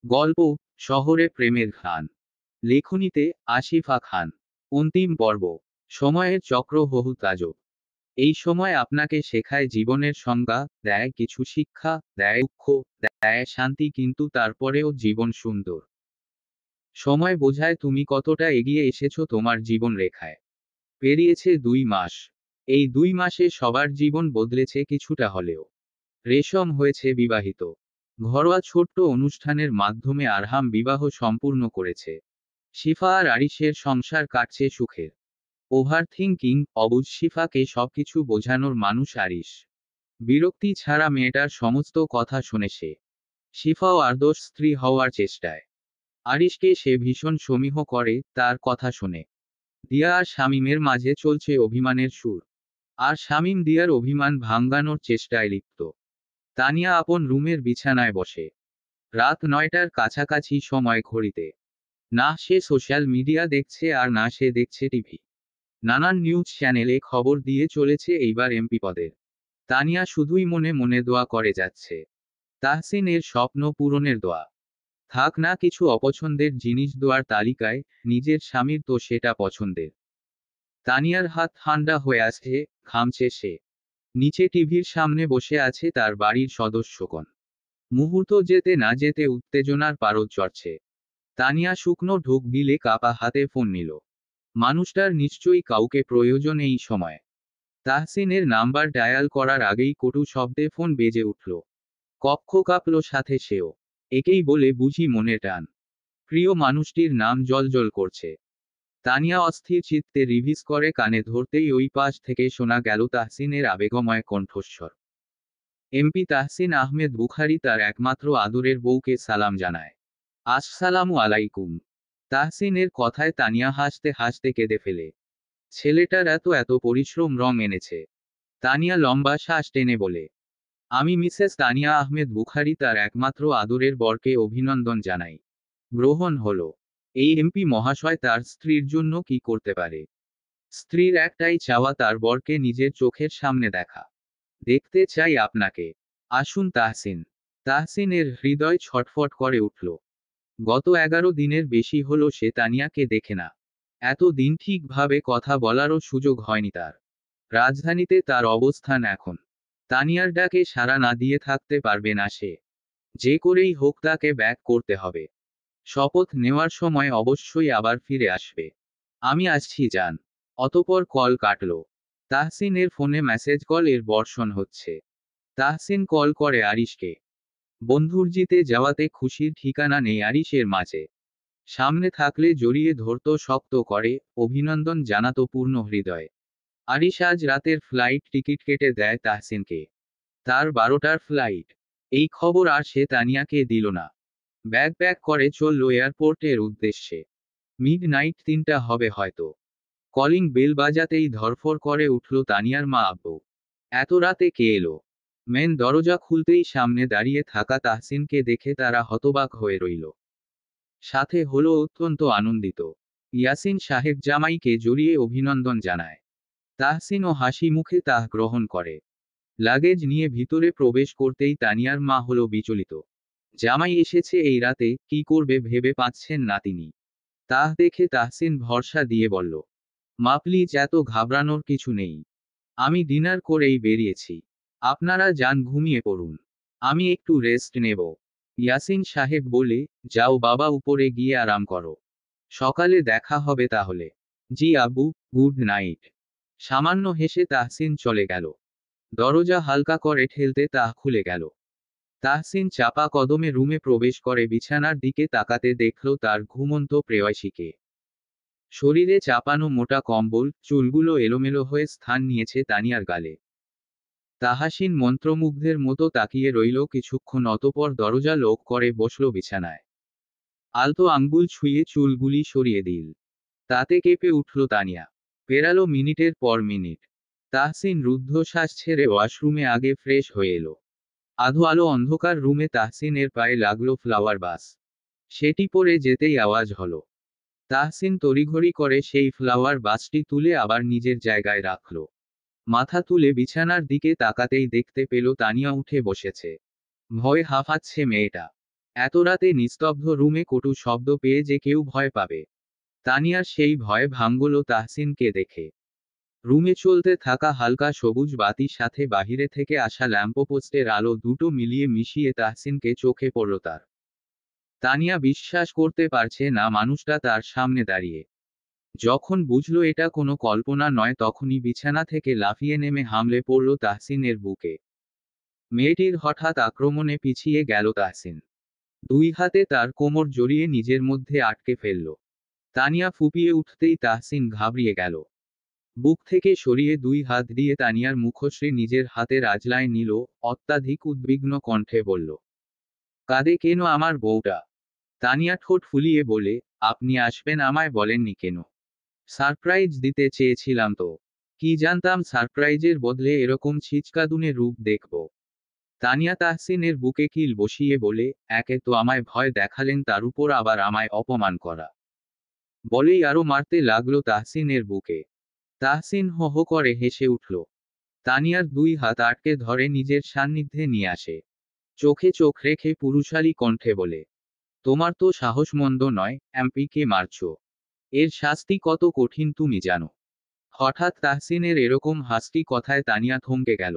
গল্প শহরে প্রেমের ঘ্রাণ। লেখনীতে আসিফা খান। অন্তিম পর্ব। সময়ের চক্র বহু তাজব। এই সময় আপনাকে শেখায় জীবনের সংজ্ঞা, দেয় কিছু শিক্ষা, দেয় দুঃখ, দেয় শান্তি, কিন্তু তারপরেও জীবন সুন্দর। সময় বোঝায় তুমি কতটা এগিয়ে এসেছো তোমার জীবন রেখায়। পেরিয়েছে 2 মাস। এই 2 মাসে সবার জীবন বদলেছে কিছুটা হলেও। রেশম হয়েছে বিবাহিত। ঘরোয়া ছোট্ট অনুষ্ঠানের মাধ্যমে আরহাম বিবাহ সম্পূর্ণ করেছে। শিফা আর আরিশের সংসার কাটছে সুখের। ওভার থিঙ্কিং অবুঝ শিফাকে সবকিছু বোঝানোর মানুষ আরিশ। বিরক্তি ছাড়া মেয়েটার সমস্ত কথা শোনে সে। শিফাও আদর্শ স্ত্রী হওয়ার চেষ্টায়। আরিশকে সে ভীষণ সমীহ করে, তার কথা শুনে। দিয়া আর শামীমের মাঝে চলছে অভিমানের সুর। আর শামীম দিয়ার অভিমান ভাঙ্গানোর চেষ্টায় লিপ্ত। তানিয়া আপন রুমের বিছানায় বসে। রাত 9টার কাছাকাছি সময় ঘড়িতে। না সে সোশ্যাল মিডিয়া দেখছে আর না সে দেখছে টিভি। নানান নিউজ চ্যানেলে খবর দিয়ে চলেছে এইবার এমপি পদের। তানিয়া শুধুই মনে মনে দোয়া করে যাচ্ছে। তাহসিনের স্বপ্ন পূরণের দোয়া। থাক না কিছু অপছন্দের জিনিস দোয়ার তালিকায়, নিজের স্বামীর তো সেটা পছন্দের। তানিয়ার হাত ঠান্ডা হয়ে আসছে, ঘামছে সে। নিচে টিভির সামনে বসে আছে তার বাড়ির সদস্যগণ। মুহূর্ত যেতে না যেতে উত্তেজনার পারদ চড়ছে। তানিয়া শুকনো ঢোক গিলে কাপা হাতে ফোন নিল। মানুষটার নিশ্চয়ই কাউকে প্রয়োজন এই সময়। তাহসিনের নাম্বার ডায়াল করার আগেই কটু শব্দে ফোন বেজে উঠল। কক্ষ কাঁপল সাথে সেও। একেই বলে বুঝি মনে টান। প্রিয় মানুষটির নাম জ্বলজ্বল করছে। তানিয়া অস্থির চিত্তে রিভিজ করে কানে ধরতেই ওই পাশ থেকে শোনা গেল তাহসিনের আবেগময় কণ্ঠস্বর। এমপি তাহসিন আহমেদ বুখারী তার একমাত্র আদরের বউকে সালাম জানায়। আসসালামু আলাইকুম। তাহসিনের কথায় তানিয়া হাসতে হাসতে কেঁদে ফেলে। ছেলেটার এত এত পরিশ্রম রং এনেছে। তানিয়া লম্বা শ্বাস টেনে বলে, আমি মিসেস তানিয়া আহমেদ বুখারী তার একমাত্র আদরের বরকে অভিনন্দন জানাই। গ্রহণ হলো। এই এমপি মহাশয় তার স্ত্রীর জন্য কি করতে পারে? স্ত্রীর একটাই চাওয়া তার বরকে নিজের চোখের সামনে দেখা। দেখতে চাই আপনাকে। আসুন তাহসিন। তাহসিনের হৃদয় ছটফট করে উঠল। গত 11 দিনের বেশি হলো সে তানিয়াকে দেখে না। এত দিন ঠিকভাবে কথা বলারও সুযোগ হয়নি তার। রাজধানীতে তার অবস্থান এখন। তানিয়ার ডাকে সাড়া না দিয়ে থাকতে পারবে না সে। যে করেই হোক তাকে ব্যাক করতে হবে। শপথ নেওয়ার সময় অবশ্যই আবার ফিরে আসবে। আমি আসছি যান। অতপর কল কাটল। তাহসিনের ফোনে মেসেজ কল এর বর্ষণ হচ্ছে। তাহসিন কল করে আরিশকে। বন্ধুর জিতে যাওয়াতে খুশির ঠিকানা নেই আরিশের মাঝে। সামনে থাকলে জড়িয়ে ধরত শক্ত করে, অভিনন্দন জানাতো পূর্ণ হৃদয়ে। আরিশ আজ রাতের ফ্লাইট টিকিট কেটে দেয় তাহসিনকে। তার 12টার ফ্লাইট। এই খবর আর সে তানিয়াকে দিল না। ব্যাগ প্যাক করে চলল এয়ারপোর্টের উদ্দেশ্যে। মিড নাইট 3টা হবে হয়তো। কলিং বেল বাজাতেই ধরফর করে উঠল তানিয়ার মা আব্বু। এত রাতে কে এলো? মেন দরজা খুলতেই সামনে দাঁড়িয়ে থাকা তাহসিনকে দেখে তারা হতবাক হয়ে রইল। সাথে হলো অত্যন্ত আনন্দিত। ইয়াসিন সাহেব জামাইকে জড়িয়ে অভিনন্দন জানায়। তাহসিনও হাসি মুখে তা গ্রহণ করে। লাগেজ নিয়ে ভিতরে প্রবেশ করতেই তানিয়ার মা হলো বিচলিত। জামাই এসেছে এই রাতে, কি করবে ভেবে পাচ্ছেন না তিনি। তাহ দেখে তাহসিন ভরসা দিয়ে বলল, মা প্লিজ এত ঘাবড়ানোর কিছু নেই। আমি ডিনার করেই বেরিয়েছি। আপনারা যান ঘুমিয়ে পড়ুন। আমি একটু রেস্ট নেব। ইয়াসিন সাহেব বলে, যাও বাবা উপরে গিয়ে আরাম করো। সকালে দেখা হবে তাহলে। জি আব্বু, গুড নাইট। সামান্য হেসে তাহসিন চলে গেল। দরজা হালকা করে ঠেলতে তাহ খুলে গেল। তাহসিন চাপা কদমে রুমে প্রবেশ করে বিছানার দিকে তাকাতে দেখল তার ঘুমন্ত প্রেয়সীকে। শরীরে চাপানো মোটা কম্বল, চুলগুলো এলোমেলো হয়ে স্থান নিয়েছে তানিয়ার গালে। তাহাসিন মন্ত্রমুগ্ধের মতো তাকিয়ে রইল কিছুক্ষণ, অতপর দরজা লক করে বসল বিছানায়। আলতো আঙ্গুল ছুঁয়ে চুলগুলি সরিয়ে দিল। তাতে কেঁপে উঠল তানিয়া। পেরালো মিনিটের পর মিনিট। তাহসিন রুদ্ধশ্বাস ছেড়ে ওয়াশরুমে আগে ফ্রেশ হয়ে এলো। আধো আলো অন্ধকার রুমে তাহসিনের পায়ে লাগলো ফ্লাওয়ার বাস। সেটি পরে যেতেই আওয়াজ হলো। তাহসিন তড়িঘড়ি করে সেই ফ্লাওয়ার বাসটি তুলে আবার নিজের জায়গায় রাখল। মাথা তুলে বিছানার দিকে তাকাতেই দেখতে পেল তানিয়া উঠে বসেছে। ভয়ে হাঁফাচ্ছে মেয়েটা। এত রাতে নিস্তব্ধ রুমে কটু শব্দ পেয়ে যে কেউ ভয় পাবে। তানিয়ার সেই ভয় ভাঙল তাহসিনকে দেখে। রুমে চলতে থাকা হালকা সবুজ বাতির সাথে বাহিরে থেকে আসা ল্যাম্পপোস্টের আলো দুটো মিলিয়ে মিশিয়ে তাহসিনকে চোখে পড়ল তার। তানিয়া বিশ্বাস করতে পারছে না মানুষটা তার সামনে দাঁড়িয়ে। যখন বুঝল এটা কোনো কল্পনা নয় তখনই বিছানা থেকে লাফিয়ে নেমে হামলে পড়ল তাহসিনের বুকে। মেয়েটির হঠাৎ আক্রমণে পিছিয়ে গেল তাহসিন। দুই হাতে তার কোমর জড়িয়ে নিজের মধ্যে আটকে ফেলল। তানিয়া ফুপিয়ে উঠতেই তাহসিন ঘাবড়িয়ে গেল। বুক থেকে সরিয়ে দুই হাত দিয়ে তানিয়ার মুখশ্রী নিজের হাতের আজলায় নিল, অত্যাধিক উদ্বিগ্ন কণ্ঠে বলল, কাঁদে কেন আমার বউটা? তানিয়া ঠোঁট ফুলিয়ে বলে, আপনি আসবেন আমায় বলেননি কেন? সারপ্রাইজ দিতে চেয়েছিলাম তো। কি জানতাম সারপ্রাইজের বদলে এরকম ছিচকাদুনে রূপ দেখব। তানিয়া তাহসিনের বুকে কিল বসিয়ে বলে, একে তো আমায় ভয় দেখালেন, তার উপর আবার আমায় অপমান করা। বলেই আরো মারতে লাগলো তাহসিনের বুকে। তাহসিন হো হো করে হেসে উঠল। তানিয়ার দুই হাত আটকে ধরে নিজের সান্নিধ্যে নিয়ে আসে। চোখে চোখ রেখে পুরুষালী কণ্ঠে বলে, তোমার তো সাহস মন্দ নয়, এমপিকে মারছো। এর শাস্তি কত কঠিন তুমি জানো? হঠাৎ তাহসিনের এরকম হাসটি কথায় তানিয়া থমকে গেল।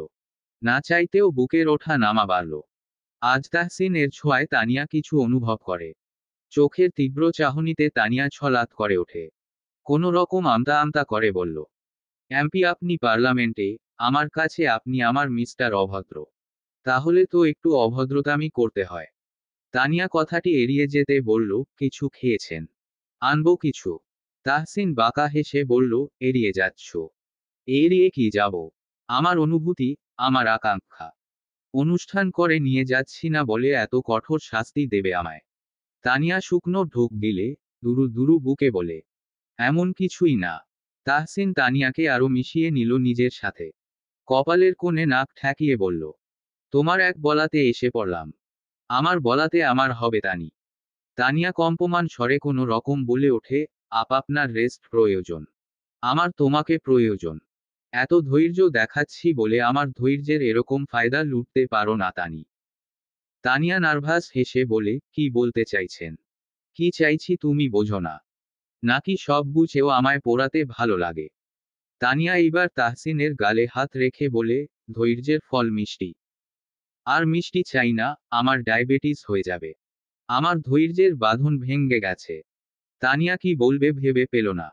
না চাইতেও বুকের ওঠা নামা বাড়ল। আজ তাহসিনের ছোঁয়ায় তানিয়া কিছু অনুভব করে। চোখের তীব্র চাহনিতে তানিয়া ছলাৎ করে ওঠে। কোনো রকম আমতা আমতা করে বলল, এমপি আপনি পার্লামেন্টে, আমার কাছে আপনি আমার মিস্টার অভদ্র। তাহলে তো একটু অভদ্রতামি করতে হয়। তানিয়া কথাটি এড়িয়ে যেতে বলল, কিছু খেয়েছেন? আনবো কিছু? তাহসিন বাঁকা হেসে বলল, এড়িয়ে যাচ্ছ? এড়িয়ে কি যাব? আমার অনুভূতি, আমার আকাঙ্ক্ষা। অনুষ্ঠান করে নিয়ে যাচ্ছি না বলে এত কঠোর শাস্তি দেবে আমায়? তানিয়া শুকনো ঢোক গিলে দুরু দুরু বুকে বলে, এমন কিছুই না। তাহসিন তানিয়াকে আরো মিশিয়ে নিল নিজের সাথে। কপালের কোণে নাক ঠেকিয়ে বলল, তোমার এক বলাতে এসে পড়লাম। আমার বলাতে আমার হবে তানি। তানিয়া কম্পমান স্বরে কোনো রকম বলে ওঠে, আপনার রেস্ট প্রয়োজন। আমার তোমাকে প্রয়োজন। এত ধৈর্য দেখাচ্ছি বলে আমার ধৈর্যের এরকম ফায়দা লুটতে পারো না তানি। তানিয়া নার্ভাস হেসে বলে, কি বলতে চাইছেন? কি চাইছি তুমি বোঝো না? নাকি সব বুঝেও আমায় পোড়াতে ভালো লাগে? তানিয়া এইবার তাহসিনের গালে হাত রেখে বলে, ধৈর্যের ফল মিষ্টি। আর মিষ্টি চাই না, আমার ডায়াবেটিস হয়ে যাবে। আমার ধৈর্যের বাঁধন ভেঙে গেছে। তানিয়া কি বলবে ভেবে পেল না।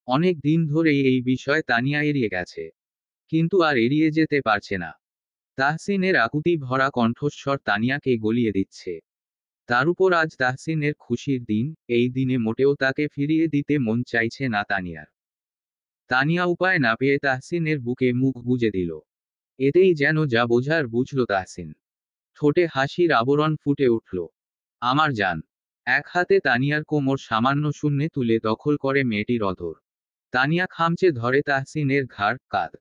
অনেক দিন ধরেই এই বিষয় তানিয়া এড়িয়ে গেছে। কিন্তু আর এড়িয়ে যেতে পারছে না। তাহসিনের আকুতি ভরা কণ্ঠস্বর তানিয়াকে গলিয়ে দিচ্ছে। তার উপর আজ তাহসিনের খুশির দিন, এই দিনে মোটেও তাকে ফিরিয়ে দিতে মন চাইছে না তানিয়ার। তানিয়া উপায় না পেয়ে তাহসিনের বুকে মুখ গুজে দিল। এতেই যেন যা বোঝার বুঝল তাহসিন। ঠোঁটে হাসির আবরণ ফুটে উঠল। আমার জান। এক হাতে তানিয়ার কোমর সামান্য শূন্যে তুলে দখল করে মেয়েটির অধর। তানিয়া খামচে ধরে তাহসিনের ঘাড়, কাঁধ।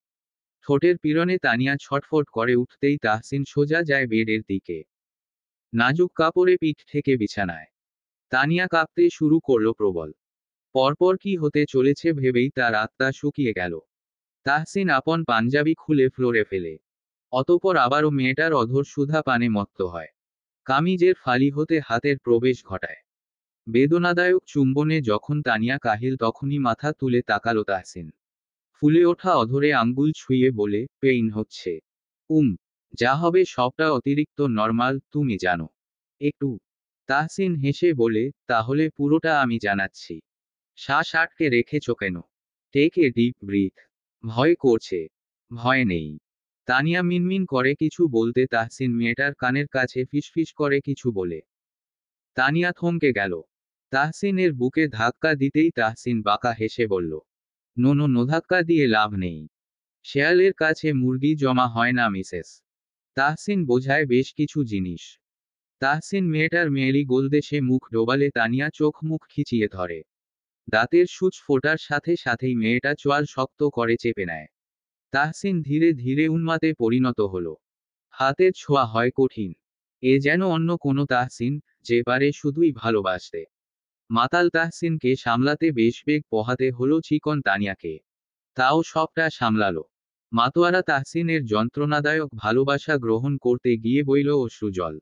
ঠোঁটের পীড়নে তানিয়া ছটফট করে উঠতেই তাহসিন সোজা যায় বেডের দিকে। নাজুক কাপড়ে পিঠ থেকে বিছানায়। তানিয়া কাঁপতে শুরু করল প্রবল। পরপর কি হতে চলেছে ভেবেই তার আত্মা শুকিয়ে গেল। তাহসিন আপন পাঞ্জাবি খুলে ফ্লোরে ফেলে। অতপর আবারও মেয়েটার অধর সুধা পানে মত্ত হয়। কামিজের ফালি হতে হাতের প্রবেশ ঘটায়। বেদনাদায়ক চুম্বনে যখন তানিয়া কাহিল তখনই মাথা তুলে তাকালো তাহসিন। ফুলে ওঠা অধরে আঙ্গুল ছুঁয়ে বলে, পেইন হচ্ছে। যা হবে সবটা অতিরিক্ত নরমাল, তুমি জানো। একটু। তাহসিন হেসে বলে, তাহলে পুরোটা আমি জানাচ্ছি। শ্বাস আটকে রেখেছ কেন? Take a deep breath. ভয় করছে? ভয় নেই। তানিয়া মিনমিন করে কিছু বলতে তাহসিন মেয়েটার কানের কাছে ফিসফিস করে কিছু বলে। তানিয়া থমকে গেল। তাহসিনের বুকে ধাক্কা দিতেই তাহসিন বাঁকা হেসে বলল, নো নো নো, ধাক্কা দিয়ে লাভ নেই। শেয়ালের কাছে মুরগি জমা হয় না মিসেস। তাহসিন বোঝায় বেশ কিছু জিনিস। তাহসিন মেয়েটার মেয়েলি গোলদেশে মুখ ডোবালে তানিয়া চোখ মুখ খিচিয়ে ধরে। দাঁতের সূচ ফোটার সাথে সাথেই মেয়েটা চোয়াল শক্ত করে চেপে নেয়। তাহসিন ধীরে ধীরে উন্মাদে পরিণত হলো। হাতের ছোঁয়া হয় কঠিন। এ যেন অন্য কোনো তাহসিন, যে পারে শুধুই ভালোবাসতে। মাতাল তাহসিনকে সামলাতে বেশ বেগ পোহাতে হলো চিকন তানিয়াকে। তাও সবটা সামলালো। মাতোয়ারা তাহসিনের যন্ত্রণাদায়ক ভালোবাসা গ্রহণ করতে গিয়ে বইল অশ্রুজল।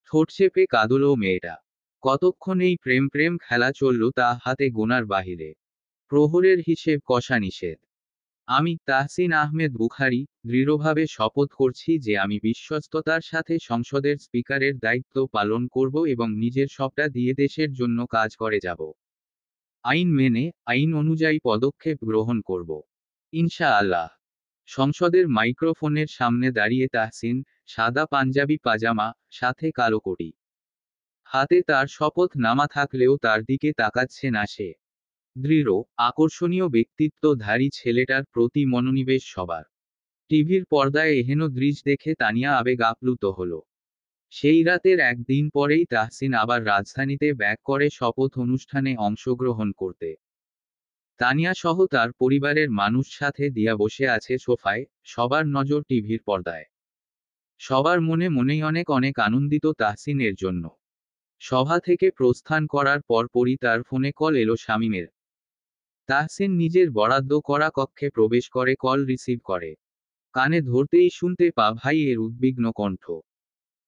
ঠোঁট চেপে কাঁদল মেয়েটা। কতক্ষণ এই প্রেম প্রেম খেলা চলল তা হাতে গোনার বাহিরে। প্রহরের হিসেব কষা নিষেধ। আমি তাহসিন আহমেদ বুখারী দৃঢ়ভাবে শপথ করছি যে আমি বিশ্বস্ততার সাথে সংসদের স্পিকারের দায়িত্ব পালন করব এবং নিজের সবটা দিয়ে দেশের জন্য কাজ করে যাব। আইন মেনে, আইন অনুযায়ী পদক্ষেপ গ্রহণ করব। ইনশাআল্লাহ। সংসদের মাইক্রোফোনের সামনে দাঁড়িয়ে তাহসিন, সাদা পাঞ্জাবি পাজামা, সাথে কালো কোটি। হাতে তার শপথ নামা থাকলেও তার দিকে তাকাচ্ছে না সে। দৃঢ়, আকর্ষণীয় ব্যক্তিত্বধারী ছেলেটার প্রতি মনোনিবেশ সবার। টিভির পর্দায় এহেন দৃশ্য দেখে তানিয়া আবেগ আপ্লুত হল। সেই রাতের একদিন পরেই তাহসিন আবার রাজধানীতে ব্যাক করে শপথ অনুষ্ঠানে অংশগ্রহণ করতে। তানিয়া সহ তার পরিবারের মানুষ সাথে দিয়া বসে আছে সোফায়, সবার নজর টিভির পর্দায়। সবার মনে মনেই অনেক অনেক আনন্দিত তাহসিনের জন্য। সভা থেকে প্রস্থান করার পরপরই তার ফোনে কল এলো শামীমের। তাহসিন নিজের বরাদ্দ করা কক্ষে প্রবেশ করে কল রিসিভ করে। কানে ধরতেই শুনতে ভাই এর উদ্বিগ্ন কণ্ঠ।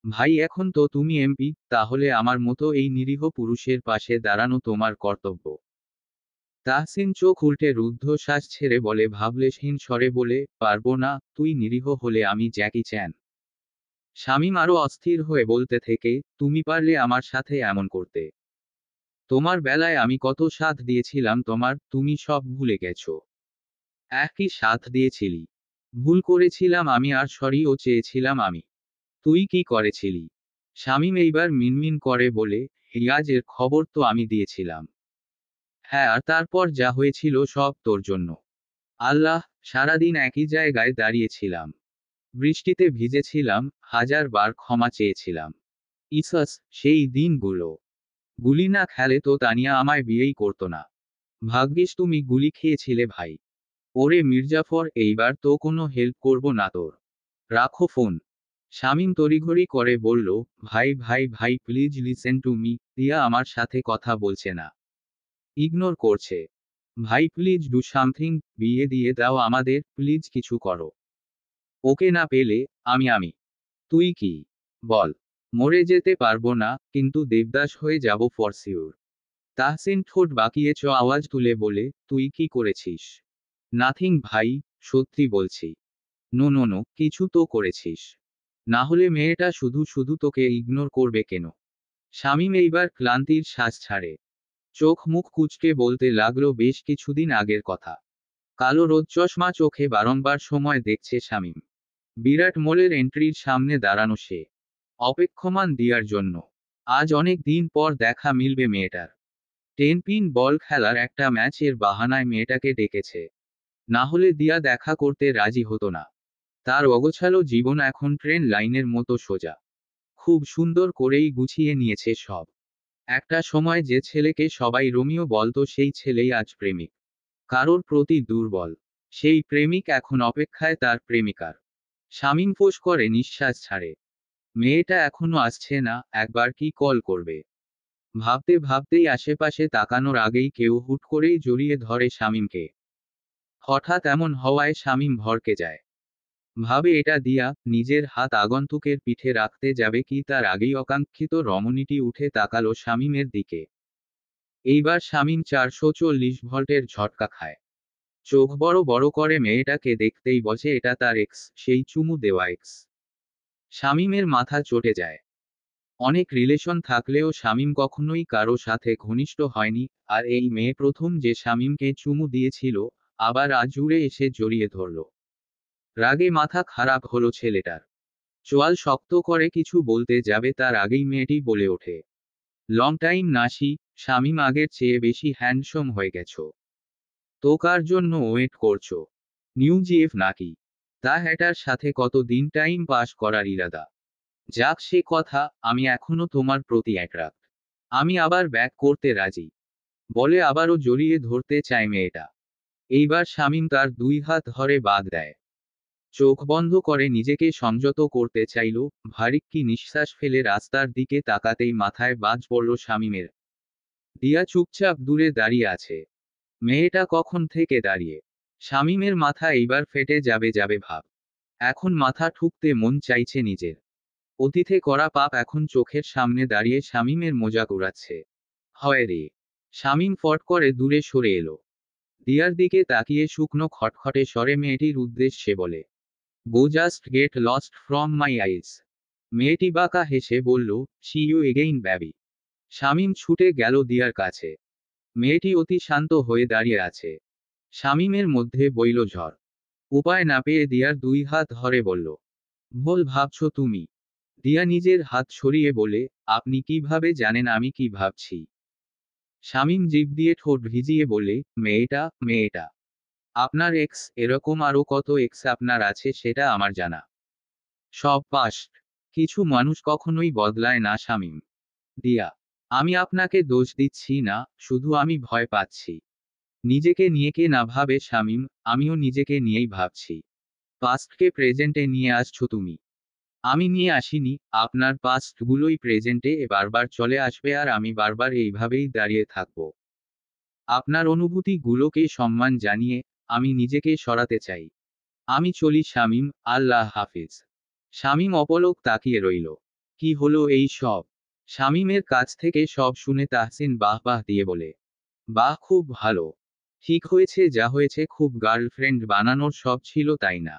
ভাই, এখন তো তুমি এমপি, তাহলে আমার মতো এই নিরীহ পুরুষের পাশে দাঁড়ানো তোমার কর্তব্য। তাহসিন চোখ উল্টে রুদ্ধশ্বাস ছেড়ে বলে ভাবলেশহীন স্বরে বলে, পারবো না, তুই নিরীহ হলে আমি জ্যাকি চ্যান। শামীম আরো অস্থির হয়ে বলতে থেকে, তুমি পারলে আমার সাথে এমন করতে? তোমার বেলায় আমি কত সাথ দিয়েছিলাম তোমার, তুমি সব ভুলে গেছো। একই সাথ দিয়েছিলি। ভুল করেছিলাম আমি আর সরিও চেয়েছিলাম আমি। তুই কি করেছিলি? শামীম এইবার মিনমিন করে বলে, হিয়াজের খবর তো আমি দিয়েছিলাম। হ্যাঁ, আর তারপর যা হয়েছিল সব তোর জন্য। আল্লাহ, সারাদিন একই জায়গায় দাঁড়িয়েছিলাম। বৃষ্টিতে ভিজেছিলাম, 1000 বার ক্ষমা চেয়েছিলাম। ইসস, সেই দিনগুলো। গুলি না খেলে তো তানিয়া আমায় বিয়েই করতো না। ভাগ্যিস তুমি গুলি খেয়েছিলে ভাই। ওরে মির্জাফর, এইবার তো কোনো হেল্প করব না তোর। রাখো ফোন। শামীম তড়িঘড়ি করে বলল, ভাই ভাই ভাই প্লিজ লিসেন টু মি, দিয়া আমার সাথে কথা বলছে না। ইগনোর করছে। ভাই প্লিজ ডু সামথিং, বিয়ে দিয়ে দাও আমাদের, প্লিজ কিছু করো। ওকে না পেলে, আমি। তুই কি? বল। মরে যেতে পারবো না, কিন্তু দেবদাস হয়ে যাব ফর শিওর। তাহসিন ঠোঁট বাঁকিয়ে আওয়াজ তুলে বলে, তুই কি করেছিস? নাথিং ভাই, সত্যি বলছি। নো নো নো, কিছু তো করেছিস। না হলে মেয়েটা শুধু শুধু তোকে ইগনোর করবে কেন? শামীম এইবার ক্লান্তির শ্বাস ছাড়ে। চোখ মুখ কুঁচকে বলতে লাগলো বেশ কিছুদিন আগের কথা। কালো রোদ চশমা চোখে বারংবার সময় দেখছে শামীম। বিরাট মোলের এন্ট্রির সামনে দাঁড়ানো সে। অপেক্ষমান দিয়ার জন্য। আজ অনেক দিন পর দেখা মিলবে মেয়েটার। 10 পিন বল খেলার একটা ম্যাচের বাহানায় মেয়েটাকে ডেকেছে। না হলে দিয়া দেখা করতে রাজি হতো না। তার অগোছালো জীবন এখন ট্রেন লাইনের মতো সোজা। খুব সুন্দর করেই গুছিয়ে নিয়েছে সব। একটা সময় যে ছেলেকে সবাই রোমিও বলতো সেই ছেলেই আজ প্রেমিক। কারোর প্রতি দুর্বল। সেই প্রেমিক এখন অপেক্ষায় তার প্রেমিকার। শামীম ফোঁস করে নিঃশ্বাস ছাড়ে। মেয়েটা এখনো আসছে না, একবার কি কল করবে। ভাবতে ভাবতেই আশেপাশে তাকানোর আগেই কেউ হুট করেই জড়িয়ে ধরে শামীমকে। হঠাৎ এমন হওয়ায় শামীম ভড়কে যায়। ভাবে এটা দিয়া, নিজের হাত আগন্তুকের পিঠে রাখতে যাবে কি তার আগেই অকাঙ্ক্ষিত রমণীটি উঠে তাকালো শামীমের দিকে। এইবার শামীম 440 ভোল্টের ঝটকা খায়। চোখ বড় বড় করে মেয়েটাকে দেখতেই বসে এটা তার এক্স, সেই চুমু দেওয়া এক্স। শামীমের মাথা চটে যায়। অনেক রিলেশন থাকলেও শামীম কখনোই কারো সাথে ঘনিষ্ঠ হয়নি, আর এই মেয়ে প্রথম যে শামীমকে চুমু দিয়েছিল, আবার আজ উড়ে এসে জড়িয়ে ধরল। রাগে মাথা খারাপ হলো ছেলেটার। চোয়াল শক্ত করে কিছু বলতে যাবে তার আগেই মেয়েটি বলে ওঠে, লং টাইম নাসি, শামীম আগের চেয়ে বেশি হ্যান্ডসম হয়ে গেছো। তো কার জন্য ওয়েট করছো? নিউ জিএফ নাকি? তা হ্যাটার সাথে কতদিন টাইম পাস করার ইরাদা? যাক সে কথা, আমি এখনো তোমার প্রতি অ্যাট্রাক্ট। আমি আবার ব্যাক করতে রাজি। বলে আবারও জড়িয়ে ধরতে চায় মেয়েটা। এইবার শামীম তার 2 হাত ধরে বাঁধ দেয়। চোখ বন্ধ করে নিজেকে সংযত করতে চাইল, ভারিক্কি নিঃশ্বাস ফেলে রাস্তার দিকে তাকাতেই মাথায় বাজ পড়ল শামীমের। দিয়া চুপচাপ দূরে দাঁড়িয়ে আছে। মেয়েটা কখন থেকে দাঁড়িয়ে। শামীমের মাথা এইবার ফেটে যাবে যাবে ভাব। এখন মাথা ঠুকতে মন চাইছে নিজের। অতীতে করা পাপ এখন চোখের সামনে দাঁড়িয়ে শামীমের মজাক উড়াচ্ছে। হয় রে। শামীম ফট করে দূরে সরে এলো। দিয়ার দিকে তাকিয়ে শুকনো খটখটে স্বরে মেয়েটির উদ্দেশ্যে বলে, go just get lost from my eyes. মেয়েটি বাঁকা হেসে বলল, see you again baby. Shamim ছুটে গেল দিয়ার কাছে। মেয়েটি অতি শান্ত হয়ে দাঁড়িয়ে আছে। শামীমের মধ্যে বইল ঝড়। উপায় না পেয়ে দিয়ার দুই হাত ধরে বলল, ভুল ভাবছ তুমি। দিয়া নিজের হাত সরিয়ে বলে, আপনি কিভাবে জানেন আমি কি ভাবছি? শামীম জিভ দিয়ে ঠোঁট ভিজিয়ে বলে, মেয়েটা আপনার এক্স, এরকম আরো কত এক্স আপনার আছে সেটা আমার জানা। সব পাস্ট। কিছু মানুষ কখনোই বদলায় না শামীম। দিয়া, আমি আপনাকে দোষ দিচ্ছি না, শুধু আমি ভয় পাচ্ছি। নিজেকে নিয়ে কে না ভাবে শামীম, আমিও নিজেকে নিয়েই ভাবছি। পাস্টকে প্রেজেন্টে নিয়ে আসছো তুমি। আমি নিয়ে আসিনি, আপনার পাস্টগুলোই প্রেজেন্টে বারবার চলে আসবে আর আমি বারবার এইভাবেই দাঁড়িয়ে থাকব। আপনার অনুভূতিগুলোকে সম্মান জানিয়ে আমি নিজেকে সরাতে চাই। আমি চলি শামীম, আল্লাহ হাফিজ। শামীম অপলক তাকিয়ে রইল। কি হলো এই সব? শামীমের কাছ থেকে সব শুনে তাহসিন বাহ বাহ দিয়ে বলে, বাহ, খুব ভালো। ঠিক হয়েছে, যা হয়েছে খুব গার্লফ্রেন্ড বানানোর সব ছিল তাই না?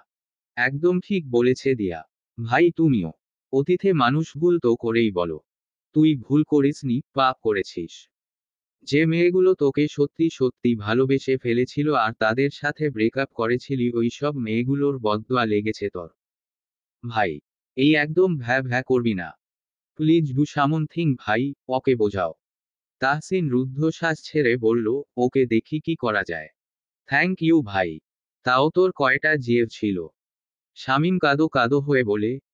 একদম ঠিক বলেছে দিয়া। ভাই তুমিও। অতীতে মানুষ ভুল তো করেই বলো। তুই ভুল করিসনি, পাপ করেছিস। যে মেয়েগুলো তোকে সত্যি সত্যি ভালোবেসে ফেলেছিল আর তাদের সাথে ব্রেকআপ করেছিলি, ওই সব মেয়েগুলোর বদদোয়া লেগেছে তোর। ভাই, এই একদম ভ্যা ভ্যা করবি না। প্লিজ ডু সামথিং ভাই, ওকে বোঝাও। তাহসিন রুদ্ধশ্বাস ছেড়ে বলল, ওকে দেখি কি করা যায়। থ্যাংক ইউ ভাই। তাও তোর কয়টা জিএফ ছিল? শামীম কাদো কাদো হয়ে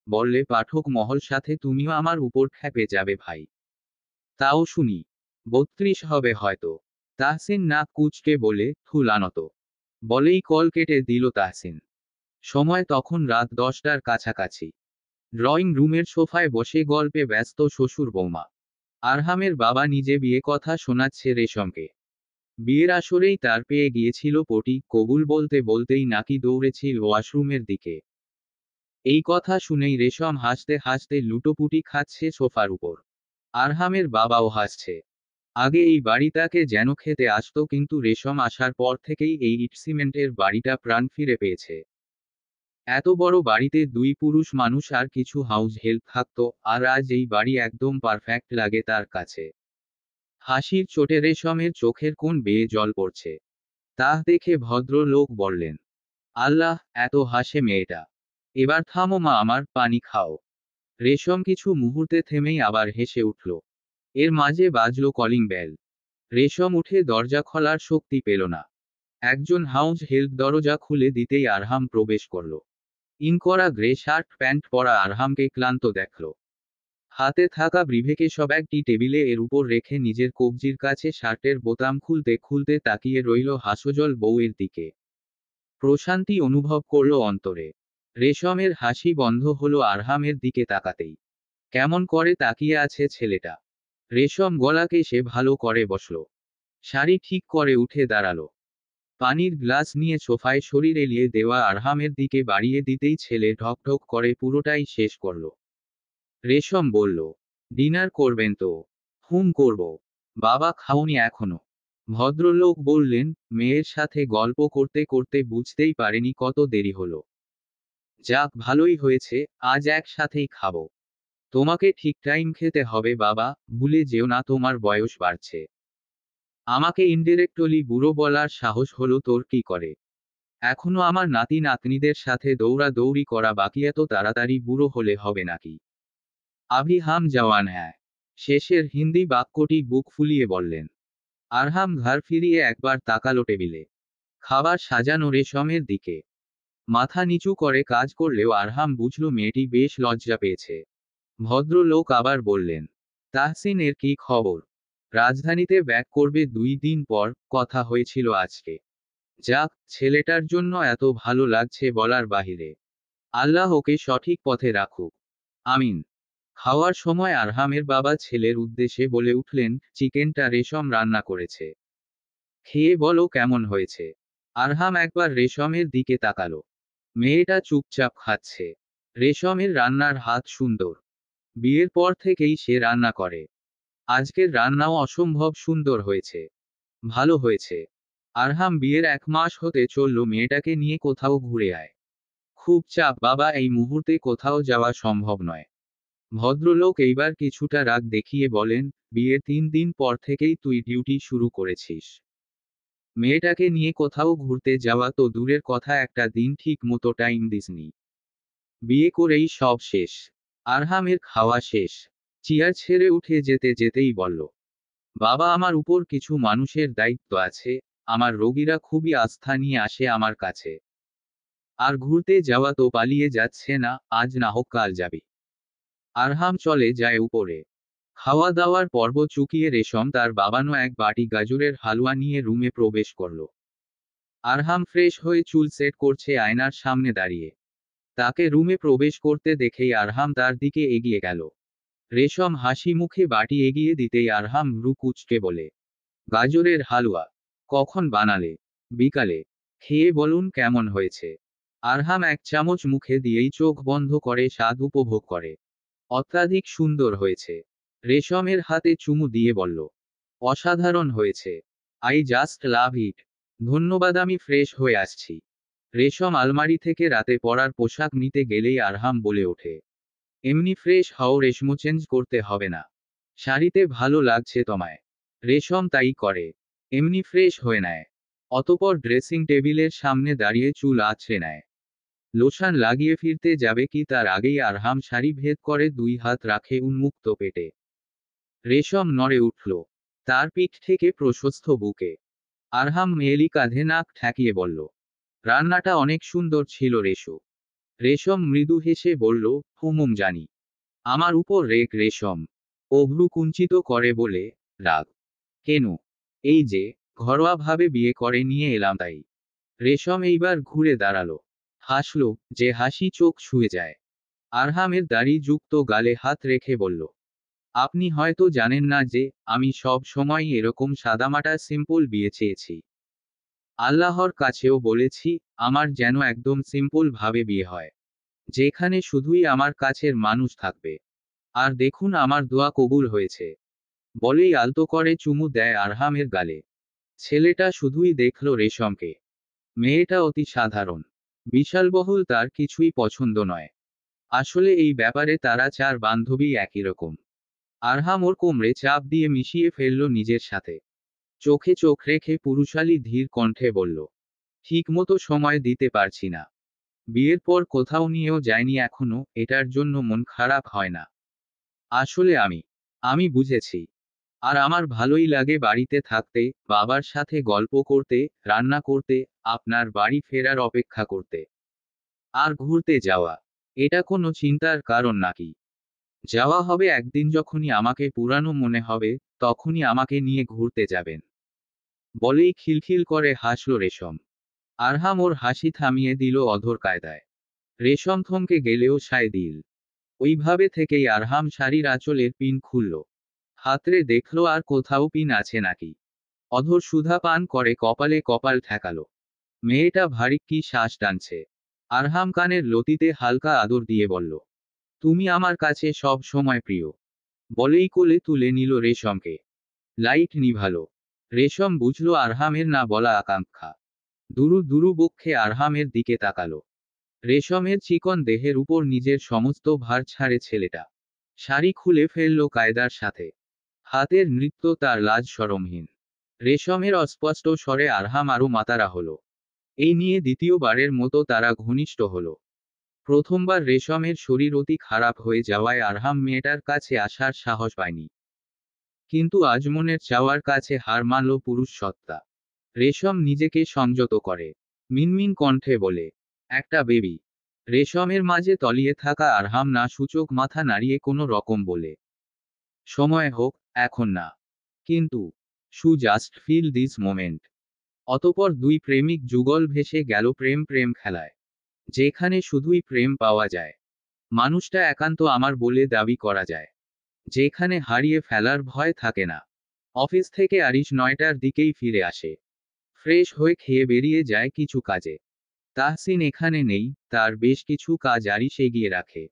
বললে পাঠক মহল সাথে তুমিও আমার উপর খেপে যাবে ভাই। তাও শুনি। 32 হবে হয়তো। তাহসিন নাক কুঁচকে বলে, থুলানত। বলেই কল কেটে দিল তাহসিন। সময় তখন রাত 10টার কাছাকাছি। ড্রয়িং রুমের সোফায় বসে গল্পে ব্যস্ত শ্বশুর বৌমা। আরহামের বাবা নিজে বিয়ে কথা শোনাচ্ছে রেশমকে। বিয়ের আসরেই তার পেয়ে গিয়েছিল পটি, কবুল বলতে বলতেই নাকি দৌড়েছিল ওয়াশরুমের দিকে। এই কথা শুনেই রেশম হাসতে হাসতে লুটোপুটি খাচ্ছে সোফার উপর। আরহামের বাবাও হাসছে। আগে এই বাড়িটাকে যেন খেতে আসতো, কিন্তু রেশম আসার পর থেকেই এই ইট সিমেন্টের বাড়িটা প্রাণ ফিরে পেয়েছে। এত বড় বাড়িতে দুই পুরুষ মানুষ আর কিছু হাউস হেল্প থাকতো, আর আজ এই বাড়ি একদম পারফেক্ট লাগে তার কাছে। হাসির চোটে রেশমের চোখের কোণ বেয়ে জল পড়ছে। তা দেখে ভদ্রলোক বললেন, আল্লাহ, এত হাসে মেয়েটা। এবার থামো মা আমার, পানি খাও। রেশম কিছু মুহূর্তে থেমেই আবার হেসে উঠল। এর মাঝে বাজলো কলিং বেল। রেশম উঠে দরজা খোলার শক্তি পেল না। একজন হাউস হেল্প দরজা খুলে দিতেই আরহাম প্রবেশ করল। ইন করা গ্রে শার্ট প্যান্ট পরা আরহামকে ক্লান্ত দেখল। হাতে থাকা ব্রিভেকেশব একটি টেবিলে এর উপর রেখে নিজের কবজির কাছে শার্টের বোতাম খুলতে খুলতে তাকিয়ে রইল হাসোজল বউয়ের দিকে। প্রশান্তি অনুভব করল অন্তরে। রেশমের হাসি বন্ধ হলো আরহামের দিকে তাকাতেই। কেমন করে তাকিয়ে আছে ছেলেটা। রেশম গলাকে সে ভালো করে বসল। শাড়ি ঠিক করে উঠে দাঁড়ালো। পানির গ্লাস নিয়ে সোফায় শরীর এলিয়ে দেওয়া আরহামের দিকে বাড়িয়ে দিতেই ছেলে ঢকঢক করে পুরোটাই শেষ করল। রেশম বলল, ডিনার করবেন তো? হুম করব। বাবা খাওনি এখনো? ভদ্রলোক বললেন। মেয়ের সাথে গল্প করতে করতে বুঝতেই পারেনি কত দেরি হলো। যাক, ভালোই হয়েছে, আজ একসাথেই খাবো। তোমাকে ঠিক টাইম খেতে হবে বাবা, ভুলে যেও না তোমার বয়স বাড়ছে। আমাকে ইনডিরেক্টলি বুড়ো বলার সাহস হলো তোর কি করে? এখনো আমার নাতি নাতনিদের সাথে দৌড়াদৌড়ি করা বাকি, এত তাড়াতাড়ি বুড়ো হলে হবে নাকি? আভি হাম জওয়ান হ্যায়। শেষের হিন্দি বাক্যটি বুক ফুলিয়ে বললেন। আরহাম ঘাড় ফিরিয়ে একবার তাকালো টেবিলে। খাবার সাজানো রেশমের দিকে। মাথা নিচু করে কাজ করলেও আরহাম বুঝল মেয়েটি বেশ লজ্জা পেয়েছে। ভদ্রলোক আবার বললেন, তাহসিন এর কি খবর? রাজধানীতে ব্যাক করবে 2 দিন পর, কথা হয়েছিল আজকে। যাক, ছেলেটার জন্য এত ভালো লাগছে বলার বাহিরে। আল্লাহ ওকে সঠিক পথে রাখুক। আমিন। খাওয়ার সময় আরহামের বাবা ছেলের উদ্দেশ্যে বলে উঠলেন, চিকেনটা রেশম রান্না করেছে। খেয়ে বলো কেমন হয়েছে। আরহাম একবার রেশমের দিকে তাকালো। মেয়েটা চুপচাপ খাচ্ছে। রেশমের রান্নার হাত সুন্দর। বিয়ের পর থেকেই সে রান্না করে। আজকের রান্নাও অসম্ভব সুন্দর হয়েছে। ভালো হয়েছে। আরহাম বিয়ের 1 মাস হতে চলল, মেয়েটাকে নিয়ে কোথাও ঘুরে আয়। খুব চাপ বাবা, এই মুহূর্তে কোথাও যাওয়া সম্ভব নয়। ভদ্রলোক এইবার কিছুটা রাগ দেখিয়ে বলেন, বিয়ের 3 দিন পর থেকেই তুই ডিউটি শুরু করেছিস। মেয়েটাকে নিয়ে কোথাও ঘুরতে যাওয়া তো দূরের কথা, একটা দিন ঠিক মতো টাইম দিসনি। বিয়ে করেই সব শেষ। আরহামের খাওয়া শেষ। চেয়ার ছেড়ে উঠে যেতে যেতেই বলল, বাবা আমার উপর কিছু মানুষের দায়িত্ব আছে। আমার রোগীরা খুবই আস্থা নিয়ে আসে আমার কাছে। আর ঘুরতে যাওয়া তো পালিয়ে যাচ্ছে না, আজ না হোক কাল যাবি। আরহাম চলে যায় উপরে। খাওয়া দাওয়ার পর্ব চুকিয়ে রেশম তার বাবানো এক বাটি গাজরের হালুয়া নিয়ে রুমে প্রবেশ করল। আরহাম ফ্রেশ হয়ে চুল সেট করছে আয়নার সামনে দাঁড়িয়ে। তাকে রুমে প্রবেশ করতে দেখেই আরহাম তার দিকে এগিয়ে গেল। রেশম হাসি মুখে বাটি এগিয়ে দিতেই আরহাম ভ্রু কুঁচকে বলে, গাজরের হালুয়া? কখন বানালে? বিকালে। খেয়ে বলুন কেমন হয়েছে। আরহাম 1 চামচ মুখে দিয়েই চোখ বন্ধ করে স্বাদ উপভোগ করে। অত্যাধিক সুন্দর হয়েছে। রেশমের হাতে চুমু দিয়ে বলল, অসাধারণ হয়েছে। আই জাস্ট লাভ ইট। ধন্যবাদ, আমি ফ্রেশ হয়ে আসছি। রেশম আলমারি থেকে রাতে পরার পোশাক নিতে গেলেই আরহাম বলে ওঠে, এমনি ফ্রেশ হও রেশমো, চেঞ্জ করতে হবে না। শাড়িতে ভালো লাগছে তোমায়। রেশম তাই করে। এমনি ফ্রেশ হয়ে নেয়। অতপর ড্রেসিং টেবিলের সামনে দাঁড়িয়ে চুল আঁচড়ে নেয়। লোশান লাগিয়ে ফিরতে যাবে কি তার আগেই আরহাম শাড়ি ভেদ করে 2 হাত রাখে উন্মুক্ত পেটে। রেশম নড়ে উঠল। তার পিঠ থেকে প্রশস্ত বুকে। আরহাম মেয়েলি কাঁধে নাক ঠেকিয়ে বলল, রান্নাটা অনেক সুন্দর ছিল রেশু। রেশম মৃদু হেসে বলল, হুমুম জানি। আমার উপর রেগ রেশম। অভ্রু কুঞ্চিত করে বলে, রাগ? কেন? এই যে, ঘরোয়াভাবে বিয়ে করে নিয়ে এলাম তাই। রেশম এইবার ঘুরে দাঁড়ালো। হাসল, যে হাসি চোখ ছুঁয়ে যায়। আরহামের দাড়ি যুক্ত গালে হাত রেখে বলল, আপনি হয়তো জানেন না যে, আমি সব সময়ই এরকম সাদামাটা সিম্পল বিয়ে চেয়েছি। আল্লাহর কাছেও বলেছি, আমার যেন একদম সিম্পল ভাবে বিয়ে হয়, যেখানে শুধুই আমার কাছের মানুষ থাকবে। আর দেখুন আমার দোয়া কবুল হয়েছে। বলেই আলতো করে চুমু দেয় আরহামের গালে। ছেলেটা শুধুই দেখল রেশমকে। মেয়েটা অতি সাধারণ। বিশালবহুল, তার কিছুই পছন্দ নয়। আসলে এই ব্যাপারে তারা 4 বান্ধবী একই রকম। আরহাম ওর কোমরে চাপ দিয়ে মিশিয়ে ফেলল নিজের সাথে। চোখে চোখ রেখে পুরুষালী ধীর কণ্ঠে বলল, ঠিকমতো সময় দিতে পারছি না। বিয়ের পর কোথাও নিয়েও যায়নি এখনো, এটার জন্য মন খারাপ হয় না। আসলে আমি বুঝেছি। আর আমার ভালোই লাগে বাড়িতে থাকতে, বাবার সাথে গল্প করতে, রান্না করতে, আপনার বাড়ি ফেরার অপেক্ষা করতে। আর ঘুরতে যাওয়া। এটা কোনো চিন্তার কারণ নাকি? যাওয়া হবে একদিন, যখনই আমাকে পুরানো মনে হবে, তখনই আমাকে নিয়ে ঘুরতে যাবেন। বলেই খিলখিল করে হাসল রেশম। আরহাম ওর হাসি থামিয়ে দিল অধর কায়দায়। রেশম থমকে গেলেও সায় দিল। ওইভাবে থেকেই আরহাম শাড়ির আঁচলের পিন খুলল। হাতড়ে দেখল আর কোথাও পিন আছে নাকি। অধর সুধা পান করে কপালে কপাল ঠেকালো। মেয়েটা ভারী কি শ্বাস টানছে। আরহাম কানের লতিতে হালকা আদর দিয়ে বলল, তুমি আমার কাছে সব সময় প্রিয়। বলেই কোলে তুলে নিল রেশমকে। লাইট নিভালো। রেশম বুঝল আরহামের না বলা আকাঙ্ক্ষা। দুরু দুরু বক্ষে আরহামের দিকে তাকালো। রেশমের চিকন দেহের উপর নিজের সমস্ত ভার ছাড়ে ছেলেটা। শাড়ি খুলে ফেলল কায়দার সাথে। হাতের নৃত্য তার লাজ শরমহীন। রেশমের অস্পষ্ট স্বরে আরহাম আরও মাতারা হলো। এই নিয়ে দ্বিতীয়বারের মতো তারা ঘনিষ্ঠ হলো। প্রথমবার রেশমের শরীর অতি খারাপ হয়ে যাওয়ায় আরহাম মেয়েটার কাছে আসার সাহস পায়নি। কিন্তু আজ মনের চাওয়ার কাছে হার মানল পুরুষ সত্তা। রেশম নিজেকে সংযত করে। মিনমিন কণ্ঠে বলে, একটা বেবি। রেশমের মাঝে তলিয়ে থাকা আরহাম না সূচক মাথা নাড়িয়ে কোনো রকম বলে, সময় হোক, এখন না। কিন্তু শু জাস্ট ফিল দিস মোমেন্ট। অতপর দুই প্রেমিক যুগল ভেসে গেল প্রেম প্রেম খেলায়, যেখানে শুধুই প্রেম পাওয়া যায়। মানুষটা একান্ত আমার বলে দাবি করা যায়, যেখানে হারিয়ে ফেলার ভয় থাকে না। অফিস থেকে আরিশ 9টার দিকেই ফিরে আসে। ফ্রেশ হয়ে খেয়ে বেরিয়ে যায় কিছু কাজে। তাহসিন এখানে নেই, তার বেশ কিছু কাজ আরিশ এগিয়ে রাখে।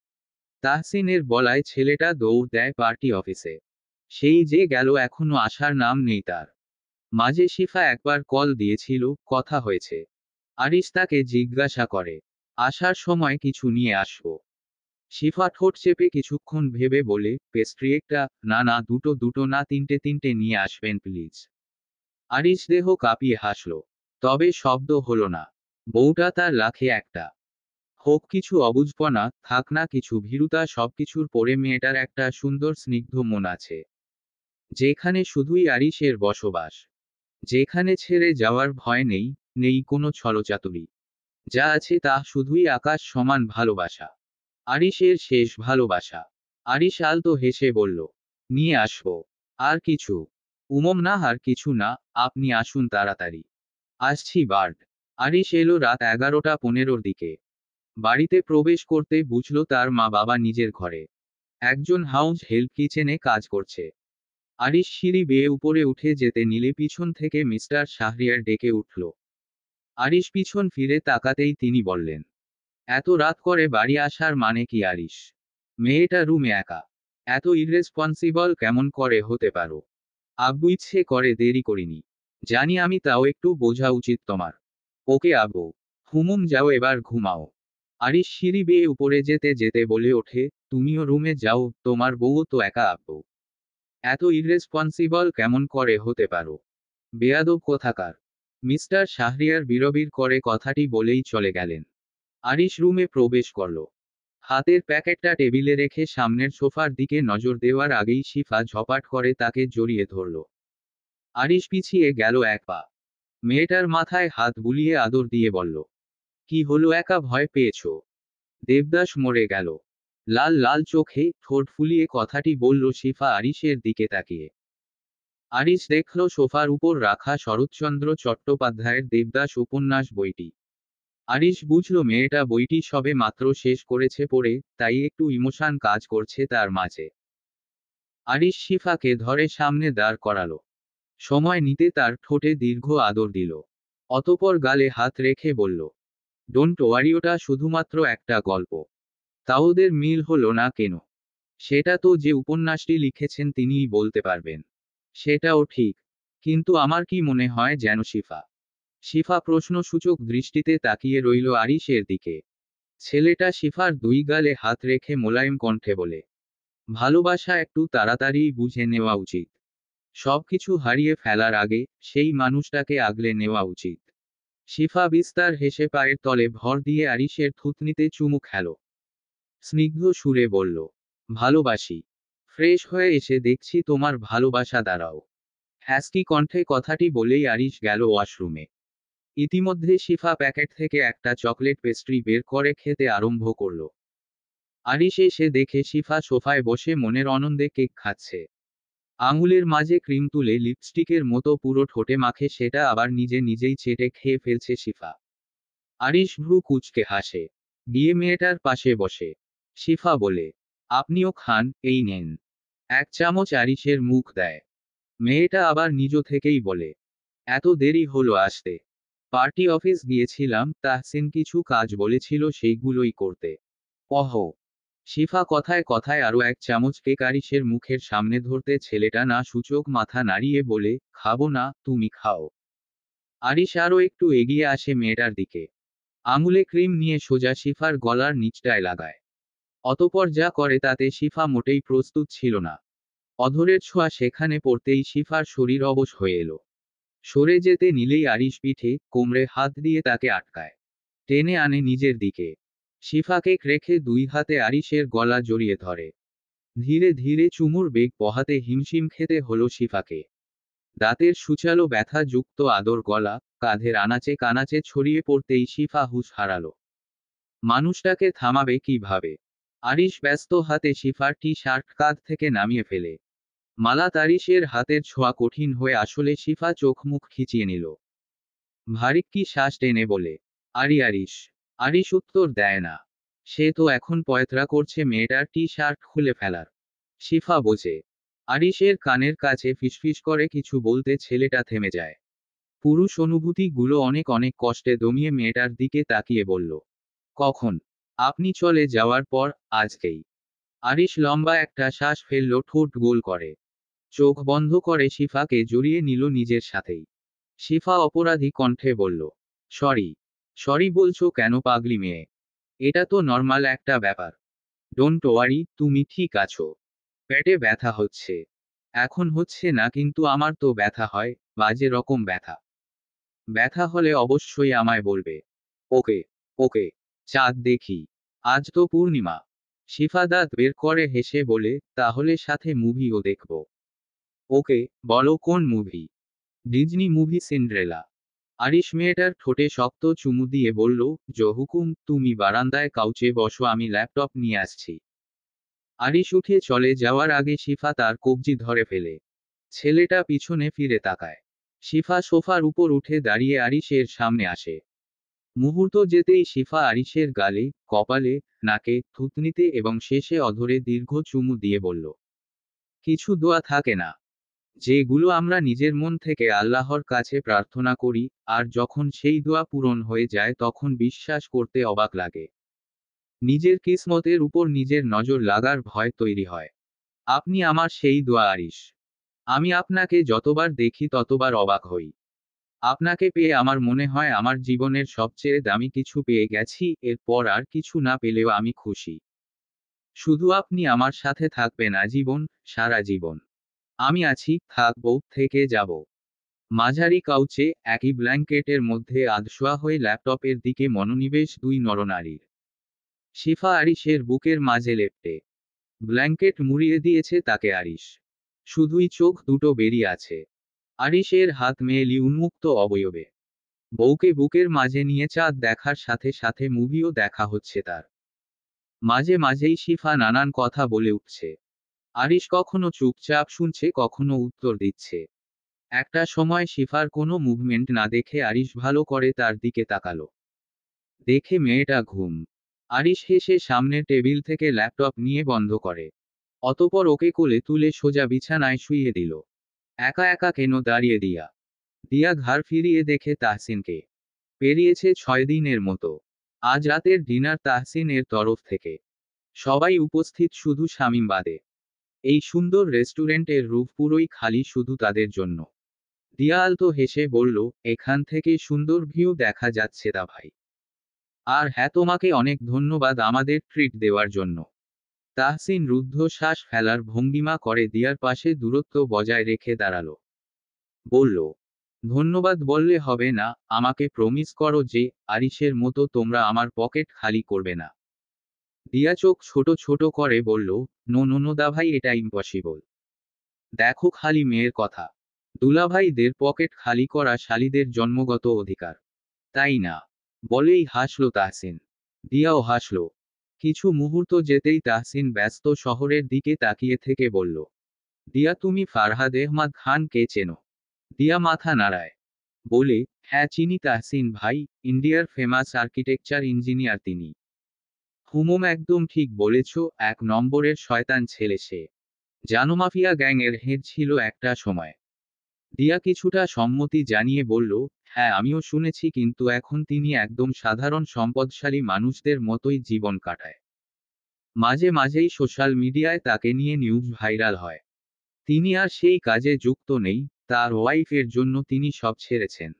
তাহসিনের বলায় ছেলেটা দৌড় দেয় পার্টি অফিসে। সেই যে গেল, এখনো আসার নাম নেই তার। মাঝে শিফা একবার কল দিয়েছিল, কথা হয়েছে। আরিশ তাকে জিজ্ঞাসা করে, আসার সময় কিছু নিয়ে আসবো? শিফা ঠোঁট চেপে কিছুক্ষণ ভেবে বলে, পেস্ট্রি একটা। না না, দুটো দুটো না, তিনটে তিনটে নিয়ে আসবেন প্লিজ। আরিশ দেহ কাঁপিয়ে হাসল। তবে শব্দ হলো না। বউটা তার লাখে একটা। হোক কিছু অবুঝপনা, থাক না কিছু ভীরুতা, সবকিছুর পরে মেয়েটার একটা সুন্দর স্নিগ্ধ মন আছে, যেখানে শুধুই আরিশের বসবাস। যেখানে ছেড়ে যাওয়ার ভয় নেই, নেই কোনো ছলচাতুরি। যা আছে তা শুধুই আকাশ সমান ভালোবাসা। আরিশের শেষ ভালোবাসা। আরিশ আলতো হেসে বলল, নিয়ে আসবো। আর কিছু? না, আর কিছু না, আপনি আসুন তাড়াতাড়ি। আসছি বার্ড। আরিশ এলো রাত 11:15 দিকে। বাড়িতে প্রবেশ করতে বুঝল তার মা বাবা নিজের ঘরে। একজন হাউস হেল্প কিচেনে কাজ করছে। আরিশ সিঁড়ি বেয়ে উপরে উঠে যেতে নিলে পিছন থেকে মিস্টার শাহরিয়ার ডেকে উঠল। আরিশ পিছন ফিরে তাকাতেই তিনি বললেন, এত রাত করে বাড়ি আসার মানে কি আরিশ? মেয়েটা রুমে একা। এত ইররেসপন্সিবল কেমন করে হতে পারো? আব্বু ইচ্ছে করে দেরি করিনি। জানি আমি, তাও একটু বোঝা উচিত তোমার। ওকে আব্বু। যাও এবার ঘুমাও। আরিশ সিঁড়ি বেয়ে উপরে যেতে যেতে বলে ওঠে, তুমিও রুমে যাও, তোমার বউও তো একা আব্বু। এত ইররেসপন্সিবল কেমন করে হতে পারো? বেয়াদব কোথাকার। মিস্টার শাহরিয়ার বিড়বিড় করে কথাটি বলেই চলে গেলেন। আরিশ রুমে প্রবেশ করল। হাতের প্যাকেটটা টেবিলে রেখে সামনের সোফার দিকে নজর দেওয়ার আগেই শিফা ঝপাট করে তাকে জড়িয়ে ধরল। আরিশ পিছিয়ে গেল এক পা। মেয়েটার মাথায় হাত বুলিয়ে আদর দিয়ে বলল, কি হলো, একা ভয় পেয়েছ? দেবদাস মরে গেল। লাল লাল চোখে ঠোঁট ফুলিয়ে কথাটি বলল শিফা আরিশের দিকে তাকিয়ে। আরিশ দেখল সোফার উপর রাখা শরৎচন্দ্র চট্টোপাধ্যায়ের দেবদাস উপন্যাস বইটি। আরিশ বুঝল মেয়েটা বইটি সবে মাত্র শেষ করেছে পড়ে, তাই একটু ইমোশন কাজ করছে তার মাঝে। আরিশ শিফাকে ধরে সামনে দাঁড় করালো। সময় নিতে তার ঠোঁটে দীর্ঘ আদর দিল। অতপর গালে হাত রেখে বলল, ডোন্ট ওয়ারি, ওটা শুধুমাত্র একটা গল্প। তা ওদের মিল হলো না কেন? সেটা তো যে উপন্যাসটি লিখেছেন তিনিই বলতে পারবেন। সেটাও ঠিক। কিন্তু আমার কি মনে হয় যেন শিফা। শিফা প্রশ্নসূচক দৃষ্টিতে তাকিয়ে রইল আরিশের দিকে। ছেলেটা শিফার দুই গালে হাত রেখে মোলায়েম কণ্ঠে বলে, ভালোবাসা একটু তাড়াতাড়ি বুঝে নেওয়া উচিত। সবকিছু হারিয়ে ফেলার আগে সেই মানুষটাকে আগলে নেওয়া উচিত। শিফা বিস্তার হেসে পায়ের তলে ভর দিয়ে আরিশের থুতনিতে চুমু খেল। স্নিগ্ধ সুরে বলল, ভালোবাসি। ফ্রেশ হয়ে এসে দেখছি তোমার ভালোবাসা দাঁড়াও। হ্যাস্কি কণ্ঠে কথাটি বলেই আরিশ গেল ওয়াশরুমে। ইতিমধ্যে শিফা প্যাকেট থেকে একটা চকলেট পেস্ট্রি বের করে খেতে আরম্ভ করল। আরিশ এসে দেখে শিফা সোফায় বসে মনের আনন্দে কেক খাচ্ছে। আঙুলের মাঝে ক্রিম তুলে লিপস্টিকের মতো পুরো ঠোঁটে মাখে সেটা আবার নিজে নিজেই চেটে খেয়ে ফেলছে শিফা। আরিশ ভ্রু কুঁচকে হাসে। গিয়ে মেয়েটার পাশে বসে। শিফা বলে, আপনিও খান, এই নেন। এক চামচ আরিশের মুখ দেয়। মেয়েটা আবার নিজ থেকেই বলে, এত দেরি হলো আসতে? পার্টি অফিস গিয়েছিলাম, তাহসিন কিছু কাজ বলেছিল সেইগুলোই করতে। অহ। শিফা কথায় কথায় আরো এক চামচ কেক আরিশের মুখের সামনে ধরতে ছেলেটা না সূচক মাথা নাড়িয়ে বলে, খাবো না, তুমি খাও। আরিশ আরো একটু এগিয়ে আসে মেয়েটার দিকে। আঙুলে ক্রিম নিয়ে সোজা শিফার গলার নিচটায় লাগায়। অতপর যা করে তাতে শিফা মোটেই প্রস্তুত ছিল না। অধরের ছোঁয়া সেখানে পড়তেই শিফার শরীর অবশ হয়ে এলো। সরে যেতে নিলেই আরিশ পিঠে কোমরে হাত দিয়ে তাকে আটকায়। টেনে আনে নিজের দিকে। শিফাকে রেখে দুই হাতে আরিশের গলা জড়িয়ে ধরে। ধীরে ধীরে চুমুর বেগ বহাতে হিমশিম খেতে হলো শিফাকে। দাঁতের সূচালো ব্যথাযুক্ত আদর গলা কাঁধের আনাচে কানাচে ছড়িয়ে পড়তেই শিফা হুঁশ হারালো। মানুষটাকে থামাবে কিভাবে? আরিশ ব্যস্ত হাতে শিফার টি শার্ট কাঁধ থেকে নামিয়ে ফেলে। মালাত আরিশের হাতের ছোঁয়া কঠিন হয়ে আসলে শিফা চোখ মুখ খিচিয়ে নিল। ভারিক্কি শ্বাস টেনে বলে, আরিশ। আরিশ উত্তর দেয় না। সে তো এখন পয়ত্রা করছে মেয়েটার টি শার্ট খুলে ফেলার। শিফা বোঝে। আরিশের কানের কাছে ফিসফিস করে কিছু বলতে ছেলেটা থেমে যায়। পুরুষ অনুভূতিগুলো অনেক অনেক কষ্টে দমিয়ে মেয়েটার দিকে তাকিয়ে বলল, কখন? আপনি চলে যাওয়ার পর, আজকেই। আরিশ লম্বা একটা শ্বাস ফেলল, ঠোঁট গোল করে চোখ বন্ধ করে শিফাকে জড়িয়ে নিল নিজের সাথেই। শিফা অপরাধী কণ্ঠে বলল, সরি। সরি বলছো কেন পাগলি মেয়ে? এটা তো নর্মাল একটা ব্যাপার। ডোন্ট ওয়ারি, তুমি ঠিক আছো। পেটে ব্যথা হচ্ছে। এখন হচ্ছে না, কিন্তু আমার তো ব্যথা হয়, বাজে রকম ব্যথা। ব্যথা হলে অবশ্যই আমায় বলবে। ওকে। ওকে। চাঁদ দেখি। আজ তো পূর্ণিমা। শিফা দাঁত বের করে হেসে বলে, তাহলে সাথে মুভিও দেখব। ওকে, বলো কোন movie? Disney movie Cinderella. Arish মেয়েটার ঠোঁটে শক্ত চুমু দিয়ে বলল, হুকুম, তুমি বারান্দায় কাউচে বসো, আমি ল্যাপটপ নিয়ে আসছি। আরিশ উঠে চলে যাওয়ার আগে শিফা তার কবজি ধরে ফেলে। ছেলেটা পিছনে ফিরে তাকায়। শিফা সোফার উপর উঠে দাঁড়িয়ে আরিশের সামনে আসে। মুহূর্ত যেতেই শিফা আরিশের গালে, কপালে, নাকে, থুতনিতে এবং শেষে অধরে দীর্ঘ চুমু দিয়ে বলল, কিছু দোয়া থাকে না, যেগুলো আমরা নিজের মন থেকে আল্লাহর কাছে প্রার্থনা করি, আর যখন সেই দোয়া পূরণ হয়ে যায় তখন বিশ্বাস করতে অবাক লাগে। নিজের কিসমতের উপর নিজের নজর লাগার ভয় তৈরি হয়। আপনি আমার সেই দোয়া আরিশ। আমি আপনাকে যতবার দেখি ততবার অবাক হই। আপনাকে পেয়ে আমার মনে হয় আমার জীবনের সবচেয়ে দামি কিছু পেয়ে গেছি, এরপর আর কিছু না পেলেও আমি খুশি। শুধু আপনি আমার সাথে থাকবেন আজীবন, সারা জীবন। আমি আছি, থাকবো, থেকে যাব। মাঝারি কাউচে, একই ব্ল্যাঙ্কেটের মধ্যে আধশোয়া হয়ে ল্যাপটপের দিকে মনোনিবেশ দুই নরনারীর। শিফা আরিশের বুকের মাঝে লেপ্টে। ব্ল্যাঙ্কেট মুড়িয়ে দিয়েছে তাকে আরিশ। শুধুই চোখ দুটো বেরিয়ে আছে। আরিশের হাত মেয়েলি উন্মুক্ত অবয়বে। বউকে বুকের মাঝে নিয়ে চাঁদ দেখার সাথে সাথে মুভিও দেখা হচ্ছে তার। মাঝে মাঝেই শিফা নানান কথা বলে উঠছে। আরিশ কখনো চুপচাপ শুনছে, কখনো উত্তর দিচ্ছে। একটা সময় শিফার কোনো মুভমেন্ট না দেখে আরিশ ভালো করে তার দিকে তাকালো। দেখে মেয়েটা ঘুম। আরিশ হেসে সামনের টেবিল থেকে ল্যাপটপ নিয়ে বন্ধ করে। অতপর ওকে কোলে তুলে সোজা বিছানায় শুইয়ে দিল। একা একা কেন দাঁড়িয়ে দিয়া? দিয়া ঘাড় ফিরিয়ে দেখে তাহসিনকে। পেরিয়েছে 6 দিনের মতো। আজ রাতের ডিনার তাহসিনের তরফ থেকে। সবাই উপস্থিত, শুধু শামীম বাদে। এই সুন্দর রেস্টুরেন্টের রূপ পুরোই খালি শুধু তাদের জন্য। দিয়া আলতো হেসে বলল, এখান থেকে সুন্দর ভিউ দেখা যাচ্ছে তা ভাই। আর হ্যাঁ, তোমাকে অনেক ধন্যবাদ আমাদের ট্রিট দেওয়ার জন্য। তাহসিন রুদ্ধশ্বাস ফেলার ভঙ্গিমা করে দিয়ার পাশে দূরত্ব বজায় রেখে দাঁড়ালো। বলল, ধন্যবাদ বললে হবে না, আমাকে প্রমিস করো যে আরিশের মতো তোমরা আমার পকেট খালি করবে না। দিয়া চোখ ছোট ছোট করে বলল, নো নো নো দাভাই, এটা ইম্পসিবল। দেখো খালি মেয়ের কথা। দুলাভাইদের পকেট খালি করা শালীদের জন্মগত অধিকার, তাই না? বলেই হাসল তাহসিন। দিয়াও হাসল। কিছু মুহূর্ত যেতেই তাহসিন ব্যস্ত শহরের দিকে তাকিয়ে থেকে বলল, দিয়া তুমি ফারহাদ আহমদ খান কে চেনো? দিয়া মাথা নাড়ায়। বলে, হ্যাঁ চিনি তাহসিন ভাই, ইন্ডিয়ার ফেমাস আর্কিটেকচার ইঞ্জিনিয়ার তিনি। হুমুম একদম ঠিক বলেছ, 1 নম্বরের শয়তান ছেলে সে। জানোমাফিয়া গ্যাংয়ের হেড ছিল একটা সময়। দিয়া কিছুটা সম্মতি জানিয়ে বলল, হ্যাঁ আমিও শুনেছি, কিন্তু এখন তিনি একদম সাধারণ সম্পদশালী মানুষদের মতোই জীবন কাটায়। মাঝে মাঝেই সোশ্যাল মিডিয়ায় তাকে নিয়ে নিউজ ভাইরাল হয়। তিনি আর সেই কাজে যুক্ত নেই, তার ওয়াইফের জন্য তিনি সব ছেড়েছেন।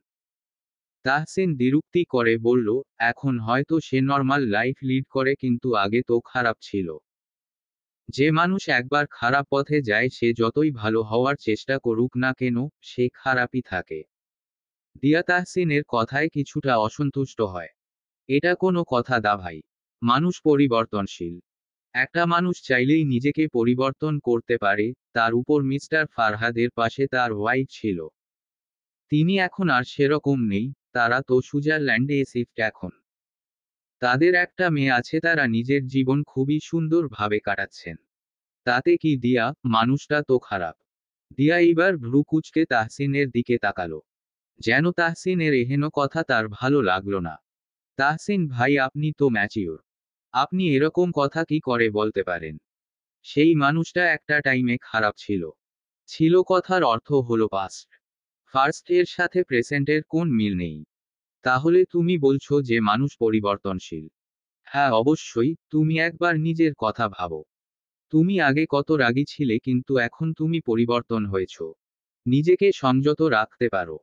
তাহসিন দ্বিরুক্তি করে বলল, এখন হয়তো সে নর্মাল লাইফ লিড করে, কিন্তু আগে তো খারাপ ছিল। যে মানুষ একবার খারাপ পথে যায় সে যতই ভালো হওয়ার চেষ্টা করুক না কেন, সে খারাপই থাকে। দিয়া তাহসিনের কথায় কিছুটা অসন্তুষ্ট হয়। এটা কোনো কথা দা ভাই? মানুষ পরিবর্তনশীল। একটা মানুষ চাইলেই নিজেকে পরিবর্তন করতে পারে। তার উপর মিস্টার ফারহাদের পাশে তার ওয়াইফ ছিল। তিনি এখন আর সেরকম নেই, তারা তো সুইজারল্যান্ডে শিফট এখন। তাদের একটা মেয়ে আছে, তারা নিজের জীবন খুবই সুন্দরভাবে কাটাচ্ছেন। তাতে কি দিয়া, মানুষটা তো খারাপ? দিয়া এইবার ভ্রু কুঁচকে তাহসিনের দিকে তাকালো। যেন তাহসিনের এহেন কথা তার ভালো লাগলো না। তাহসিন ভাই, আপনি তো ম্যাচিওর। আপনি এরকম কথা কি করে বলতে পারেন? সেই মানুষটা একটা টাইমে খারাপ ছিল। ছিল কথার অর্থ হলো পাস্ট। ফার্স্ট এর সাথে প্রেজেন্টের কোন মিল নেই। তাহলে তুমি বলছো যে মানুষ পরিবর্তনশীল? হ্যাঁ অবশ্যই, তুমি একবার নিজের কথা ভাবো। তুমি আগে কত রাগী ছিলে কিন্তু এখন তুমি পরিবর্তন হয়েছ। নিজেকে সংযত রাখতে পারো।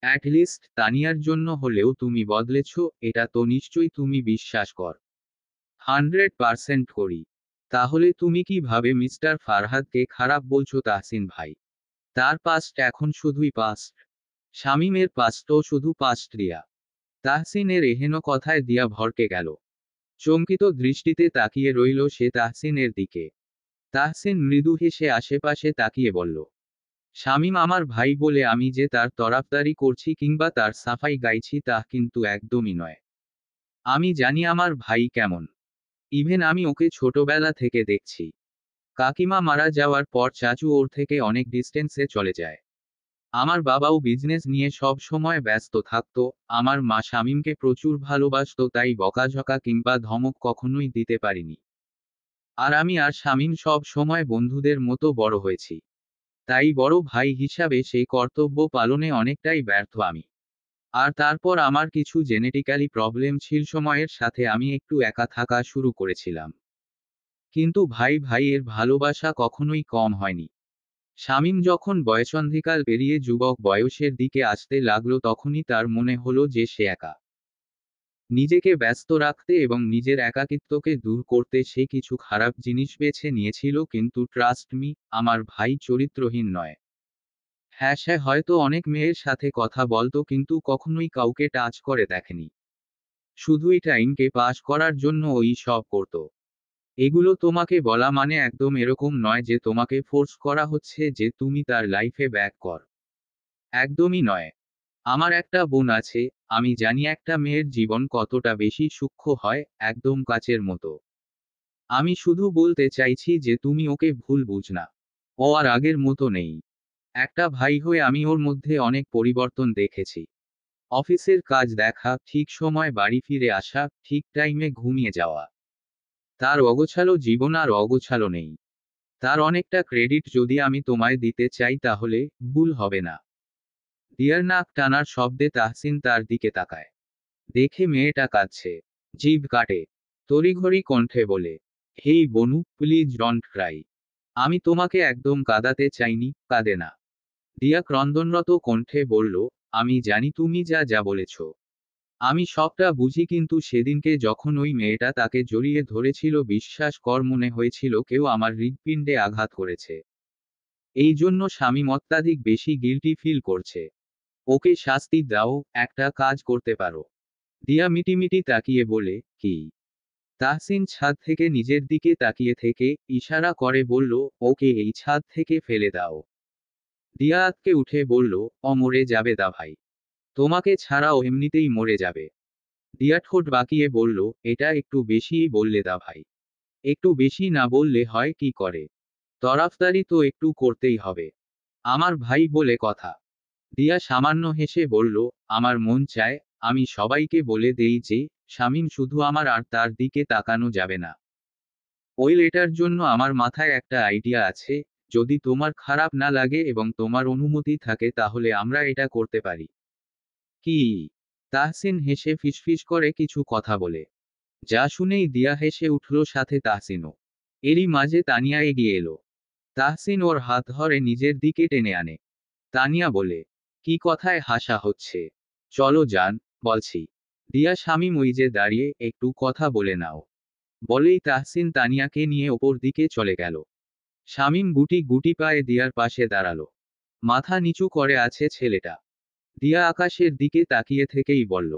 অ্যাটলিস্ট তানিয়ার জন্য হলেও তুমি বদলেছ, এটা তো নিশ্চয়ই তুমি বিশ্বাস কর। 100% করি। তাহলে তুমি কিভাবে মিস্টার ফারহাদকে খারাপ বলছো তাহসিন ভাই? তার পাস্ট এখন শুধুই পাস্ট। শামীমের পাস্টও শুধু পাস্ট দিয়া। তাহসিনের এহেন কথায় দিয়া ভরকে গেল। চমকিত দৃষ্টিতে তাকিয়ে রইল সে তাহসিনের দিকে। তাহসিন মৃদু হেসে আশেপাশে তাকিয়ে বলল, শামীম আমার ভাই বলে আমি যে তার তরফদারি করছি কিংবা তার সাফাই গাইছি তা কিন্তু একদমই নয়। আমি জানি আমার ভাই কেমন। ইভেন আমি ওকে ছোটবেলা থেকে দেখছি। কাকিমা মারা যাওয়ার পর চাচু ওর থেকে অনেক ডিস্টেন্সে চলে যায়। আমার বাবাও বিজনেস নিয়ে সব সময় ব্যস্ত থাকতো। আমার মা শামীমকে প্রচুর ভালোবাসতো, তাই বকাঝকা কিংবা ধমক কখনোই দিতে পারিনি। আর আমি আর শামীম সব সময় বন্ধুদের মতো বড় হয়েছি। তাই বড় ভাই হিসাবে সেই কর্তব্য পালনে অনেকটাই ব্যর্থ আমি। আর তারপর আমার কিছু জেনেটিক্যালি প্রবলেম ছিল, সময়ের সাথে আমি একটু একা থাকা শুরু করেছিলাম। কিন্তু ভাই ভাইয়ের ভালোবাসা কখনোই কম হয়নি। শামীম যখন বয়সন্ধিকাল পেরিয়ে যুবক বয়সের দিকে আসতে লাগলো তখনই তার মনে হলো যে সে একা। নিজেকে ব্যস্ত রাখতে এবং নিজের একাকিত্বকে দূর করতে সে কিছু খারাপ জিনিস বেছে নিয়েছিল, কিন্তু ট্রাস্ট মি, আমার ভাই চরিত্রহীন নয়। হ্যাঁ, সে হয়তো অনেক মেয়ের সাথে কথা বলতো কিন্তু কখনোই কাউকে টাচ করে দেখেনি। শুধুই টাইমকে পাস করার জন্য ওই সব করত। এগুলো তোমাকে বলা মানে একদম এরকম নয় যে তোমাকে ফোর্স করা হচ্ছে যে তুমি তার লাইফে ব্যাক কর। একদমই নয়। আমার একটা বোন আছে, আমি জানি একটা মেয়ের জীবন কতটা বেশি সূক্ষ্ম হয়, একদম কাচের মতো। আমি শুধু বলতে চাইছি যে তুমি ওকে ভুল বুঝ না। ও আর আগের মতো নেই। একটা ভাই হয়ে আমি ওর মধ্যে অনেক পরিবর্তন দেখেছি। অফিসের কাজ দেখা, ঠিক সময় বাড়ি ফিরে আসা, ঠিক টাইমে ঘুমিয়ে যাওয়া। তার অগোছালো জীবন আর অগোছালো নেই। তার অনেকটা ক্রেডিট যদি আমি তোমায় দিতে চাই তাহলে ভুল হবে না। দিয়ার নাক টানার শব্দে তাহসিন তার দিকে তাকায়। দেখে মেয়েটা কাঁদছে। জিভ কাটে। তড়িঘড়ি কণ্ঠে বলে, হেই বনু, প্লিজ ডন্ট ক্রাই। আমি তোমাকে একদম কাঁদাতে চাইনি, কাঁদে না। দিয়া ক্রন্দনরত কণ্ঠে বলল, আমি জানি তুমি যা যা বলেছ। আমি সবটা বুঝি, কিন্তু সেদিনকে যখন ওই মেয়েটা তাকে জড়িয়ে ধরেছিল বিশ্বাস কর মনে হয়েছিল কেউ আমার হৃৎপিণ্ডে আঘাত করেছে। এই জন্য শামীম অত্যাধিক বেশি গিল্টি ফিল করছে। ওকে শাস্তি দাও, একটা কাজ করতে পারো। দিয়া মিটিমিটি তাকিয়ে বলে, কি? তাহসিন ছাদ থেকে নিজের দিকে তাকিয়ে থেকে ইশারা করে বলল, ওকে এই ছাদ থেকে ফেলে দাও। দিয়া আঁতকে উঠে বলল, মরে যাবে দা ভাই। তোমাকে ছাড়াও এমনিতেই মরে যাবে। দিয়া ঠোঁট বাঁকিয়ে বলল, এটা একটু বেশিই বললে দা ভাই। একটু বেশি না বললে হয় কি করে? তরফদারি তো একটু করতেই হবে। আমার ভাই বলে কথা। দিয়া সামান্য হেসে বলল, আমার মন চায় আমি সবাইকে বলে দেই যে শামীম শুধু আমার, আর তার দিকে তাকানো যাবে না। ওই এটার জন্য আমার মাথায় একটা আইডিয়া আছে। যদি তোমার খারাপ না লাগে এবং তোমার অনুমতি থাকে তাহলে আমরা এটা করতে পারি। কি? তাহসিন হেসে ফিসফিস করে কিছু কথা বলে। যা শুনেই দিয়া হেসে উঠল, সাথে তাহসিনও। এরই মাঝে তানিয়া এগিয়ে এলো। তাহসিন ওর হাত ধরে নিজের দিকে টেনে আনে। তানিয়া বলে, কি কথায় হাসা হচ্ছে? চলো যান, বলছি। দিয়া শামীম ওই যে দাঁড়িয়ে, একটু কথা বলে নাও। বলেই তাহসিন তানিয়াকে নিয়ে ওপর দিকে চলে গেল। শামীম গুটি গুটি পায়ে দিয়ার পাশে দাঁড়ালো। মাথা নিচু করে আছে ছেলেটা। দিয়া আকাশের দিকে তাকিয়ে থেকেই বলল,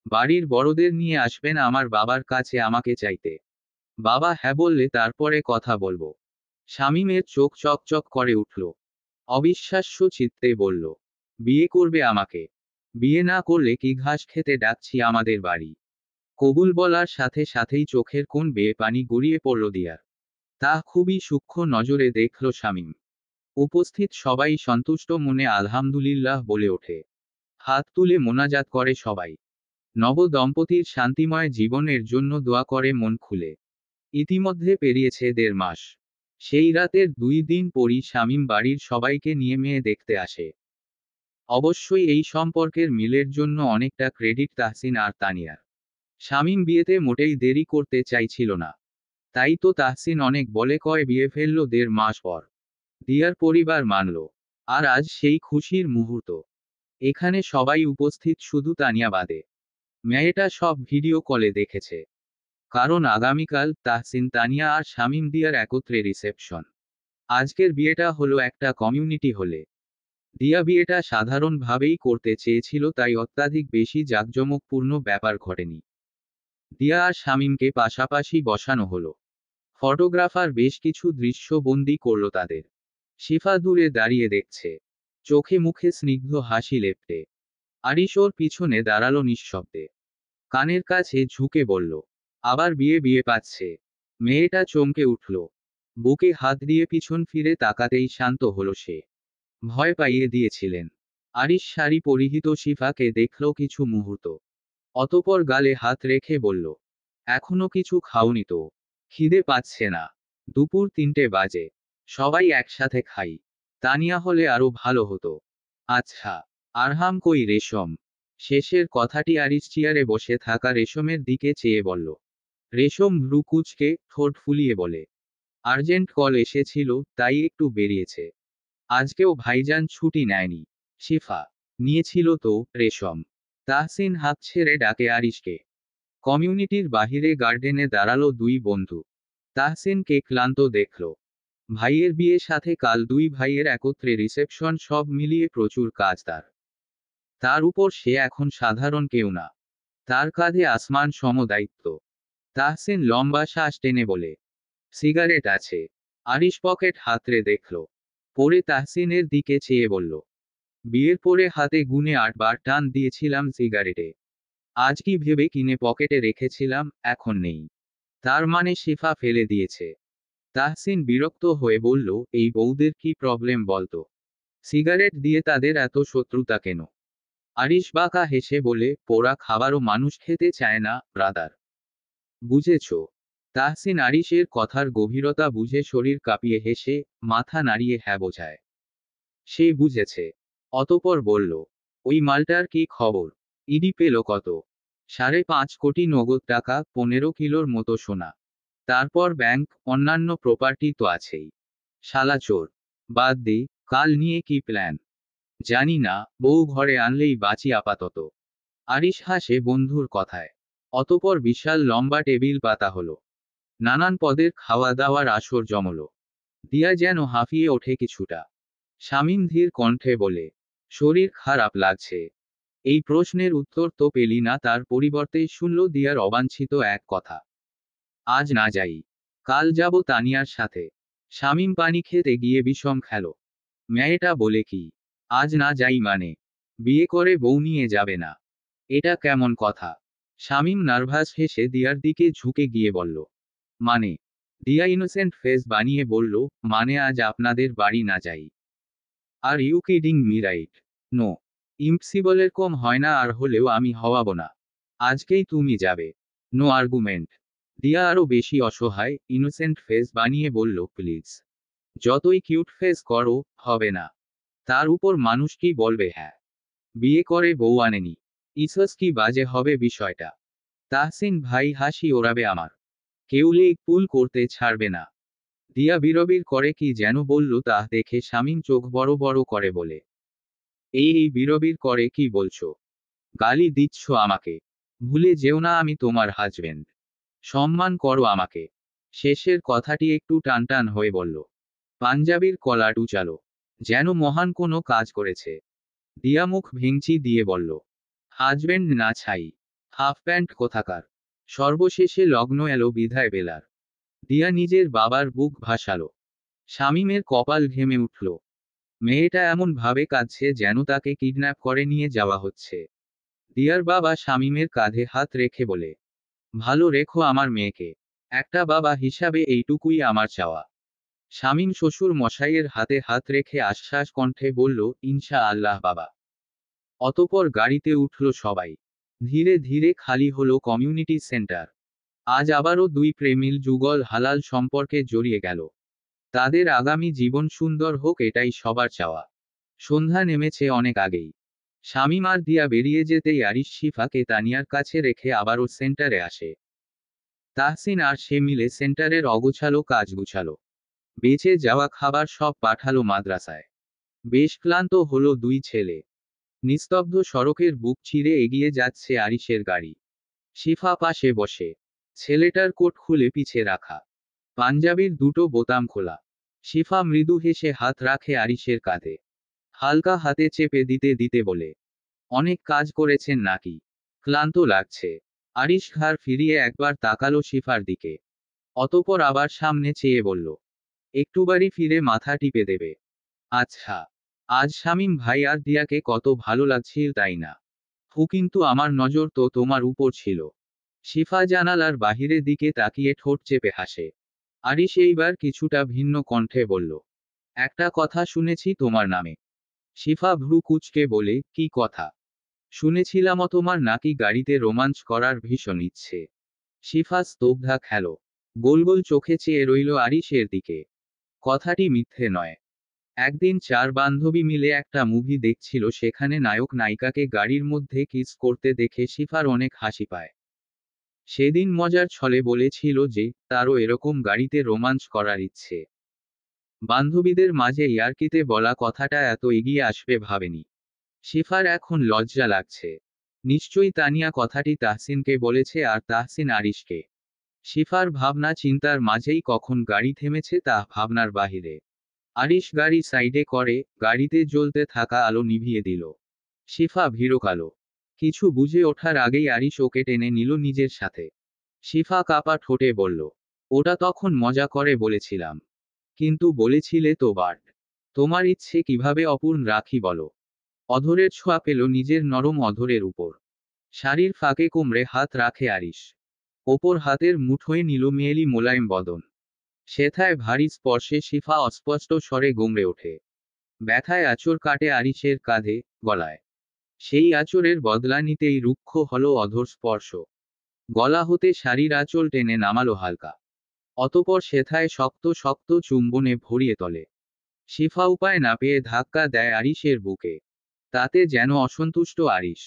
বাড়ির বড়দের নিয়ে আসবেন আমার বাবার কাছে আমাকে চাইতে। বাবা হ্যাঁ বললে তারপরে কথা বলবো। শামীমের চোখ চকচক করে উঠল। অবিশ্বাস্য চিত্তে বলল, বিয়ে করবে আমাকে? বিয়ে না করলে কি ঘাস খেতে ডাকছি আমাদের বাড়ি? কবুল বলার সাথে সাথেই চোখের কোণ বেয়ে পানি গড়িয়ে পড়ল দিয়ার। তা খুবই সূক্ষ্ম নজরে দেখল শামীম। উপস্থিত সবাই সন্তুষ্ট মনে আলহামদুলিল্লাহ বলে ওঠে। হাত তুলে মোনাজাত করে সবাই। নব দম্পতির শান্তিময় জীবনের জন্য দোয়া করে মন খুলে। ইতিমধ্যে পেরিয়েছে 1.5 মাস। সেই রাতের 2 দিন পরই শামীম বাড়ির সবাইকে নিয়ে মেয়ে দেখতে আসে। অবশ্যই এই সম্পর্কের মিলের জন্য অনেকটা ক্রেডিট তাহসিন আর তানিয়ার। শামীম বিয়েতে মোটেই দেরি করতে চাইছিল না। তাই তো তাহসিন অনেক বলে কয় বিয়ে ফেললো 1.5 মাস পর। দিয়ার পরিবার মানল। আর আজ সেই খুশির মুহূর্ত। এখানে সবাই উপস্থিত, শুধু তানিয়া বাদে। মেয়েটা সব ভিডিও কলে দেখেছে। কারণ আগামীকাল তাহসিন, তানিয়া আর শামীম দিয়ার একত্রে রিসেপশন। আজকের বিয়েটা হলো একটা কমিউনিটি হলে। দিয়া বিয়েটা সাধারণভাবেই করতে চেয়েছিল, তাই অত্যাধিক বেশি জাঁকজমকপূর্ণ ব্যাপার ঘটেনি। দিয়া আর শামীমকে পাশাপাশি বসানো হলো। ফটোগ্রাফার বেশ কিছু দৃশ্য বন্দি করল তাদের। শিফা দূরে দাঁড়িয়ে দেখছে, চোখে মুখে স্নিগ্ধ হাসি লেপ্টে। আরিশ ওর পিছনে দাঁড়ালো নিঃশব্দে। কানের কাছে ঝুঁকে বলল, আবার বিয়ে বিয়ে পাচ্ছে। মেয়েটা চমকে উঠল। বুকে হাত দিয়ে পিছন ফিরে তাকাতেই শান্ত হলো সে। ভয় পাইয়ে দিয়েছিলেন। আরিশ শাড়ি পরিহিত শিফাকে দেখল কিছু মুহূর্ত। অতপর গালে হাত রেখে বলল, এখনো কিছু খাওনি তো? খিদে পাচ্ছে না? দুপুর 3টে বাজে। সবাই একসাথে খাই। তানিয়া হলে আরো ভালো হতো। আচ্ছা। আরহাম কই রেশম? শেষের কথাটি আরিশ চেয়ারে বসে থাকা রেশমের দিকে চেয়ে বলল। রেশম ভ্রু কুঁচকে ঠোঁট ফুলিয়ে বলে, আর্জেন্ট কল এসেছিল, তাই একটু বেরিয়েছে। আজকেও ভাইজান ছুটি নেয়নি। শিফা, নিয়েছিল তো? রেশম। তাহসিন হাত ছেড়ে ডাকে আরিশকে। কমিউনিটির বাহিরে গার্ডেনে দাঁড়ালো দুই বন্ধু। তাহসিনকে ক্লান্ত দেখল। ভাইয়ের বিয়ে, সাথে কাল দুই ভাইয়ের একত্রে রিসেপশন, সব মিলিয়ে প্রচুর কাজ তার। তার উপর সে এখন সাধারণ কেউ না। তার কাঁধে আসমান সম দায়িত্ব। তাহসিন লম্বা শ্বাস টেনে বলে, সিগারেট আছে? আরিশ পকেট হাতড়ে দেখল। পরে তাহসিনের দিকে চেয়ে বলল, বিয়ের পরে হাতে গুনে 8 বার টান দিয়েছিলাম সিগারেটে। আজ কি ভেবে কিনে পকেটে রেখেছিলাম, এখন নেই। তার মানে শিফা ফেলে দিয়েছে? তাহসিন বিরক্ত হয়ে বলল, এই বউদের কি প্রবলেম বলতো? সিগারেট দিয়ে তাদের এত শত্রুতা কেন? আরিশ বাঁকা হেসে বলে, পোড়া খাবারও মানুষ খেতে চায় না, ব্রাদার। বুঝেছ? তাহসিন আরিশের কথার গভীরতা বুঝে শরীর কাঁপিয়ে হেসে মাথা নাড়িয়ে হ্যাঁ বোঝায়। সে বুঝেছে। অতপর বলল, ওই মালটার কি খবর? ইডি পেল কত? 5.5 কোটি নগদ টাকা, 15 কিলোর মতো সোনা। তারপর ব্যাংক, অন্যান্য প্রপার্টি তো আছেই। শালা চোর। বাদ দে, কাল নিয়ে কি প্ল্যান? জানি না, বউ ঘরে আনলেই বাঁচি আপাতত। আরিশ হাসে বন্ধুর কথায়। অতপর বিশাল লম্বা টেবিল পাতা হলো। নানান পদের খাওয়া দাওয়ার আসর জমলো। দিয়া যেন হাঁফিয়ে ওঠে কিছুটা। শামীম ধীর কণ্ঠে বলে, শরীর খারাপ লাগছে? এই প্রশ্নের উত্তর তো পেলি না, তার পরিবর্তেই শুনল দিয়ার অবাঞ্ছিত এক কথা। আজ না যাই। কাল যাব তানিয়ার সাথে। শামীম পানি খেতে গিয়ে বিষম খেল। মেয়েটা বলে কি? আজ না যাই মানে? বিয়ে করে বউ নিয়ে যাবে না? এটা কেমন কথা? শামীম নার্ভাস হেসে দিয়ার দিকে ঝুঁকে গিয়ে বলল, মানে? দিয়া ইনোসেন্ট ফেস বানিয়ে বলল, মানে আজ আপনাদের বাড়ি না যাই। Are you kidding me right? No. ইম্পসিবলের কম হয় না, আর হলেও আমি হওয়াবো না। আজকেই তুমি যাবে। No argument. দিয়া আরো বেশি অসহায়, ইনোসেন্ট ফেস বানিয়ে বলল, প্লিজ। যতই কিউট ফেস করো, হবে না। তার উপর মানুষ কি বলবে? হ্যাঁ, বিয়ে করে বউ আনেনি। ইসস, কি বাজে হবে বিষয়টা। তাহসিন ভাই, হাসি ওড়াবে আমার। কেউ লেগ পুল করতে ছাড়বে না। দিয়া বিড়বিড় করে কি যেন বলল, তা দেখে শামীম চোখ বড় বড় করে বলে, এই বিড়বিড় করে কি বলছো? গালি দিচ্ছ আমাকে? ভুলে যেও না আমি তোমার হাজবেন্ড। সম্মান করো আমাকে। শেষের কথাটি একটু টানটান হয়ে বলল। পাঞ্জাবির কলার উচালো, যেন মহান কোনো কাজ করেছে। দিয়া মুখ ভেঙচি দিয়ে বলল, হাজবেন্ড না ছাই। হাফ প্যান্ট কোথাকার। সর্বশেষে লগ্ন এলো বিধায় বেলার। দিয়া নিজের বাবার বুক ভাসালো। শামীমের কপাল ঘেমে উঠল। মেয়েটা এমন ভাবে কাঁদছে যেন তাকে কিডন্যাপ করে নিয়ে যাওয়া হচ্ছে। দিয়ার বাবা শামীমের কাঁধে হাত রেখে বলে, ভালো রেখো আমার মেয়েকে। একটা বাবা হিসাবে এইটুকুই আমার চাওয়া। শামীম শ্বশুর মশাইয়ের হাতে হাত রেখে আশ্বাস কণ্ঠে বলল, ইনশা আল্লাহ বাবা। অতপর গাড়িতে উঠল সবাই। ধীরে ধীরে খালি হলো কমিউনিটি সেন্টার। আজ আবারও দুই প্রেমিল যুগল হালাল সম্পর্কে জড়িয়ে গেল। তাদের আগামী জীবন সুন্দর হোক, এটাই সবার চাওয়া। সন্ধ্যা নেমেছে অনেক আগেই। শামীম আর দিয়া বেরিয়ে যেতেই আরিশ শিফাকে তানিয়ার কাছে রেখে আবারও সেন্টারে আসে। তাহসিন আর সে মিলে সেন্টারের অগোছালো কাজ গুছালো। বেঁচে যাওয়া খাবার সব পাঠালো মাদ্রাসায়। বেশ ক্লান্ত হলো দুই ছেলে। নিস্তব্ধ সড়কের বুক চিরে এগিয়ে যাচ্ছে আরিশের গাড়ি। শিফা পাশে বসে। ছেলেটার কোট খুলে পিছে রাখা, পাঞ্জাবির দুটো বোতাম খোলা। শিফা মৃদু হেসে হাত রাখে আরিশের কাঁধে। হালকা হাতে চেপে দিতে দিতে বলে, অনেক কাজ করেছেন নাকি? ক্লান্ত লাগছে। আরিশ ঘাড় ফিরিয়ে একবার তাকালো শিফার দিকে। অতপর আবার সামনে চেয়ে বলল, একটুবারই ফিরে মাথা টিপে দেবে? আচ্ছা। আজ শামীম ভাই আর দিয়াকে কত ভালো লাগছিল তাই না? কিন্তু আমার নজর তো তোমার উপর ছিল। শিফা জানালার বাহিরের দিকে তাকিয়ে ঠোঁট চেপে হাসে। আরিশ এইবার কিছুটা ভিন্ন কণ্ঠে বলল, একটা কথা শুনেছি তোমার নামে। শিফা ভ্রু কুঁচকে বলে, কি কথা? শুনেছিলাম তোমার নাকি গাড়িতে রোমাঞ্চ করার ভীষণ ইচ্ছে। শিফা স্তব্ধা খেল। গোল গোল চোখে চেয়ে রইল আরিশের দিকে। কথাটি মিথ্যে নয়। একদিন চার বান্ধবী মিলে একটা মুভি দেখছিল, সেখানে নায়ক নায়িকাকে গাড়ির মধ্যে কিস করতে দেখে শিফার অনেক হাসি পায়। সেদিন মজার ছলে বলেছিল যে তারও এরকম গাড়িতে রোমাঞ্চ করার ইচ্ছে। বান্ধবীদের মাঝে ইয়ার্কিতে বলা কথাটা এত এগিয়ে আসবে ভাবেনি। শিফার এখন লজ্জা লাগছে। নিশ্চয়ই তানিয়া কথাটি তাহসিনকে বলেছে আর তাহসিন আরিশকে। শিফার ভাবনা চিন্তার মাঝেই কখন গাড়ি থেমেছে তা ভাবনার বাহিরে। আরিশ গাড়ি সাইডে করে, গাড়িতে জ্বলতে থাকা আলো নিভিয়ে দিল। শিফা ভীরকালো। কিছু বুঝে ওঠার আগেই আরিশ ওকে টেনে নিল নিজের সাথে। শিফা কাপা ঠোঁটে বলল, ওটা তখন মজা করে বলেছিলাম। কিন্তু বলেছিলে তো বাট। তোমার ইচ্ছে কিভাবে অপূর্ণ রাখি বলো? অধরের ছোঁয়া পেল নিজের নরম অধরের উপর। শাড়ির ফাঁকে কোমরে হাত রাখে আরিশ। ওপর হাতের মুঠোয় নিল মেয়েলি মোলায়েম বদন। সেথায় ভারী স্পর্শে শিফা অস্পষ্ট স্বরে গুমড়ে ওঠে। ব্যথায় আঁচড় কাটে আরিশের কাঁধে, গলায়। সেই আঁচড়ের বদলা নিতেই রুক্ষ হলো অধর স্পর্শ। গলা হতে শাড়ির আঁচল টেনে নামালো হালকা। অতপর সেথায় শক্ত শক্ত চুম্বনে ভরিয়ে তোলে। শিফা উপায় না পেয়ে ধাক্কা দেয় আরিশের বুকে। তাতে যেন অসন্তুষ্ট আরিশ।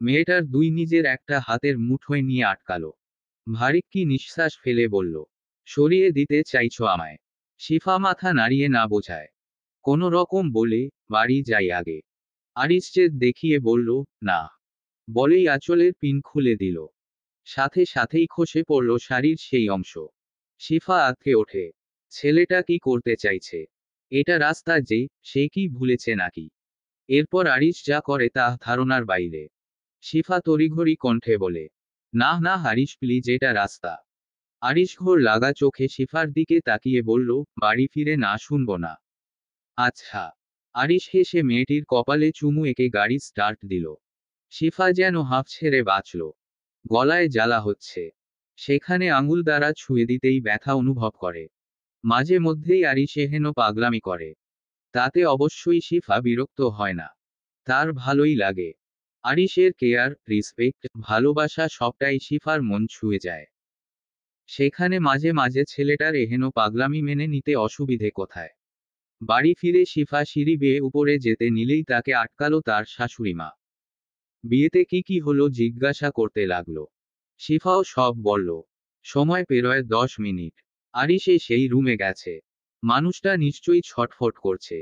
মেয়েটার দুই নিজের একটা হাতের মুঠোয় নিয়ে আটকালো। ভারী কি নিঃশ্বাস ফেলে বলল, সরিয়ে দিতে চাইছো আমায়? শিফা মাথা নাড়িয়ে না বোঝায়। কোনো রকম বলে, বাড়ি যাই আগে। আরিশ জেদ দেখিয়ে বলল, না। বলেই আঁচলের পিন খুলে দিল। সাথে সাথেই খসে পড়ল শাড়ির সেই অংশ। শিফা আঁতকে ওঠে। ছেলেটা কি করতে চাইছে? এটা রাস্তা যে, সে কি ভুলেছে নাকি? এরপর আরিশ যা করে তা ধারণার বাইরে। শিফা তড়িঘড়ি কণ্ঠে বলে, না না আরিশ প্লিজ, এটা রাস্তা। আরিশ ঘোর লাগা চোখে শিফার দিকে তাকিয়ে বলল, বাড়ি ফিরে না শুনবো না। আচ্ছা। আরিশ হেসে মেয়েটির কপালে চুমু এঁকে গাড়ি স্টার্ট দিল। শিফা যেন হাঁফ ছেড়ে বাঁচল। গলায় জ্বালা হচ্ছে। সেখানে আঙুল দ্বারা ছুঁয়ে দিতেই ব্যথা অনুভব করে। মাঝে মধ্যেই আরিশ এহেন পাগলামি করে। তাতে অবশ্যই শিফা বিরক্ত হয় না। তার ভালোই লাগে। আরিশের কেয়ার, রিসপেক্ট, ভালোবাসা সবটাই শিফার মন ছুঁয়ে যায়। সেখানে মাঝে মাঝে ছেলেটার এহেন পাগলামি মেনে নিতে অসুবিধে কোথায়? বাড়ি ফিরে শিফা সিঁড়ি বেয়ে উপরে যেতে নিলেই তাকে আটকালো তার শাশুড়িমা। বিয়েতে কি কি হলো জিজ্ঞাসা করতে লাগলো। শিফাও সব বলল। সময় পেরোয় 10 মিনিট। আরিশে সেই রুমে গেছে। মানুষটা নিশ্চয়ই ছটফট করছে।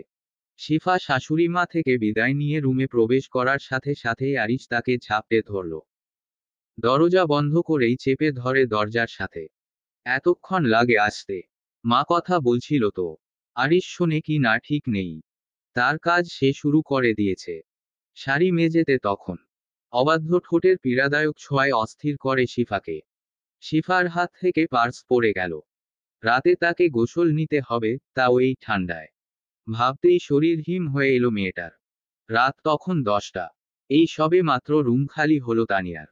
শিফা শাশুড়িমা থেকে বিদায় নিয়ে রুমে প্রবেশ করার সাথে সাথেই আরিশ তাকে ঝাপটে ধরল। দরজা বন্ধ করেই চেপে ধরে দরজার সাথে। এতক্ষণ লাগে আসতে? মা কথা বলছিল তো। আরিশ শোনে কি না ঠিক নেই। তার কাজ সে শুরু করে দিয়েছে। শাড়ি মেজেতে তখন। অবাধ্য ঠোঁটের পীড়াদায়ক ছোঁয়ায় অস্থির করে শিফাকে। শিফার হাত থেকে পার্স পড়ে গেল। রাতে তাকে গোসল নিতে হবে, তাও এই ঠান্ডায়। ভাবতেই শরীর হিম হয়ে এলো মেয়েটার। রাত তখন 10টা। এই সবে মাত্র রুম খালি হলো তানিয়ার।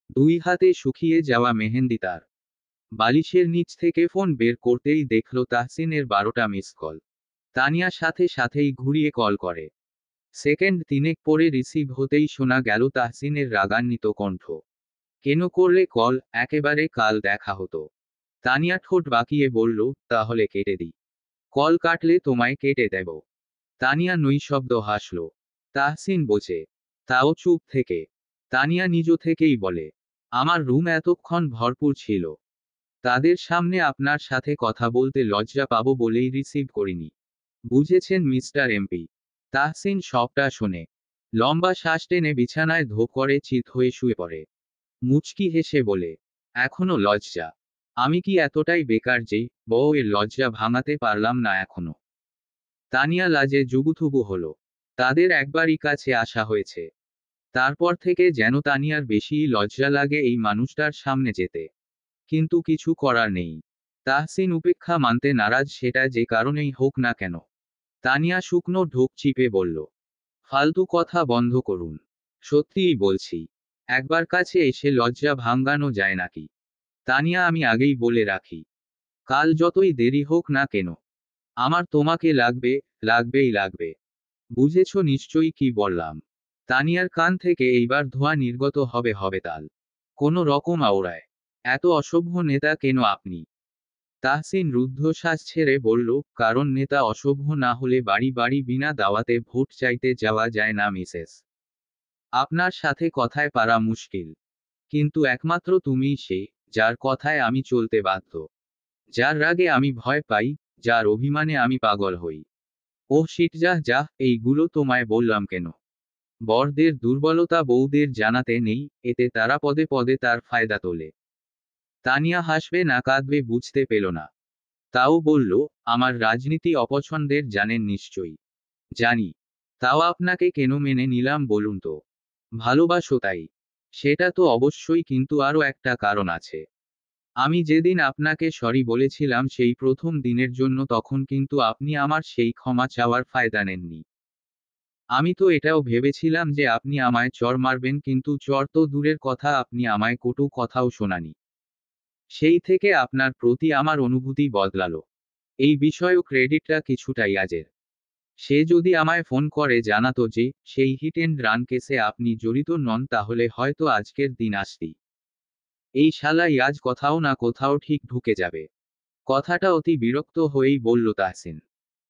দুই হাতে শুকিয়ে যাওয়া মেহেন্দি তার। বালিশের নিচ থেকে ফোন বের করতেই দেখল তাহসিনের 12টা মিস কল। তানিয়া সাথে সাথেই ঘুরিয়ে কল করে। সেকেন্ড তিনেক পরে রিসিভ হতেই শোনা গেল তাহসিনের রাগান্বিত কণ্ঠ। কেন করলে কল? একেবারে কাল দেখা হতো। তানিয়া ঠোঁট বাঁকিয়ে বলল, তাহলে কেটে দিই। কল কাটলে তোমায় কেটে দেব। তানিয়া নৈশব্দ হাসল। তাহসিন বোঝে। তাও চুপ থেকে। তানিয়া নিজ থেকেই বলে, আমার রুম এতক্ষণ ভরপুর ছিল। তাদের সামনে আপনার সাথে কথা বলতে লজ্জা পাবো বলেই রিসিভ করিনি। বুঝেছেন মিস্টার এমপি? তাহসিন সবটা শোনে লম্বা শ্বাস টেনে বিছানায় ধো করে চিত হয়ে শুয়ে পড়ে। মুচকি হেসে বলে, এখনো লজ্জা? আমি কি এতটাই বেকার যে বউয়ের লজ্জা ভাঙাতে পারলাম না এখনো? তানিয়া লাজে জুবুথুবু হলো। তাদের একবারই কাছে আসা হয়েছে, তারপর থেকে যেন তানিয়ার বেশিই লজ্জা লাগে এই মানুষটার সামনে যেতে। কিন্তু কিছু করার নেই। তাহসিন উপেক্ষা মানতে নারাজ, সেটা যে কারণেই হোক না কেন। তানিয়া শুকনো ঢোক চিপে বলল, ফালতু কথা বন্ধ করুন। সত্যিই বলছি, একবার কাছে এসে লজ্জা ভাঙ্গানো যায় নাকি? তানিয়া, আমি আগেই বলে রাখি, কাল যতই দেরি হোক না কেন, আমার তোমাকে লাগবে, লাগবেই লাগবে। বুঝেছো নিশ্চয়ই কি বললাম? তানিয়ার কান থেকে এইবার ধোঁয়া নির্গত হবে হবে তাল। কোনো রকম আওড়ায়, এত অসভ্য নেতা কেন আপনি? তাহসিন রুদ্ধশ্বাস ছেড়ে বলল, কারণ নেতা অসভ্য না হলে বাড়ি বাড়ি বিনা দাওয়াতে ভোট চাইতে যাওয়া যায় না মিসেস। আপনার সাথে কথায় পারা মুশকিল, কিন্তু একমাত্র তুমিই সে যার কথায় আমি চলতে বাধ্য, যার রাগে আমি ভয় পাই, যার অভিমানে আমি পাগল হই। ওহ শিট, যাহ যাহ, এইগুলো তোমায় বললাম কেন? বরদের দুর্বলতা বউদের জানাতে নেই, এতে তারা পদে পদে তার ফায়দা তোলে। তানিয়া হাসবে না কাঁদবে বুঝতে পেল না। তাও বলল, আমার রাজনীতি অপছন্দের জানেন নিশ্চয়ই। জানি। তাও আপনাকে কেন মেনে নিলাম বলুন তো? ভালোবাসো তাই। সেটা তো অবশ্যই, কিন্তু আরও একটা কারণ আছে। আমি যেদিন আপনাকে সরি বলেছিলাম সেই প্রথম দিনের জন্য, তখন কিন্তু আপনি আমার সেই ক্ষমা চাওয়ার ফায়দা নেননি। আমি তো এটাও ভেবেছিলাম যে আপনি আমায় চড় মারবেন, কিন্তু চড় তো দূরের কথা, আপনি আমায় কটু কথাও শোনানি। সেই থেকে আপনার প্রতি আমার অনুভূতি বদলালো। এই বিষয়েও ক্রেডিটটা কিছুটাই আজের। সে যদি আমায় ফোন করে জানাতো যে সেই হিট এন্ড রান কেসে আপনি জড়িত নন, তাহলে হয়তো আজকের দিন আসতেই। এই শালাই আজ কোথাও না কোথাও ঠিক ঢুকে যাবে। কথাটা অতি বিরক্ত হয়েই বলল তাহসিন।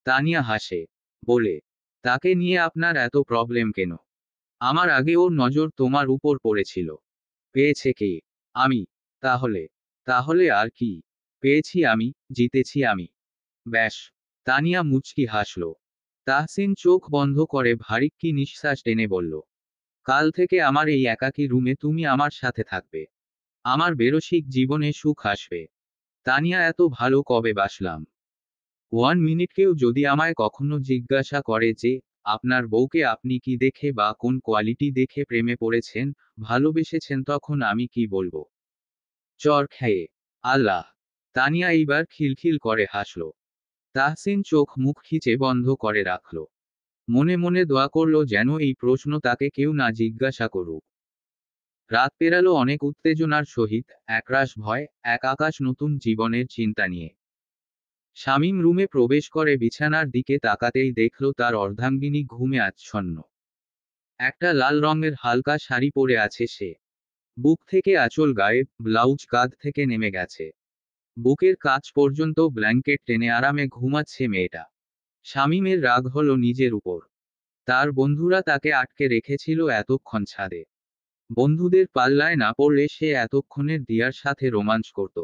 তানিয়া হাসে, বলে, তাকে নিয়ে আপনার এত প্রবলেম কেন? আমার আগে ওর নজর তোমার উপর পড়েছিল। পেয়েছে কে? আমি। তাহলে? তাহলে আর কি? পেয়েছি আমি, জিতেছি আমি। ব্যাস। তানিয়া মুচকি হাসল। তাহসিন চোখ বন্ধ করে ভারিক্কি নিঃশ্বাস টেনে বলল, কাল থেকে আমার এই একাকী রুমে তুমি আমার সাথে থাকবে। আমার বেরসিক জীবনে সুখ আসবে। তানিয়া, এত ভালো কবে বাসলাম? 1 মিনিটকেও যদি আমায় কখনো জিজ্ঞাসা করে যে আপনার বউকে আপনি কি দেখে বা কোন কোয়ালিটি দেখে প্রেমে পড়েছেন, ভালোবেসেছেন, তখন আমি কি বলবো? চর খেয়ে। আল্লাহ! তানিয়া এইবার খিলখিল করে হাসল। তাহসিন চোখ মুখ খিচে বন্ধ করে রাখল। মনে মনে দোয়া করল যেন এই প্রশ্ন তাকে কেউ না জিজ্ঞাসা করুক। রাত পেরালো অনেক উত্তেজনার সহিত, একরাশ ভয়, এক আকাশ নতুন জীবনের চিন্তা নিয়ে। শামীম রুমে প্রবেশ করে বিছানার দিকে তাকাতেই দেখল তার অর্ধাঙ্গিনী ঘুমে আচ্ছন্ন। একটা লাল রঙের হালকা শাড়ি পরে আছে সে। বুক থেকে আঁচল গায়েব, ব্লাউজ কাঁধ থেকে নেমে গেছে। বুকের কাছ পর্যন্ত ব্ল্যাঙ্কেট টেনে আরামে ঘুমাচ্ছে মেয়েটা। শামীমের রাগ হলো নিজের উপর। তার বন্ধুরা তাকে আটকে রেখেছিল এতক্ষণ ছাদে। বন্ধুদের পাল্লায় না পড়লে সে এতক্ষণের দিয়ার সাথে রোমাঞ্চ করত।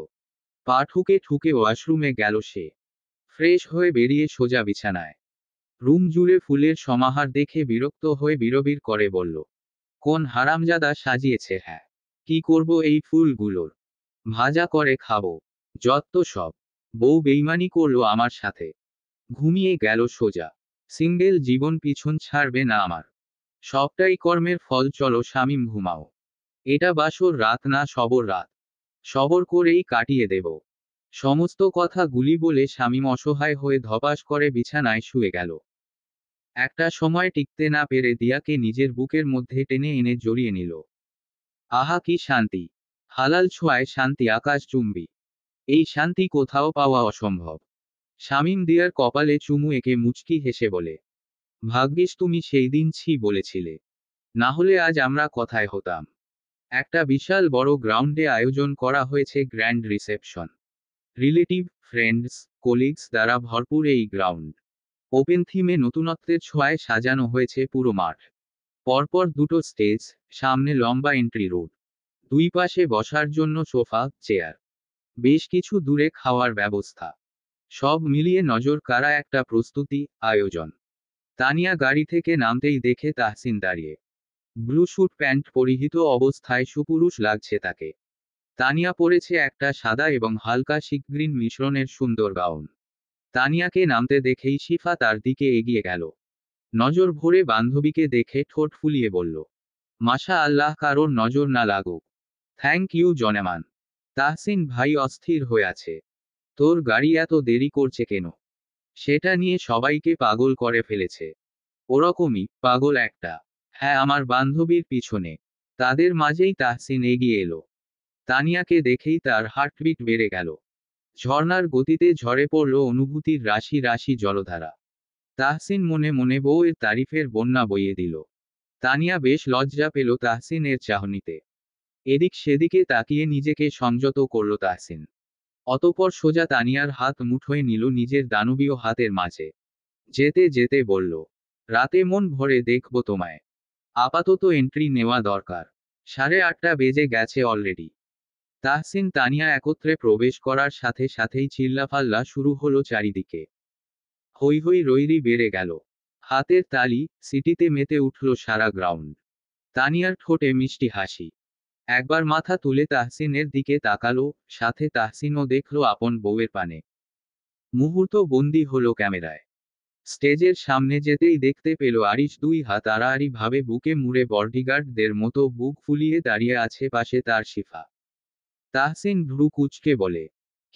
পা ঠুকে ঠুকে ওয়াশরুমে গেল সে। ফ্রেশ হয়ে বেরিয়ে সোজা বিছানায়। রুম জুড়ে ফুলের সমাহার দেখে বিরক্ত হয়ে বিড়বিড় করে বলল, কোন হারামজাদা সাজিয়েছে? হ্যাঁ, কি করব এই ফুলগুলোর? ভাজা করে খাবো। যত্ত সব। বউ বেইমানি করলো আমার সাথে। ঘুমিয়ে গেল সোজা। সিঙ্গেল জীবন পিছন ছাড়বে না আমার। সবটাই কর্মের ফল, চলো শামীম ঘুমাও। এটা বাসর রাত না সবর রাত। সবর করেই কাটিয়ে দেব। সমস্ত কথা গুলি বলে শামীম অসহায় হয়ে ধপাস করে বিছানায় শুয়ে গেল। একটা সময় টিকতে না পেরে দিয়াকে নিজের বুকের মধ্যে টেনে এনে জড়িয়ে নিল। আহা কি শান্তি! হালাল ছোঁয়ায় শান্তি আকাশচুম্বী। এই শান্তি কোথাও পাওয়া অসম্ভব। শামীম দিয়ার কপালে চুমু এঁকে মুচকি হেসে বলে, ভাগ্যিস তুমি সেই দিন ছি বলেছিলে, না হলে আজ আমরা কথায় হতাম। একটা বিশাল বড় গ্রাউন্ডে আয়োজন করা হয়েছে grand reception. Relative, friends, colleagues দ্বারা ভরপুর এই গ্রাউন্ড। ওপেন থিমে নতুনত্বের ছোঁয়ায় সাজানো হয়েছে পুরো মাঠ। পরপর দুটো স্টেজ, সামনে লম্বা এন্ট্রি রোড। দুই পাশে বসার জন্য সোফা, চেয়ার। বেশ কিছু দূরে খাওয়ার ব্যবস্থা। সব মিলিয়ে নজর কাড়া একটা প্রস্তুতি, আয়োজন। তানিয়া গাড়ি থেকে নামতেই দেখে তাহসিন দাঁড়িয়ে। ব্লু স্যুট প্যান্ট পরিহিত অবস্থায় সুপুরুষ লাগছে তাকে। তানিয়া পরেছে একটা সাদা এবং হালকা শিকগ্রিন মিশ্রণের সুন্দর গাউন। তানিয়াকে নামতে দেখেই শিফা তার দিকে এগিয়ে গেল। নজর ভরে বান্ধবীকে দেখে ঠোঁট ফুলিয়ে বলল, মাশা আল্লাহ, কারোর নজর না লাগুক। Thank you জনেমান। তাহসিন ভাই অস্থির হয়ে আছে। তোর গাড়ি এত দেরি করছে কেন? সেটা নিয়ে সবাইকে পাগল করে ফেলেছে। ওরকমই পাগল একটা। হ্যাঁ, আমার বান্ধবীর পিছনে। তাদের মাঝেই তাহসিন এগিয়ে এলো। তানিয়াকে দেখেই তার হার্টবিট বেড়ে গেল। ঝর্ণার গতিতে ঝরে পড়ল অনুভূতির রাশি রাশি জলধারা। তাহসিন মনে মনে বউয়ের তারিফের বন্যা বইয়ে দিল। তানিয়া বেশ লজ্জা পেল তাহসিনের চাহনিতে। এদিক সেদিকে তাকিয়ে নিজেকে সংযত করল তাহসিন। অতঃপর সোজা তানিয়ার হাত মুঠোয় নিল নিজের দানবীয় হাতের মাঝে। যেতে যেতে বলল, রাতে মন ভরে দেখব তোমায়। আপাতত এন্ট্রি নেওয়া দরকার। 8:30 বেজে গেছে অলরেডি। তাহসিন তানিয়া একত্রে প্রবেশ করার সাথে সাথেই চিল্লাফাল্লা শুরু হলো চারিদিকে। হৈ হৈ রৈরি বেড়ে গেল। হাতের তালি, সিটিতে মেতে উঠল সারা গ্রাউন্ড। তানিয়ার ঠোঁটে মিষ্টি হাসি। একবার মাথা তুলে তাহসিনের দিকে তাকালো, সাথে তাহসিনও দেখল আপন বউয়ের পানে। মুহূর্ত বন্দি হলো ক্যামেরায়। স্টেজের সামনে যেতেই দেখতে পেল আরিশ 2 হাত আড়াআড়ি ভাবে বুকে মুড়ে বডিগার্ডদের মতো বুক ফুলিয়ে দাঁড়িয়ে আছে পাশে তার শিফা। তাহসিন ভ্রু কুঁচকে বলে,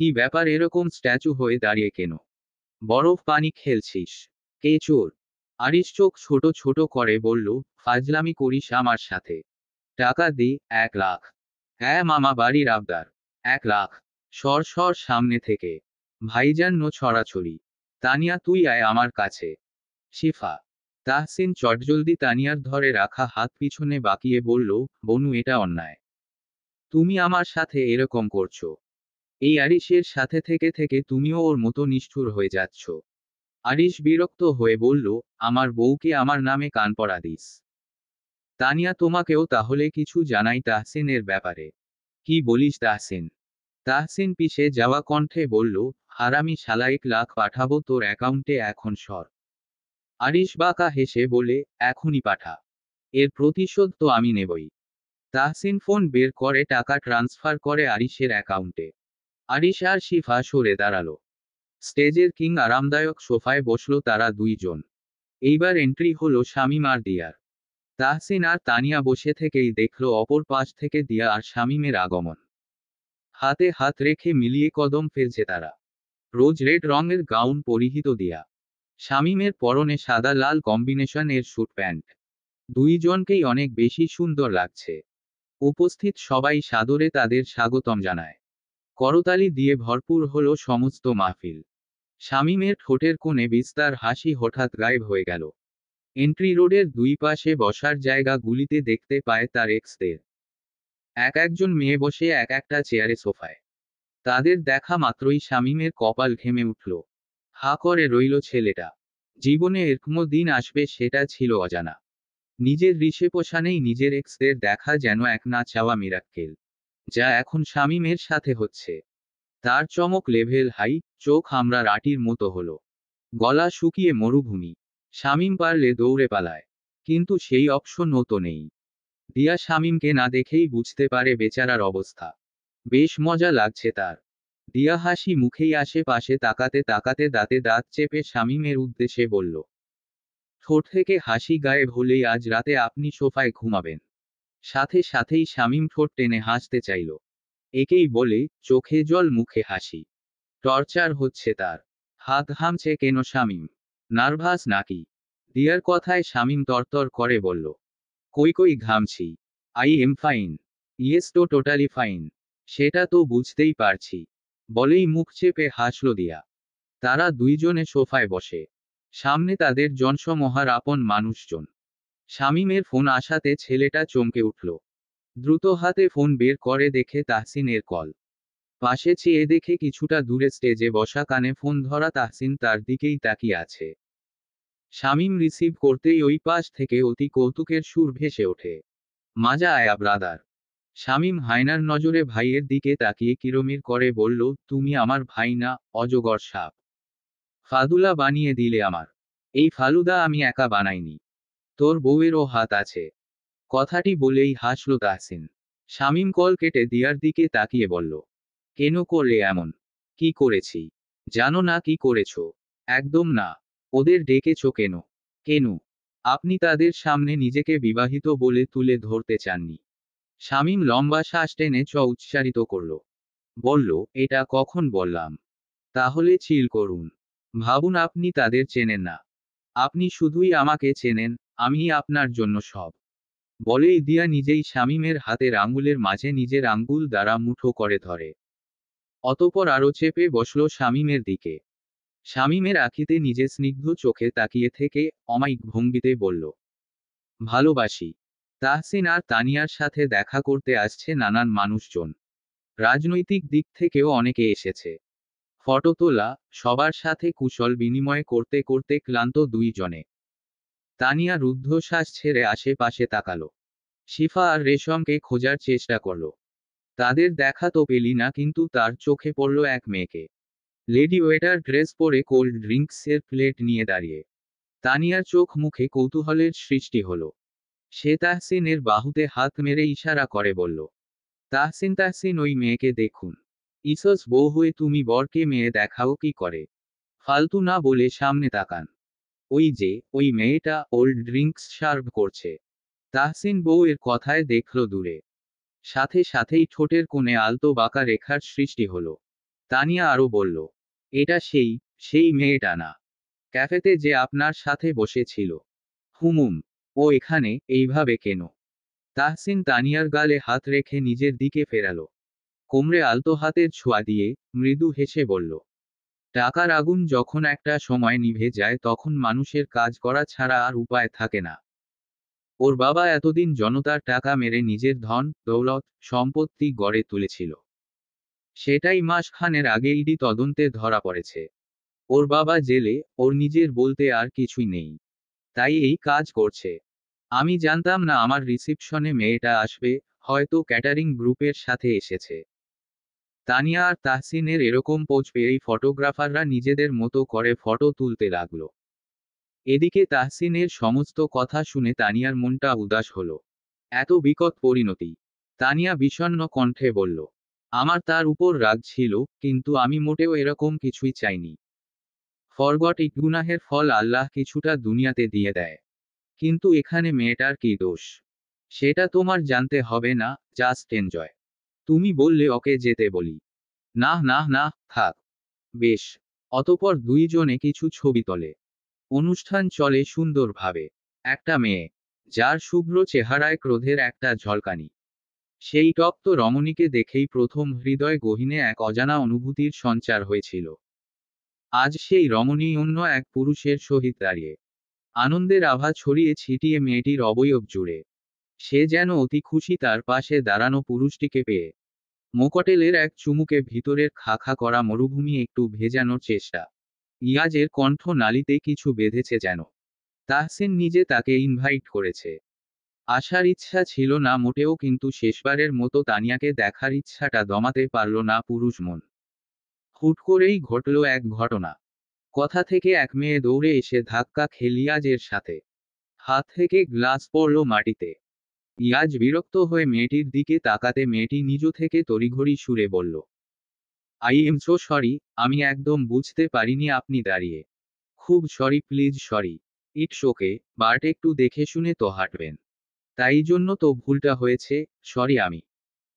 কি ব্যাপার, এরকম স্ট্যাচু হয়ে দাঁড়িয়ে কেন? বরফ পানি খেলছিস? কে চোর? আরিশ চোখ ছোট ছোট করে বলল, ফাজলামি করিস আমার সাথে। টাকা দে, 1 লাখ। হ্যাঁ মামা, বাড়ির আবদার। 1 লাখ। সর সর সামনে থেকে। ভাইজান নো ছড়াছড়ি। তানিয়া তুই আয় আমার কাছে। শিফা। তাহসিন চটজলদি তানিয়ার ধরে রাখা হাত পিছনে বাঁকিয়ে বলল, বনু এটা অন্যায়। তুমি আমার সাথে এরকম করছো। এই আরিশের সাথে থেকে থেকে তুমিও ওর মতো নিষ্ঠুর হয়ে যাচ্ছ। আরিশ বিরক্ত হয়ে বলল, আমার বউকে আমার নামে কান পড়া দিস? তানিয়া তোমাকেও তাহলে কিছু জানাই তাহসিনের ব্যাপারে? কি বলিস তাহসিন? তাহসিন পিষে যাওয়া কণ্ঠে বলল, হারামি শালা, 1 লাখ পাঠাবো তোর অ্যাকাউন্টে, এখন সর। আরিশ বাঁকা হেসে বলে, এখনই পাঠা। এর প্রতিশোধ তো আমি নেবই। তাহসিন ফোন বের করে টাকা ট্রান্সফার করে আরিশের অ্যাকাউন্টে। আরিশ আর শিফা সরে দাঁড়ালো। স্টেজের কিং আরামদায়ক সোফায় বসলো তারা দুইজন। এইবার এন্ট্রি হলো শামীম আর দিয়ার। তাহসিন আর তানিয়া বসে থেকেই দেখল অপর পাশ থেকে দিয়া আর শামীমের আগমন। হাতে হাত রেখে মিলিয়ে কদম ফেলছে তারা। রোজ রেড রঙের গাউন পরিহিত দিয়া। শামীমের পরনে সাদা লাল কম্বিনেশন এর স্যুট প্যান্ট। দুইজনকেই অনেক বেশি সুন্দর লাগছে। উপস্থিত সবাই সাদরে তাদের স্বাগতম জানায়। করতালি দিয়ে ভরপুর হলো সমস্ত মাহফিল। শামীমের ঠোঁটের কোণে বিস্তার হাসি হঠাৎ গায়েব হয়ে গেল। এন্ট্রি রোডের দুই পাশে বসার জায়গাগুলিতে দেখতে পায় তার এক্সদের। এক একজন মেয়ে বসে এক একটা চেয়ারে সোফায়। তাদের দেখা মাত্রই শামীমের কপাল ঘেমে উঠল। হা করে রইল ছেলেটা। জীবনে এরকম দিন আসবে সেটা ছিল অজানা। নিজের রিসেপশনেই নিজের এক্সদের দেখা যেন এক না চাওয়া মিরাক্কেল। যা এখন শামীমের সাথে হচ্ছে। তার চমক লেভেল হাই, চোখ আমরা রাটির মতো হলো। গলা শুকিয়ে মরুভূমি। শামীম পারলে দৌড়ে পালায়। কিন্তু সেই অপশনও তো নেই। দিয়া শামীমকে না দেখেই বুঝতে পারে বেচারার অবস্থা। বেশ মজা লাগছে তার। দিয়া হাসি মুখেই আশেপাশে তাকাতে তাকাতে দাঁতে দাঁত চেপে শামীমের উদ্দেশ্যে বলল, ঠোঁট থেকে হাসি গায়েব হলেই আজ রাতে আপনি সোফায় ঘুমাবেন। সাথে সাথেই শামীম ঠোঁট টেনে হাসতে চাইল। একেই বলে চোখে জল মুখে হাসি। টর্চার হচ্ছে তার। হাত ঘামছে কেন শামীম? নার্ভাস নাকি? দিয়ার কথায় শামীম তরতর করে বলল, কই কই ঘামছি। I am fine. ইয়েস তো টোটালি ফাইন। সেটা তো বুঝতেই পারছি। বলেই মুখ চেপে হাসল দিয়া। তারা দুইজনে সোফায় বসে। সামনে তাদের জনসমহার আপন মানুষজন। শামীমের ফোন আসাতে ছেলেটা চমকে উঠল। দ্রুত হাতে ফোন বের করে দেখে তাহসিনের কল। পাশে চেয়ে দেখে কিছুটা দূরে স্টেজে বসা কানে ফোন ধরা তাহসিন তার দিকেই তাকিয়ে আছে। শামীম রিসিভ করতেই ওই পাশ থেকে অতি কৌতুকের সুর ভেসে ওঠে, মাজা আয়া ব্রাদার। শামীম হায়নার নজরে ভাইয়ের দিকে তাকিয়ে কিরমির করে বলল, তুমি আমার ভাই না, অজগর সাপ। ফালুদা বানিয়ে দিলে আমার। এই ফালুদা আমি একা বানাইনি। তোর বউয়েরও হাত আছে। কথাটি বলেই হাসল তাহসিন। শামীম কল কেটে দিয়ার দিকে তাকিয়ে বলল, কেন করলে এমন? কি করেছি? জানো না কি করেছো? একদম না। ওদের ডেকেছো কেন? কেন? আপনি তাদের সামনে নিজেকে বিবাহিত বলে তুলে ধরতে চাননি। শামীম লম্বা শ্বাস টেনে উচ্চারিত করল। বলল, এটা কখন বললাম? তাহলে চিল করুন। ভাবুন আপনি তাদের চেনেন না। আপনি শুধুই আমাকে চেনেন, আমি আপনার জন্য সব। বলেই দিয়া নিজেই শামীমের হাতের আঙ্গুলের মাঝে নিজের আঙ্গুল দ্বারা মুঠো করে ধরে। অতঃপর আরো চেপে বসল শামীমের দিকে। শামীমের আখিতে নিজে স্নিগ্ধ চোখে তাকিয়ে থেকে অমায়িক ভঙ্গিতে বলল, ভালোবাসি। তাহসিন আর তানিয়ার সাথে দেখা করতে আসছে নানান মানুষজন। রাজনৈতিক দিক থেকেও অনেকে এসেছে। ফটো তোলা, সবার সাথে কুশল বিনিময় করতে করতে ক্লান্ত দুইজনে। তানিয়া রুদ্ধশ্বাস ছেড়ে আশেপাশে তাকালো। শিফা আর রেশমকে খোঁজার চেষ্টা করল। তাদের দেখা তো পেলি না, কিন্তু তার চোখে পড়ল এক মেয়েকে। লেডি ওয়েটার ড্রেস পরে কোল্ড ড্রিঙ্কসের প্লেট নিয়ে দাঁড়িয়ে। তানিয়ার চোখ মুখে কৌতূহলের সৃষ্টি হলো। সে তাহসিনের বাহুতে হাত মেরে ইশারা করে বলল, তাহসিন তাহসিন, ওই মেয়েকে দেখুন। ইসস বউ হয়ে তুমি বরকে মেয়ে দেখাও কি করে? ফালতু না বলে সামনে তাকান। ওই যে ওই মেয়েটা ওল্ড ড্রিঙ্কস সার্ভ করছে। তাহসিন বউয়ের কথায় দেখল দূরে। সাথে সাথেই ঠোঁটের কোণে আলতো বাঁকা রেখার সৃষ্টি হলো। তানিয়া আরো বলল, এটা সেই মেয়েটা না? ক্যাফেতে যে আপনার সাথে বসেছিল? হুমুম। ও এখানে এইভাবে কেন? তাহসিন তানিয়ার গালে হাত রেখে নিজের দিকে ফেরালো। কোমরে আলতো হাতের ছোঁয়া দিয়ে মৃদু হেসে বলল, টাকার আগুন যখন একটা সময় নিভে যায় তখন মানুষের কাজ করা ছাড়া আর উপায় থাকে না। ওর বাবা এতদিন জনতার টাকা মেরে নিজের ধন দৌলত সম্পত্তি গড়ে তুলেছিল। সেটাই মাসখানের আগে ইডি তদন্তে ধরা পড়েছে। ওর বাবা জেলে, ওর নিজের বলতে আর কিছুই নেই। তাই এই কাজ করছে। আমি জানতাম না আমার রিসিপশনে মেয়েটা আসবে, হয়তো ক্যাটারিং গ্রুপের সাথে এসেছে। তানিয়া আর তাহসিনের এরকম পোজ পেয়েই ফটোগ্রাফাররা নিজেদের মতো করে ফটো তুলতে লাগলো। এদিকে তাহসিনের সমস্ত কথা শুনে তানিয়ার মনটা উদাস হলো। এত বিকট পরিণতি! তানিয়া বিষণ্ণ কণ্ঠে বলল, আমার তার উপর রাগ ছিল, কিন্তু আমি মোটেও এরকম কিছুই চাইনি। ফরগট ইট, গুনাহের ফল আল্লাহ কিছুটা দুনিয়াতে দিয়ে দেয়। কিন্তু এখানে মেয়েটার কি দোষ? সেটা তোমার জানতে হবে না, জাস্ট এনজয়। তুমি বললে ওকে যেতে বলি। না না না, থাক। বেশ। অতঃপর দুইজনে কিছু ছবি তোলে। অনুষ্ঠান চলে সুন্দরভাবে। একটা মেয়ে, যার শুভ্র চেহারায় ক্রোধের একটা ঝলকানি। সেই তপ্ত রমণীকে দেখেই প্রথম হৃদয় গহীনে এক অজানা অনুভূতির সঞ্চার হয়েছিল। আজ সেই রমণী অন্য এক পুরুষের সহিত দাঁড়িয়ে। আনন্দের আভা ছড়িয়ে ছিটিয়ে মেয়েটির অবয়ব জুড়ে। সে যেন অতি খুশি তার পাশে দাঁড়ানো পুরুষটিকে পেয়ে। মোকটেলের এক চুমুকে ভিতরের খাখা করা মরুভূমি একটু ভেজানোর চেষ্টা। ইয়াজের কণ্ঠ নালিতে কিছু বেঁধেছে যেন। তাহসিন নিজে তাকে ইনভাইট করেছে। আসার ইচ্ছা ছিল না মোটেও, কিন্তু শেষবারের মতো তানিয়াকে দেখার ইচ্ছাটা দমাতে পারল না পুরুষ মন। হুট করেই ঘটল এক ঘটনা। কথা থেকে এক মেয়ে দৌড়ে এসে ধাক্কা খেল ইয়াজের সাথে। হাত থেকে গ্লাস পড়ল মাটিতে। ইয়াজ বিরক্ত হয়ে মেয়েটির দিকে তাকাতে মেয়েটি নিজ থেকে তড়িঘড়ি সুরে বলল, আই এম সো সরি, আমি একদম বুঝতে পারিনি আপনি দাঁড়িয়ে। খুব sorry, please sorry. It's okay, but একটু দেখে শুনে তো হাঁটবেন। তাই জন্য তো ভুলটা হয়েছে, সরি আমি।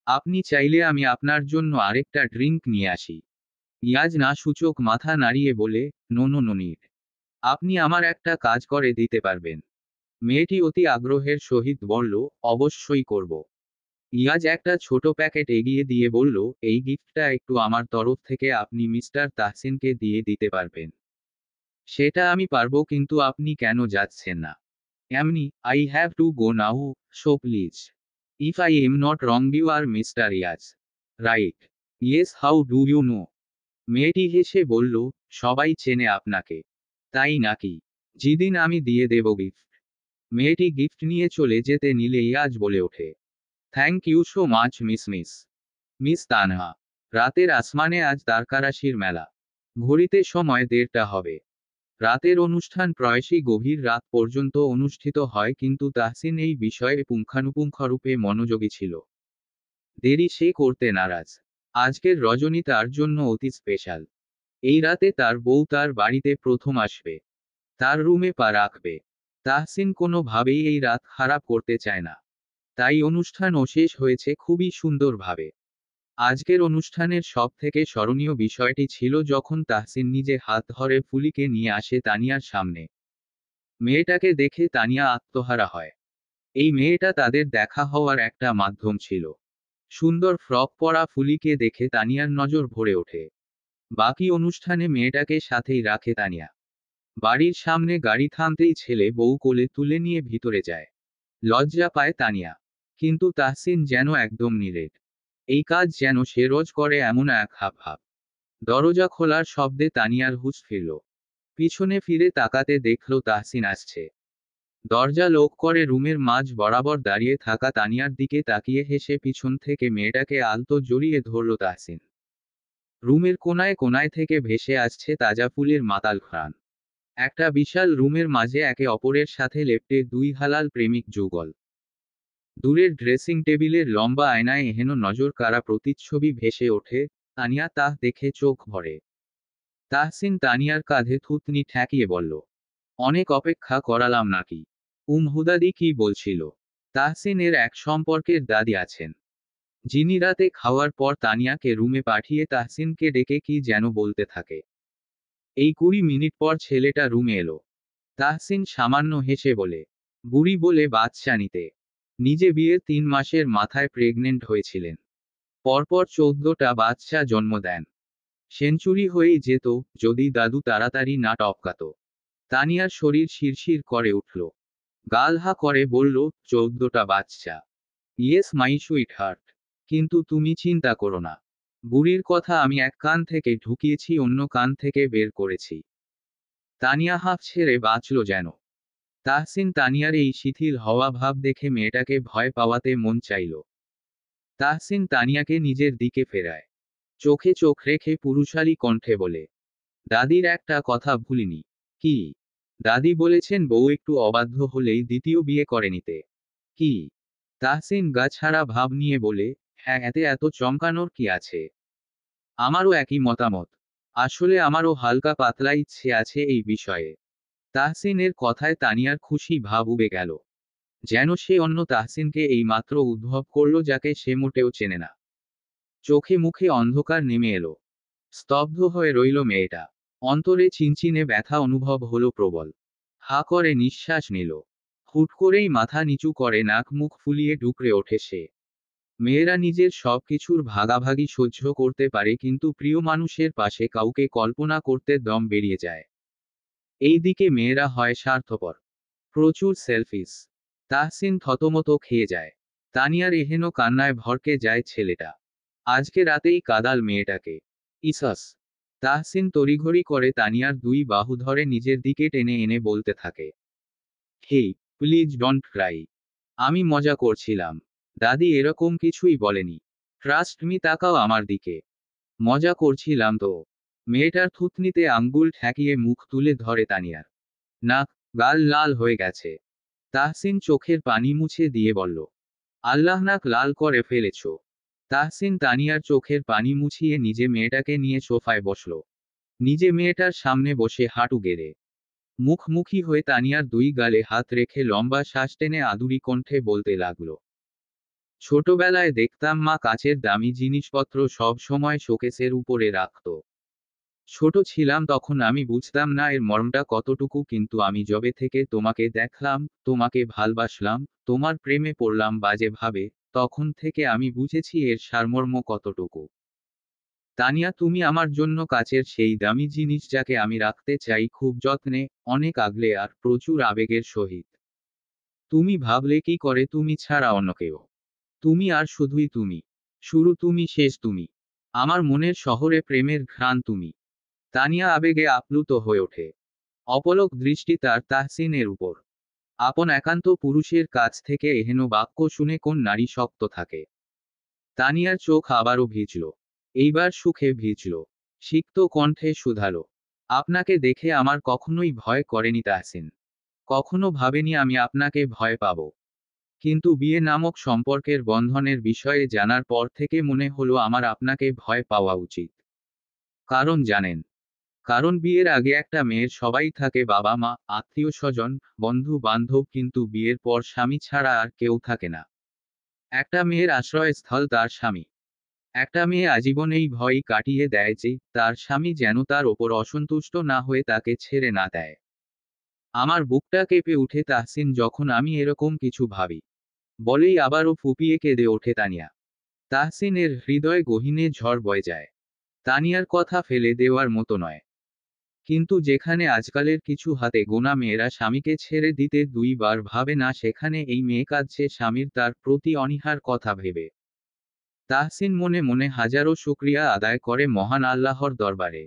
আপনি চাইলে আমি আপনার জন্য আরেকটা ড্রিঙ্ক নিয়ে আসি। ইয়াজ না সূচক মাথা নাড়িয়ে বলে, নো নো নো নিড। আপনি আমার একটা কাজ করে দিতে পারবেন। মেয়েটি অতি আগ্রহের সহিত বলল, অবশ্যই করব। ইয়াজ একটা ছোট প্যাকেট এগিয়ে দিয়ে বলল, এই গিফটটা একটু আমার তরফ থেকে আপনি মিস্টার তাহসিনকে দিয়ে দিতে পারবেন। সেটা আমি পারবো, কিন্তু আপনি কেন যাচ্ছেন না? এমনি, I have to go now, so please. If I am not wrong you are mister Yaz, right? Yes, how do you know? মেয়েটি হেসে বলল, সবাই চেনে আপনাকে। তাই নাকি? যেদিন আমি দিয়ে দেব গিফট। মেয়েটি গিফট নিয়ে চলে যেতে নিলে ইয়াজ বলে ওঠে, thank you so much miss Tanha. রাতের আসমানে আজ তারকারাশির মেলা। ঘড়িতে সময় 1:30 হবে। রাতের অনুষ্ঠান প্রায়শই গভীর রাত পর্যন্ত অনুষ্ঠিত হয়, কিন্তু তাহসিন এই বিষয়ে পুঙ্খানুপুঙ্খরূপে মনোযোগী ছিল। দেরি সে করতে নারাজ। আজকের রজনী তার জন্য অতি স্পেশাল। এই রাতে তার বউ তার বাড়িতে প্রথম আসবে, তার রুমে পা রাখবে। তাহসিন কোনোভাবেই এই রাত খারাপ করতে চায় না। তাই অনুষ্ঠানও শেষ হয়েছে খুবই সুন্দরভাবে। আজকের অনুষ্ঠানের সবথেকে স্মরণীয় বিষয়টি ছিল যখন তাহসিন নিজে হাত ধরে ফুলিকে নিয়ে আসে তানিয়ার সামনে। মেয়েটাকে দেখে তানিয়া আত্মহারা হয়। এই মেয়েটা তাদের দেখা হওয়ার একটা মাধ্যম ছিল। সুন্দর ফ্রক পরা ফুলিকে দেখে তানিয়ার নজর ভরে ওঠে। বাকি অনুষ্ঠানে মেয়েটাকে সাথেই রাখে তানিয়া। বাড়ির সামনে গাড়ি থামতেই ছেলে বউ কোলে তুলে নিয়ে ভিতরে যায়। লজ্জা পায় তানিয়া। কিন্তু তাহসিন যেন একদম নীরব। এই কাজ যেন সে রোজ করে এমন এক হাব। দরজা খোলার শব্দে তানিয়ার হুঁশ ফিরল। পিছনে ফিরে তাকাতে দেখল তাহসিন আসছে। দরজা লক করে রুমের মাঝ বরাবর দাঁড়িয়ে থাকা তানিয়ার দিকে তাকিয়ে হেসে পিছন থেকে মেয়েটাকে আলতো জড়িয়ে ধরল তাহসিন। রুমের কোনায় কোনায় থেকে ভেসে আসছে তাজা ফুলের মাতাল ঘ্রাণ। একটা বিশাল রুমের মাঝে একে অপরের সাথে লেপ্টে দুই হালাল প্রেমিক যুগল। দূরের ড্রেসিং টেবিলের লম্বা আয়নায় এহেন নজর কারা প্রতিচ্ছবি ভেসে ওঠে। তানিয়া তা দেখে চোখ ভরে। তাহসিন তানিয়ার কাঁধে থুতনি ঠেকিয়ে বলল, অনেক অপেক্ষা করালাম নাকি? হুদাদি কি বলছিল? তাহসিনের এক সম্পর্কের দাদি আছেন, যিনি রাতে খাওয়ার পর তানিয়াকে রুমে পাঠিয়ে তাহসিনকে ডেকে কি যেন বলতে থাকে। এই 20 মিনিট পর ছেলেটা রুমে এলো। তাহসিন সামান্য হেসে বলে, বুড়ি বলে বাচ্চা নিতে। নিজে বিয়ের 3 মাসের মাথায় প্রেগনেন্ট হয়েছিলেন। পরপর 14টা বাচ্চা জন্ম দেন। সেঞ্চুরি হয়েই যেত, যদি দাদু তাড়াতাড়ি না টপকাত। তানিয়ার শরীর শিরশির করে উঠল। গাল হা করে বলল, 14টা বাচ্চা? Yes my sweet heart. কিন্তু তুমি চিন্তা করো না। বুড়ির কথা আমি এক কান থেকে ঢুকিয়েছি, অন্য কান থেকে বের করেছি। তানিয়া হাঁফ ছেড়ে বাঁচল যেন। তাহসিন তানিয়ার এই শিথিল হওয়া ভাব দেখে মেয়েটাকে ভয় পাওয়াতে মন চাইল। তাহসিন তানিয়াকে নিজের দিকে ফেরায়। চোখে চোখ রেখে পুরুষালী কণ্ঠে বলে, দাদির একটা কথা ভুলিনি। কি? দাদি বলেছেন বউ একটু অবাধ্য হলেই দ্বিতীয় বিয়ে করে নিতে। কি? তাহসিন গা ছাড়া ভাব নিয়ে বলে, হ্যাঁ, এতে এত চমকানোর কি আছে? আমারও একই মতামত। আসলে আমারও হালকা পাতলা ইচ্ছে আছে এই বিষয়ে। তাহসিনের কথায় তানিয়ার খুশি ভাব উবে গেল। যেন সে অন্য তাহসিনকে এই মাত্র উদ্ভব করল, যাকে সে মোটেও চেনে না। চোখে মুখে অন্ধকার নেমে এলো। স্তব্ধ হয়ে রইল মেয়েটা। অন্তরে চিনচিনে ব্যথা অনুভব হলো প্রবল। হা করে নিঃশ্বাস নিল। হুট করেই মাথা নিচু করে নাক মুখ ফুলিয়ে ডুকরে ওঠে সে। মেয়েরা নিজের সবকিছুর ভাগাভাগি সহ্য করতে পারে, কিন্তু প্রিয় মানুষের পাশে কাউকে কল্পনা করতে দম বেরিয়ে যায়। এই দিকে মেয়েরা হয় স্বার্থপর, প্রচুর সেলফিস। তাহসিন থতমত খেয়ে যায়। তানিয়ার এহেন কান্নায় ভরকে যায় ছেলেটা। আজকে রাতেই কাদাল মেয়েটাকে। ইসাস। তাহসিন তড়িঘড়ি করে তানিয়ার 2 বাহু ধরে নিজের দিকে টেনে এনে বলতে থাকে, হেই, প্লিজ ডোন্ট ক্রাই। আমি মজা করছিলাম। দাদি এরকম কিছুই বলেনি। ট্রাস্ট মি, তাকাও আমার দিকে। মজা করছিলাম তো। মেয়েটার থুতনিতে আঙ্গুল ঠেকিয়ে মুখ তুলে ধরে তানিয়ার। নাক, গাল লাল হয়ে গেছে। তাহসিন চোখের পানি মুছে দিয়ে বলল, আল্লাহ, নাক লাল করে ফেলেছ। তাহসিন তানিয়ার চোখের পানি মুছিয়ে নিজে মেয়েটাকে নিয়ে সোফায় বসল। নিজে মেয়েটার সামনে বসে হাঁটু গেড়ে মুখোমুখি হয়ে তানিয়ার 2 গালে হাত রেখে লম্বা শ্বাস টেনে আদুরি কণ্ঠে বলতে লাগলো, ছোটবেলায় দেখতাম মা কাচের দামি জিনিসপত্র সব সময় শোকেসের উপরে রাখত। ছোট ছিলাম তখন আমি বুঝতাম না এর মর্মটা কতটুকু, কিন্তু আমি যবে থেকে তোমাকে দেখলাম, তোমাকে ভালবাসলাম, তোমার প্রেমে পড়লাম বাজে ভাবে, তখন থেকে আমি বুঝেছি এর সারমর্ম কতটুকু। তানিয়া, তুমি আমার জন্য কাচের সেই দামি জিনিস, যাকে আমি রাখতে চাই খুব যত্নে, অনেক আগলে আর প্রচুর আবেগের সহিত। তুমি ভাবলে কি করে তুমি ছাড়া অন্য কেউ? তুমি আর শুধুই তুমি। শুরু তুমি, শেষ তুমি। আমার মনের শহরে প্রেমের ঘ্রাণ তুমি। তানিয়া আবেগে আপ্লুত হয়ে ওঠে। অপলক দৃষ্টি তার তাহসিনের উপর। আপন একান্ত পুরুষের কাছ থেকে এহেন বাক্য শুনে কোন নারী শক্ত থাকে। তানিয়ার চোখ আবারও ভিজল। এইবার সুখে ভিজল। সিক্ত কণ্ঠে শুধালো, আপনাকে দেখে আমার কখনোই ভয় করেনি তাহসিন। কখনো ভাবেনি আমি আপনাকে ভয় পাব। কিন্তু বিয়ে নামক সম্পর্কের বন্ধনের বিষয়ে জানার পর থেকে মনে হলো আমার আপনাকে ভয় পাওয়া উচিত। কারণ জানেন, কারণ বিয়ের আগে একটা মেয়ের সবাই থাকে, বাবা মা, আত্মীয় স্বজন, বন্ধু বান্ধব, কিন্তু বিয়ের পর স্বামী ছাড়া আর কেউ থাকে না। একটা মেয়ের আশ্রয়স্থল তার স্বামী। একটা মেয়ে আজীবন এই ভয় কাটিয়ে দেয় যে তার স্বামী যেন তার ওপর অসন্তুষ্ট না হয়ে তাকে ছেড়ে না দেয়। আমার বুকটা কেঁপে উঠে তাহসিন যখন আমি এরকম কিছু ভাবি, বলেই আবারও ফুপিয়ে কেঁদে ওঠে তানিয়া। তাহসিনের হৃদয় গহীনে ঝড় বয়ে যায়। তানিয়ার কথা ফেলে দেওয়ার মতো নয়। কিন্তু যেখানে আজকালের কিছু হাতে গোনা মেয়েরা স্বামীকে ছেড়ে দিতে দুইবার ভাবে না, সেখানে এই মেয়ে কাঁদছে স্বামীর তার প্রতি অনীহার কথা ভেবে। তাহসিন মনে মনে হাজারো শুকরিয়া আদায় করে মহান আল্লাহর দরবারে।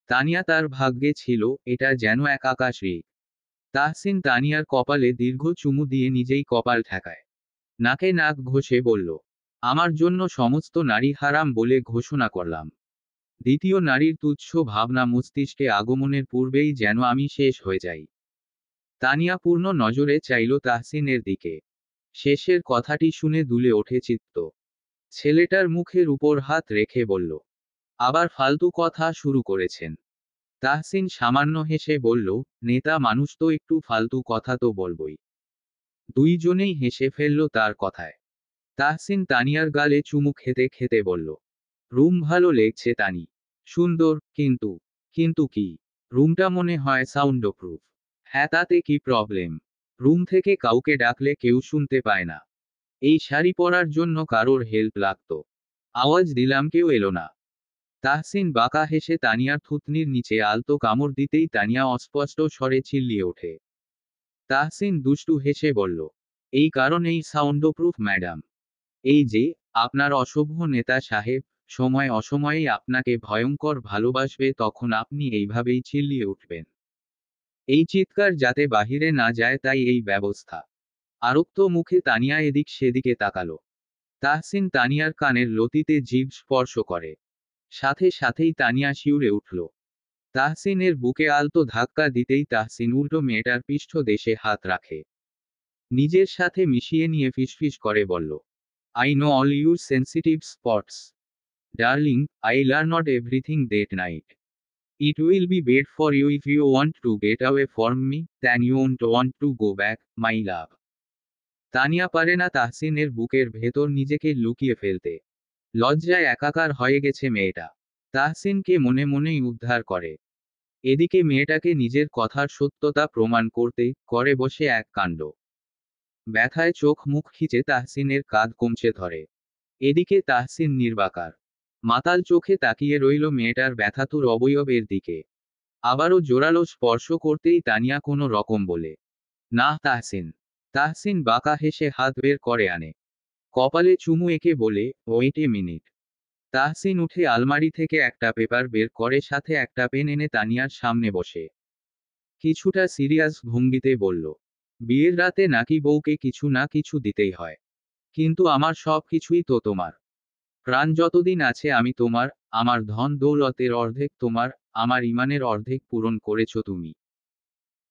তানিয়া তার ভাগ্যে ছিল, এটা যেন এক আকাশ ঋণ। তাহসিন তানিয়ার কপালে দীর্ঘ চুমু দিয়ে নিজেই কপাল ঠেকায়। নাকে নাক ঘষে বলল, আমার জন্য সমস্ত নারী হারাম বলে ঘোষণা করলাম। দ্বিতীয় নারীর তুচ্ছ ভাবনা মস্তিষ্কে আগমনের পূর্বেই যেন আমি শেষ হয়ে যাই। তানিয়া পূর্ণ নজরে চাইল তাহসিনের দিকে। শেষের কথাটি শুনে দুলে ওঠে চিত্ত। ছেলেটার মুখের উপর হাত রেখে বলল, আবার ফালতু কথা শুরু করেছেন। তাহসিন সামান্য হেসে বলল, নেতা মানুষ তো একটু ফালতু কথা তো বলবই। দুইজনেই হেসে ফেলল তার কথায়। তাহসিন তানিয়ার গালে চুমু খেতে খেতে বলল, রুম ভালো লেগছে তানি। সুন্দর, কিন্তু কিন্তু কি? রুমটা মনে হয় সাউন্ড প্রুফ। হ্যাঁ, তাতে কি প্রবলেম? রুম থেকে কাউকে ডাকলে কেউ শুনতে পায় না। এই শাড়ি পরার জন্য কারোর হেল্প লাগতো। আওয়াজ দিলাম, কেউ এলো না। তাহসিন বাঁকা হেসে তানিয়ার থুতনির নিচে আলতো কামড় দিতেই তানিয়া অস্পষ্ট স্বরে চিল্লিয়ে ওঠে। তাহসিন দুষ্টু হেসে বলল, এই কারণেই সাউন্ড প্রুফ ম্যাডাম। এই যে, আপনার অসভ্য নেতা সাহেব সময় অসময়েই আপনাকে ভয়ঙ্কর ভালোবাসবে, তখন আপনি এইভাবেই চিল্লিয়ে উঠবেন। এই চিৎকার যাতে বাহিরে না যায় তাই এই ব্যবস্থা। আরক্ত মুখে তানিয়া এদিক সেদিকে তাকালো। তাহসিন তানিয়ার কানের লতিতে জিভ স্পর্শ করে। সাথে সাথেই তানিয়া শিউরে উঠল। তাহসিনের বুকে আলতো ধাক্কা দিতেই তাহসিন উল্টো মেয়েটার পৃষ্ঠদেশে হাত রাখে। নিজের সাথে মিশিয়ে নিয়ে ফিসফিস করে বলল, I know all your sensitive spots. Darling, I learn not everything that night. It will be bad for you if you want to get away from me, then you won't want to go back, my love. Tania পারে না তাহসিনের বুকের ভেতর নিজেকে লুকিয়ে ফেলতে। লজ্জায় একাকার হয়ে গেছে মেয়েটা। তাহসিনকে মনে মনেই উদ্ধার করে। এদিকে মেয়েটাকে নিজের কথার সত্যতা প্রমাণ করতে করে বসে এক কাণ্ড। ব্যথায় চোখ মুখ খিচে তাহসিনের কাঁধ কমছে ধরে। এদিকে তাহসিন নির্বাকার মাতাল চোখে তাকিয়ে রইল মেয়েটার ব্যথাতুর অবয়বের দিকে। আবারও জোরালো স্পর্শ করতেই তানিয়া কোনো রকম বলে, না তাহসিন। তাহসিন বাঁকা হেসে হাত বের করে আনে। কপালে চুমু এঁকে বলে, ওয়েট এ মিনিট। তাহসিন উঠে আলমারি থেকে একটা পেপার বের করে সাথে একটা পেন এনে তানিয়ার সামনে বসে কিছুটা সিরিয়াস ভঙ্গিতে বলল, বিয়ের রাতে নাকি বউকে কিছু না কিছু দিতেই হয়। কিন্তু আমার সব কিছুই তো তোমার। প্রাণ যতদিন আছে আমি তোমার। আমার ধন দৌলতের অর্ধেক তোমার। আমার ইমানের অর্ধেক পূরণ করেছ তুমি।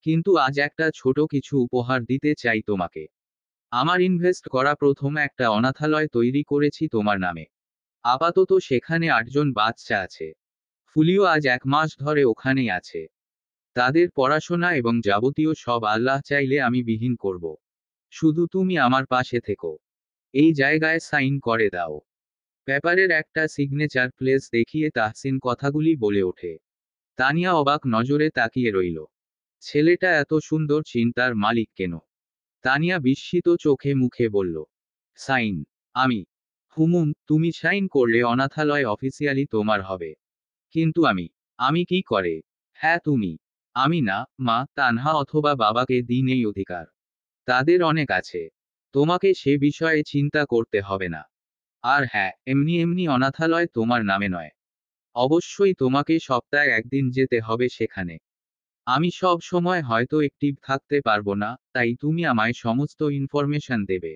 কিন্তু আজ একটা ছোট কিছু উপহার দিতে চাই তোমাকে। আমার ইনভেস্ট করা প্রথম একটা অনাথালয় তৈরি করেছি তোমার নামে। আপাতত সেখানে 8জন বাচ্চা আছে। ফুলিও আজ 1 মাস ধরে ওখানেই আছে। তাদের পড়াশোনা এবং যাবতীয় সব আল্লাহ চাইলে আমি বিহীন করব। শুধু তুমি আমার পাশে থেকো। এই জায়গায় সাইন করে দাও। পেপারের একটা সিগনেচার প্লেস দেখিয়ে তাহসিন কথাগুলি বলে ওঠে। তানিয়া অবাক নজরে তাকিয়ে রইল। ছেলেটা এত সুন্দর চিন্তার মালিক কেন? তানিয়া বিস্মিত চোখে মুখে বলল, সাইন? আমি? হুমুম, তুমি সাইন করলে অনাথালয় অফিসিয়ালি তোমার হবে। কিন্তু আমি কি করে? হ্যাঁ তুমি। আমি না, মা, তানহা অথবা বাবাকে দিন এই অধিকার। তাদের অনেক আছে। তোমাকে সে বিষয়ে চিন্তা করতে হবে না। আর হ্যাঁ, এমনি এমনি অনাথালয় তোমার নামে নয়। অবশ্যই তোমাকে সপ্তাহে একদিন যেতে হবে সেখানে। আমি সব সময় হয়তো অ্যাক্টিভ থাকতে পারবো না, তাই তুমি আমায় সমস্ত ইনফরমেশন দেবে।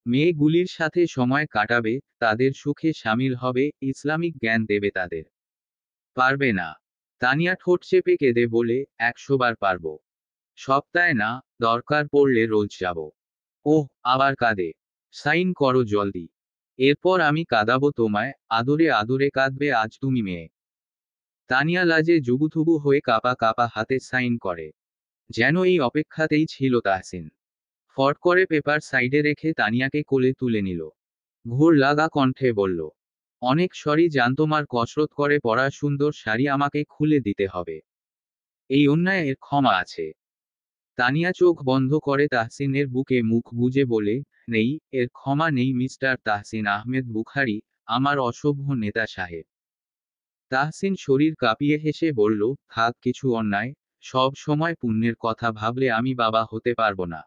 মেয়েগুলির সাথে সময় কাটাবে, তাদের সুখে সামিল হবে, ইসলামিক জ্ঞান দেবে তাদের। পারবে না। তানিয়া ঠোঁট চেপে কেঁদে বলে, 100 বার পারবো। সপ্তাহে না, দরকার পড়লে রোজ যাব। ওহ, আবার কাঁদে। সাইন করো জলদি। এরপর আমি কাঁদাবো তোমায়, আদরে আদরে কাঁদবে আজ তুমি মেয়ে। তানিয়া লাজে জুবুথুবু হয়ে কাপা কাপা হাতে সাইন করে। যেন এই অপেক্ষাতেই ছিল তাহসিন। ফট করে পেপার সাইডে রেখে তানিয়াকে কোলে তুলে নিল। ঘোর লাগা কণ্ঠে বলল, অনেক সরি জান, তোমার কসরত করে পরা সুন্দর শাড়ি আমাকে খুলে দিতে হবে। এই অন্যায়ের ক্ষমা আছে। তানিয়া চোখ বন্ধ করে তাহসিনের বুকে মুখ গুজে বলে, নেই, এর ক্ষমা নেই মিস্টার তাহসিন আহমেদ বুখারী, আমার অসভ্য নেতা সাহেব। তাহসিন শরীর কাঁপিয়ে হেসে বলল, থাক কিছু অন্যায়, সব সময় পুণ্যের কথা ভাবলে আমি বাবা হতে পারবো না।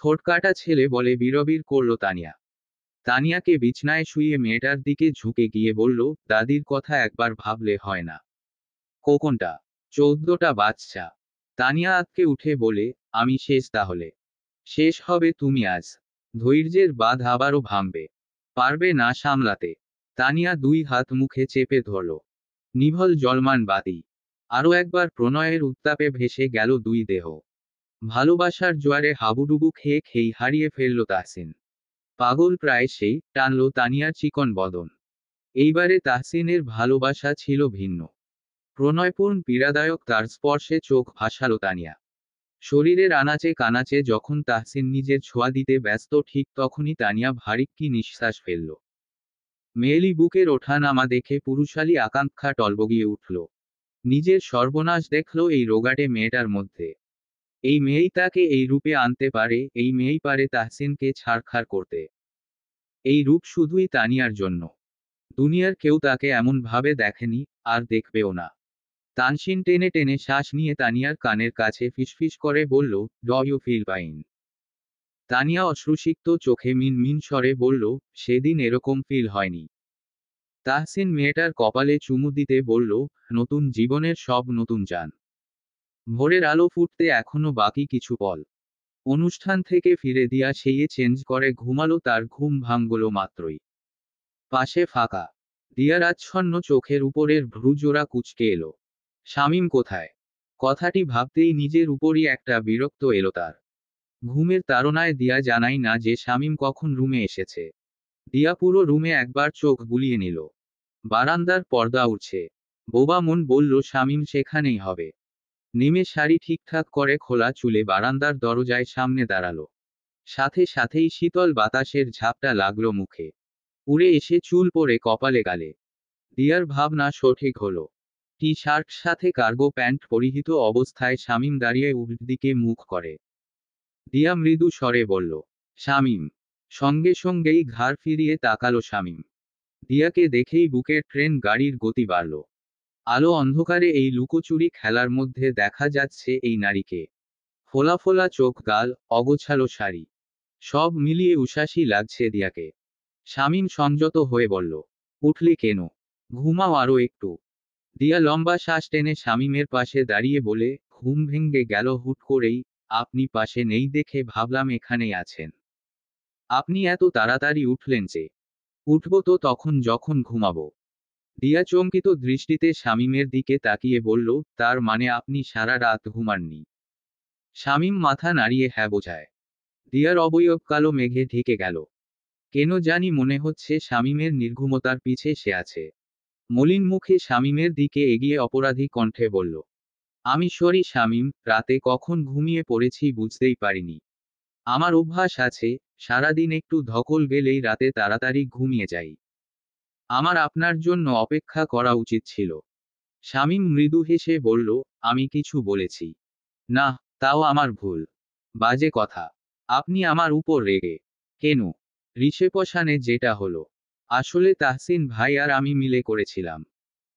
ঠোঁটকাটা ছেলে বলে বিড়বিড় করল তানিয়া। তানিয়াকে বিছনায় শুইয়ে মেয়েটার দিকে ঝুঁকে গিয়ে বলল, দাদির কথা একবার ভাবলে হয় না? কোকনটা 14টা বাচ্চা। তানিয়া আঁতকে উঠে বলে, আমি শেষ তাহলে। শেষ হবে তুমি আজ। ধৈর্যের বাঁধ আবারও ভাঙবে। পারবে না সামলাতে। তানিয়া 2 হাত মুখে চেপে ধরল। নিভল জলমান বাতি। আরও একবার প্রণয়ের উত্তাপে ভেসে গেল 2 দেহ। ভালোবাসার জোয়ারে হাবুডুবু খেয়ে খেই হারিয়ে ফেলল তাহসিন। পাগল প্রায় সেই টানল তানিয়ার চিকন বদন। এইবারে তাহসিনের ভালোবাসা ছিল ভিন্ন। প্রণয়পূর্ণ পীড়াদায়ক, তার স্পর্শে চোখ ভাসালো তানিয়া। শরীরের আনাচে কানাচে যখন তাহসিন নিজের ছোঁয়া দিতে ব্যস্ত, ঠিক তখনই তানিয়া ভারিক্কি নিঃশ্বাস ফেলল। মেয়েলি বুকের ওঠানামা দেখে পুরুষালী আকাঙ্ক্ষা টলবগিয়ে উঠল। নিজের সর্বনাশ দেখল এই রোগাটে মেয়েটার মধ্যে। এই মেয়েই তাকে এই রূপে আনতে পারে, এই মেয়েই পারে তাহসিনকে ছাড়খাড় করতে। এই রূপ শুধুই তানিয়ার জন্য। দুনিয়ার কেউ তাকে এমন ভাবে দেখেনি, আর দেখবেও না। তানসিন টেনে টেনে শ্বাস নিয়ে তানিয়ার কানের কাছে ফিসফিস করে বলল, ড ইউ ফিল পাইন? তানিয়া অশ্রুসিক্ত চোখে মিন মিন স্বরে বলল, সেদিন এরকম ফিল হয়নি। তাহসিন মেয়েটার কপালে চুমু দিতে বলল, নতুন জীবনের সব নতুন যান। ভোরের আলো ফুটতে এখনো বাকি কিছু পল। অনুষ্ঠান থেকে ফিরে দিয়া সেই চেঞ্জ করে ঘুমালো, তার ঘুম ভাঙল মাত্রই। পাশে ফাঁকা। দিয়ার আচ্ছন্ন চোখের উপরের ভ্রুজোড়া কুঁচকে এলো। শামীম কোথায়? কথাটি ভাবতেই নিজের উপরই একটা বিরক্ত এলো তার। ঘুমের তাড়নায় দিয়া জানাই না যে শামীম কখন রুমে এসেছে। দিয়া পুরো রুমে একবার চোখ বুলিয়ে নিল। বারান্দার পর্দা উঠছে। বোবা মন বলল শামীম সেখানেই হবে। নেমে শাড়ি ঠিকঠাক করে খোলা চুলে বারান্দার দরজায় সামনে দাঁড়ালো। সাথে সাথেই শীতল বাতাসের ঝাপটা লাগলো মুখে। উড়ে এসে চুল পরে কপালে গালে। দিয়ার ভাবনা সঠিক হলো। টি শার্ট সাথে কার্গো প্যান্ট পরিহিত অবস্থায় শামীম দাঁড়িয়ে উল্ট দিকে মুখ করে। দিয়া মৃদু স্বরে বলল, শামীম। সঙ্গে সঙ্গেই ঘাড় ফিরিয়ে তাকালো শামীম। দিয়াকে দেখেই বুকের ট্রেন গাড়ির গতি বাড়ল। আলো অন্ধকারে এই লুকোচুরি খেলার মধ্যে দেখা যাচ্ছে এই নারীকে। ফোলা ফোলা চোখ, গাল, অগোছালো শাড়ি, সব মিলিয়ে উষাসী লাগছে দিয়াকে। শামীম সংযত হয়ে বলল, উঠলে কেন? ঘুমাও আরো একটু। দিয়া লম্বা শ্বাস টেনে শামীমের পাশে দাঁড়িয়ে বলে, ঘুম ভেঙ্গে গেল হুট করেই, আপনি পাশে নেই দেখে ভাবলাম এখানেই আছেন। আপনি এত তাড়াতাড়ি উঠলেন যে? উঠব তো তখন যখন ঘুমাবো। দিয়া চমকিত দৃষ্টিতে শামীমের দিকে তাকিয়ে বলল, তার মানে আপনি সারা রাত ঘুমাননি? শামীম মাথা নাড়িয়ে হ্যাঁ বোঝায়। দিয়ার অবয়ব কালো মেঘে ঢেকে গেল। কেন জানি মনে হচ্ছে শামীমের নির্ঘুমতার পিছে সে আছে। মলিন মুখে শামীমের দিকে এগিয়ে অপরাধী কণ্ঠে বলল, আমি সরি শামীম, রাতে কখন ঘুমিয়ে পড়েছি বুঝতেই পারিনি। আমার অভ্যাস আছে, সারাদিন একটু ধকল গেলেই রাতে তাড়াতাড়ি ঘুমিয়ে যাই। আমার আপনার জন্য অপেক্ষা করা উচিত ছিল। শামীম মৃদু হেসে বলল, আমি কিছু বলেছি? না, তাও আমার ভুল। বাজে কথা। আপনি আমার উপর রেগে? কেন? রিসেপশনে যেটা হলো, আসলে তাহসিন ভাই আর আমি মিলে করেছিলাম।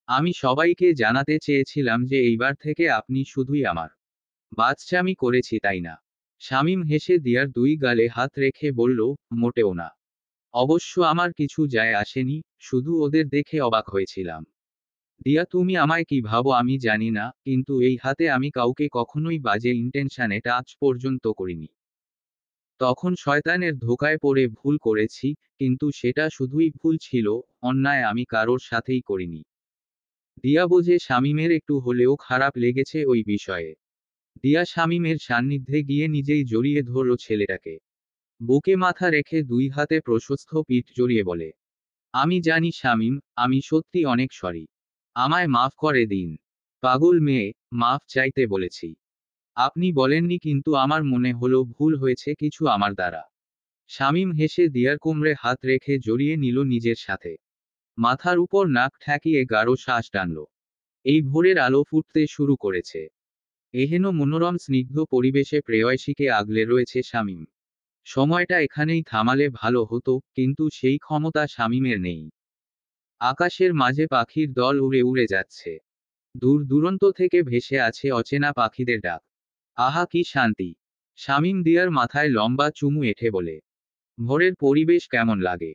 আমি সবাইকে জানাতে চেয়েছিলাম যে এইবার থেকে আপনি শুধুই আমার। বাচ্চামি করেছি তাই না? শামীম হেসে দিয়ার 2 গালে হাত রেখে বলল, মোটেও না। অবশ্য আমার কিছু যায় আসেনি, শুধু ওদের দেখে অবাক হয়েছিলাম। দিয়া তুমি আমায় কি ভাবো আমি জানি না, কিন্তু এই হাতে আমি কাউকে কখনোই বাজে ইন্টেনশনে টাচ পর্যন্ত করিনি। তখন শয়তানের ধোঁকায় পড়ে ভুল করেছি, কিন্তু সেটা শুধুই ভুল ছিল, অন্যায় আমি কারোর সাথেই করিনি। দিয়া বোঝে শামীমের একটু হলেও খারাপ লেগেছে ওই বিষয়ে। দিয়া শামীমের সান্নিধ্যে গিয়ে নিজেই জড়িয়ে ধরল ছেলেটাকে। বুকে মাথা রেখে দুই হাতে প্রশস্ত পিঠ জড়িয়ে বলে, আমি জানি শামীম, আমি সত্যি অনেক সরি। আমায় মাফ করে দিন। পাগল মেয়ে, মাফ চাইতে বলেছি। আপনি বলেননি, কিন্তু আমার মনে হলো ভুল হয়েছে কিছু আমার দ্বারা। শামীম হেসে দিয়ার কোমরে হাত রেখে জড়িয়ে নিল নিজের সাথে। মাথার উপর নাক ঠেকিয়ে গাঢ় শ্বাস টানল। এই ভোরের আলো ফুটতে শুরু করেছে। এহেন মনোরম স্নিগ্ধ পরিবেশে প্রেয়সীকে আগলে রয়েছে শামীম। সময়টা এখানেই থামালে ভালো হতো, কিন্তু সেই ক্ষমতা শামীমের নেই। আকাশের মাঝে পাখির দল উড়ে উড়ে যাচ্ছে। দূর দূরান্ত থেকে ভেসে আছে অচেনা পাখিদের ডাক। আহা কি শান্তি! শামীম দিয়ার মাথায় লম্বা চুমু এঁঠে বলে, ভোরের পরিবেশ কেমন লাগে?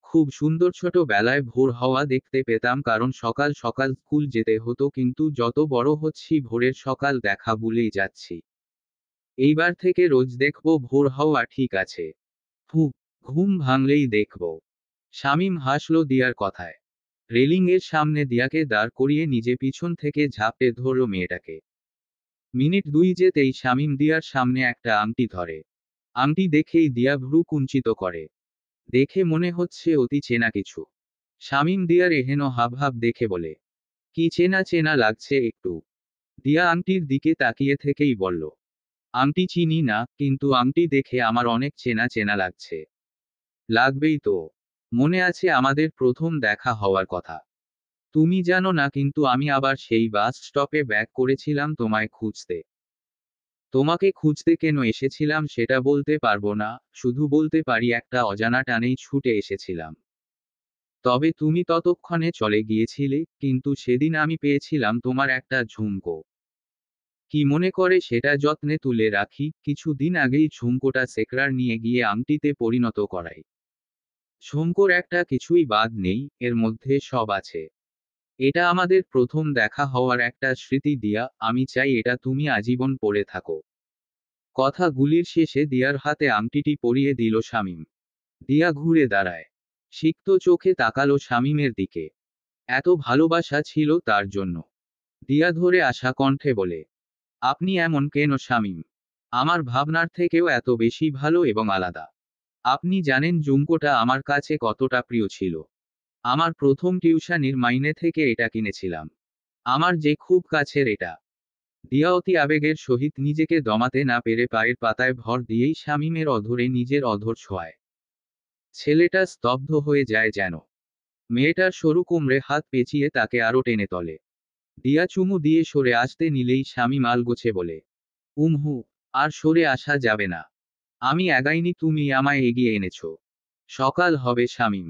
খুব সুন্দর। ছোট বেলায় ভোর হওয়া দেখতে পেতাম, কারণ সকাল সকাল স্কুল যেতে হতো, কিন্তু যত বড় হচ্ছি ভোরের সকাল দেখা ভুলেই যাচ্ছি। এইবার থেকে রোজ দেখব ভোর হওয়া। ঠিক আছে। হু, ঘুম ভাঙলেই দেখব। শামীম হাসল দিয়ার কথায়। রেলিং এর সামনে দিয়াকে দাঁড় করিয়ে নিজে পিছন থেকে ঝাঁপটে ধরল মেয়েটাকে। মিনিট দুই যেতেই শামীম দিয়ার সামনে একটা আংটি ধরে। আংটি দেখেই দিয়া ভ্রু কুঞ্চিত করে। দেখে মনে হচ্ছে অতি চেনা কিছু। শামীম দিয়ার এহেন হাবভাব দেখে বলে, কি চেনা চেনা লাগছে একটু। দিয়া আংটির দিকে তাকিয়ে থেকেই বলল, আংটি চিনি না, কিন্তু আংটি দেখে আমার অনেক চেনা চেনা লাগছে। লাগবেই তো। মনে আছে আমাদের প্রথম দেখা হওয়ার কথা? তুমি জানো না, কিন্তু আমি আবার সেই বাস স্টপে ব্যাক করেছিলাম তোমায় খুঁজতে। তোমাকে খুঁজতে কেন এসেছিলাম সেটা বলতে পারবো না, শুধু বলতে পারি একটা অজানা টানেই ছুটে এসেছিলাম। তবে তুমি ততক্ষণে চলে গিয়েছিলে, কিন্তু সেদিন আমি পেয়েছিলাম তোমার একটা ঝুমকো। কি মনে করে সেটা যত্নে তুলে রাখি, কিছুদিন আগেই ঝুমকোটা সেকরার নিয়ে গিয়ে আংটিতে পরিণত করাই। ঝুমকোর একটা কিছুই বাদ নেই, এর মধ্যে সব আছে। এটা আমাদের প্রথম দেখা হওয়ার একটা স্মৃতি দিয়া, আমি চাই এটা তুমি আজীবন পড়ে থাকো। কথাগুলির শেষে দিয়ার হাতে আংটিটি পরিয়ে দিল শামীম। দিয়া ঘুরে দাঁড়ায়। সিক্ত চোখে তাকালো শামীমের দিকে। এত ভালোবাসা ছিল তার জন্য। দিয়া ধরে আসা কণ্ঠে বলে, আপনি এমন কেন শামীম? আমার ভাবনার থেকেও এত বেশি ভালো এবং আলাদা। আপনি জানেন ঝুমকোটা আমার কাছে কতটা প্রিয় ছিল। আমার প্রথম টিউশনির মাইনে থেকে এটা কিনেছিলাম। আমার যে খুব কাছের এটা। দিয়া অতি আবেগের সহিত নিজেকে দমাতে না পেরে পায়ের পাতায় ভর দিয়েই শামীমের অধরে নিজের অধর ছোঁয়ায়। ছেলেটা স্তব্ধ হয়ে যায় যেন। মেয়েটার সরু কোমরে হাত পেঁচিয়ে তাকে আরো টেনে তলে। দিয়া চুমু দিয়ে সরে আসতে নিলেই শামীম আলগোছে বলে, উমহু, আর সরে আসা যাবে না। আমি এগাইনি, তুমি আমায় এগিয়ে এনেছো। সকাল হবে শামীম।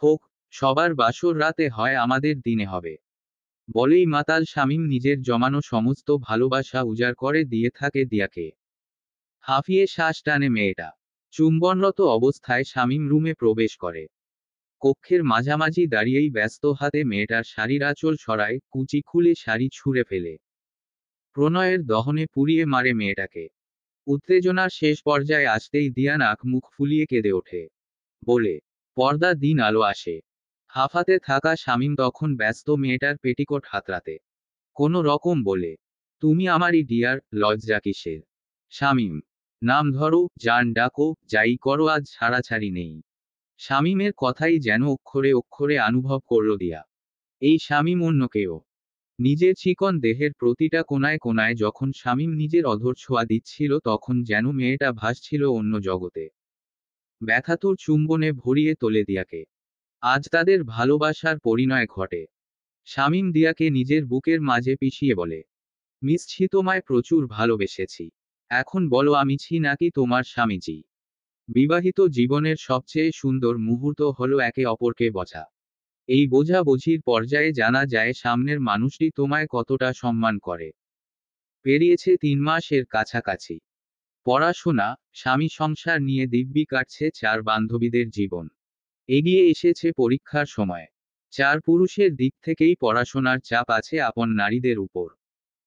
হোক। সবার বাসর রাতে হয়, আমাদের দিনে হবে। বলেই মাতাল শামীম নিজের জমানো সমস্ত ভালোবাসা উজাড় করে দিয়ে থাকে দিয়াকে। হাঁফিয়ে শ্বাস টানে মেয়েটা। চুম্বনরত অবস্থায় শামীম রুমে প্রবেশ করে। কক্ষের মাঝামাঝি দাঁড়িয়েই ব্যস্ত হাতে মেয়েটার শাড়ির আঁচল সরায়, কুচি খুলে শাড়ি ছুঁড়ে ফেলে। প্রণয়ের দহনে পুড়িয়ে মারে মেয়েটাকে। উত্তেজনার শেষ পর্যায়ে আসতেই দিয়া নাক মুখ ফুলিয়ে কেঁদে ওঠে। বলে, পর্দা দিন আলো আসে। হাঁফাতে থাকা শামীম তখন ব্যস্ত মেয়েটার পেটিকোট হাতড়াতে। কোনো রকম বলে, তুমি আমারই ডিয়ার, লজ্জা কিসের? শামীম, নাম ধরো, জান ডাকো, যাই করো, আজ ছাড়াছাড়ি নেই। শামীমের কথাই যেন অক্ষরে অক্ষরে অনুভব করল দিয়া। এই শামীম অন্য কেউ। নিজের চিকন দেহের প্রতিটা কোনায় কোনায় যখন শামীম নিজের অধর ছোঁয়া দিচ্ছিল, তখন যেন মেয়েটা ভাসছিল অন্য জগতে। ব্যথাতুর চুম্বনে ভরিয়ে তোলে দিয়াকে। আজ তাদের ভালোবাসার পরিণয় ঘটে। শামীম দিয়াকে নিজের বুকের মাঝে পিষিয়ে বলে, মিসছি তোমায় প্রচুর ভালোবেসেছি। এখন বলো আমি ছি নাকি তোমার স্বামীজি? বিবাহিত জীবনের সবচেয়ে সুন্দর মুহূর্ত হলো একে অপরকে বোঝা। এই বোঝাবুঝির পর্যায়ে জানা যায় সামনের মানুষটি তোমায় কতটা সম্মান করে। পেরিয়েছে 3 মাস এর কাছাকাছি। পড়াশোনা, স্বামী সংসার নিয়ে দিব্যি কাটছে 4 বান্ধবীদের জীবন। এগিয়ে এসেছে পরীক্ষার সময়। চার পুরুষের দিক থেকেই পড়াশোনার চাপ আছে আপন নারীদের উপর।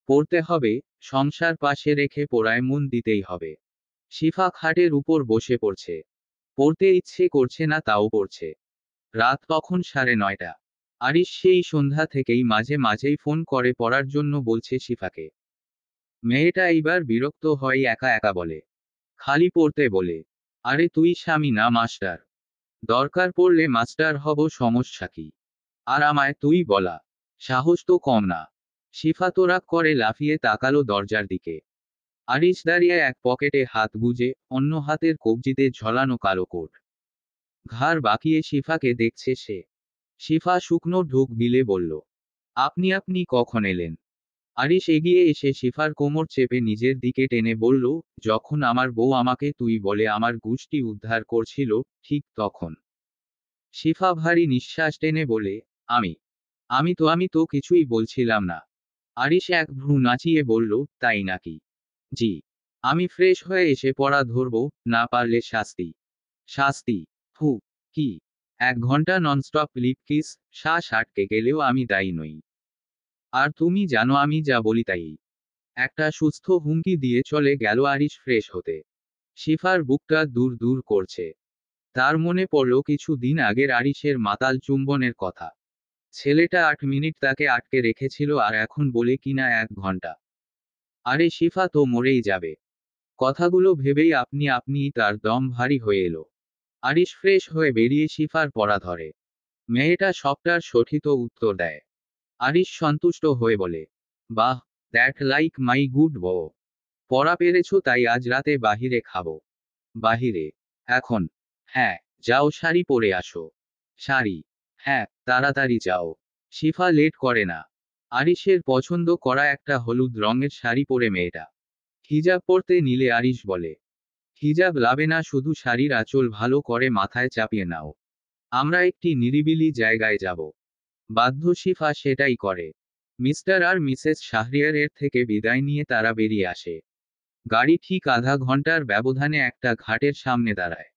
পড়তে হবে, সংসার পাশে রেখে পড়ায় মন দিতেই হবে। শিফা খাটের উপর বসে পড়ছে। পড়তে ইচ্ছে করছে না তাও পড়ছে। রাত তখন 9:30। আরিশ সেই সন্ধ্যা থেকেই মাঝে মাঝেই ফোন করে পড়ার জন্য বলছে শিফাকে। মেয়েটা এইবার বিরক্ত হয় একা একা বলে। খালি পড়তে বলে। আরে তুই স্বামী না মাস্টার? দরকার পড়লে মাস্টার হব, সমস্যা কি? আর আমায় তুই বলা সাহস তো কম না। শিফা তো রাগ করে লাফিয়ে তাকালো দরজার দিকে। আরিশ দাঁড়িয়ে এক পকেটে হাত গুজে, অন্য হাতের কবজিতে ঝোলানো কালো কোট। ঘাড় বাঁকিয়ে শিফাকে দেখছে সে। শিফা শুকনো ঢোক গিলে বলল, আপনি কখন এলেন? আরিশ এগিয়ে এসে শিফার কোমর চেপে নিজের দিকে টেনে বলল, যখন আমার বউ আমাকে তুই বলে আমার গুষ্টি উদ্ধার করছিল, ঠিক তখন। শিফা ভারী নিঃশ্বাস টেনে বলে, আমি আমি তো কিছুই বলছিলাম না। আরিশ এক ভ্রু নাচিয়ে বলল, তাই নাকি? জি। আমি ফ্রেশ হয়ে এসে পড়া ধরব, না পারলে শাস্তি। শাস্তি? ফু। কি? 1 ঘন্টা ননস্টপ লিপ কিস, শ্বাস আটকে গেলেও আমি দায়ী নই। আর তুমি জানো আমি যা বলি তাই। একটা সুস্থ হুমকি দিয়ে চলে গেল আরিশ ফ্রেশ হতে। শিফার বুকটা দূর দূর করছে। তার মনে পড়ল কিছু দিন আগের আরিশের মাতাল চুম্বনের কথা। ছেলেটা 8 মিনিট তাকে আটকে রেখেছিল আর এখন বলে কিনা 1 ঘন্টা। আরে শিফা তো মরেই যাবে। কথাগুলো ভেবেই আপনি তার দম ভারী হয়ে এলো। আরিশ ফ্রেশ হয়ে বেরিয়ে শিফার পড়া ধরে। মেয়েটা সবটার সঠিক উত্তর দেয়। আরিশ সন্তুষ্ট হয়ে বলে, বাহ, দ্যাট লাইক মাই গুড বউ। পড়া পেরেছ তাই আজ রাতে বাহিরে খাবো। বাহিরে? এখন? হ্যাঁ। যাও শাড়ি পরে আসো। শাড়ি? হ্যাঁ, তাড়াতাড়ি যাও। শিফা লেট করে না। আরিশের পছন্দ করা একটা হলুদ রঙের শাড়ি পরে মেয়েটা হিজাব পরতে নিলে আরিশ বলে, হিজাব লাবে না, শুধু শাড়ির আঁচল ভালো করে মাথায় চাপিয়ে নাও। আমরা একটি নিরিবিলি জায়গায় যাব। বাধ্য শিফা সেটাই করে। মিস্টার আর মিসেস শাহরিয়ারের থেকে বিদায় নিয়ে তারা বেরিয়ে আসে। গাড়ি ঠিক আধা ঘন্টার ব্যবধানে একটা ঘাটের সামনে দাঁড়ায়।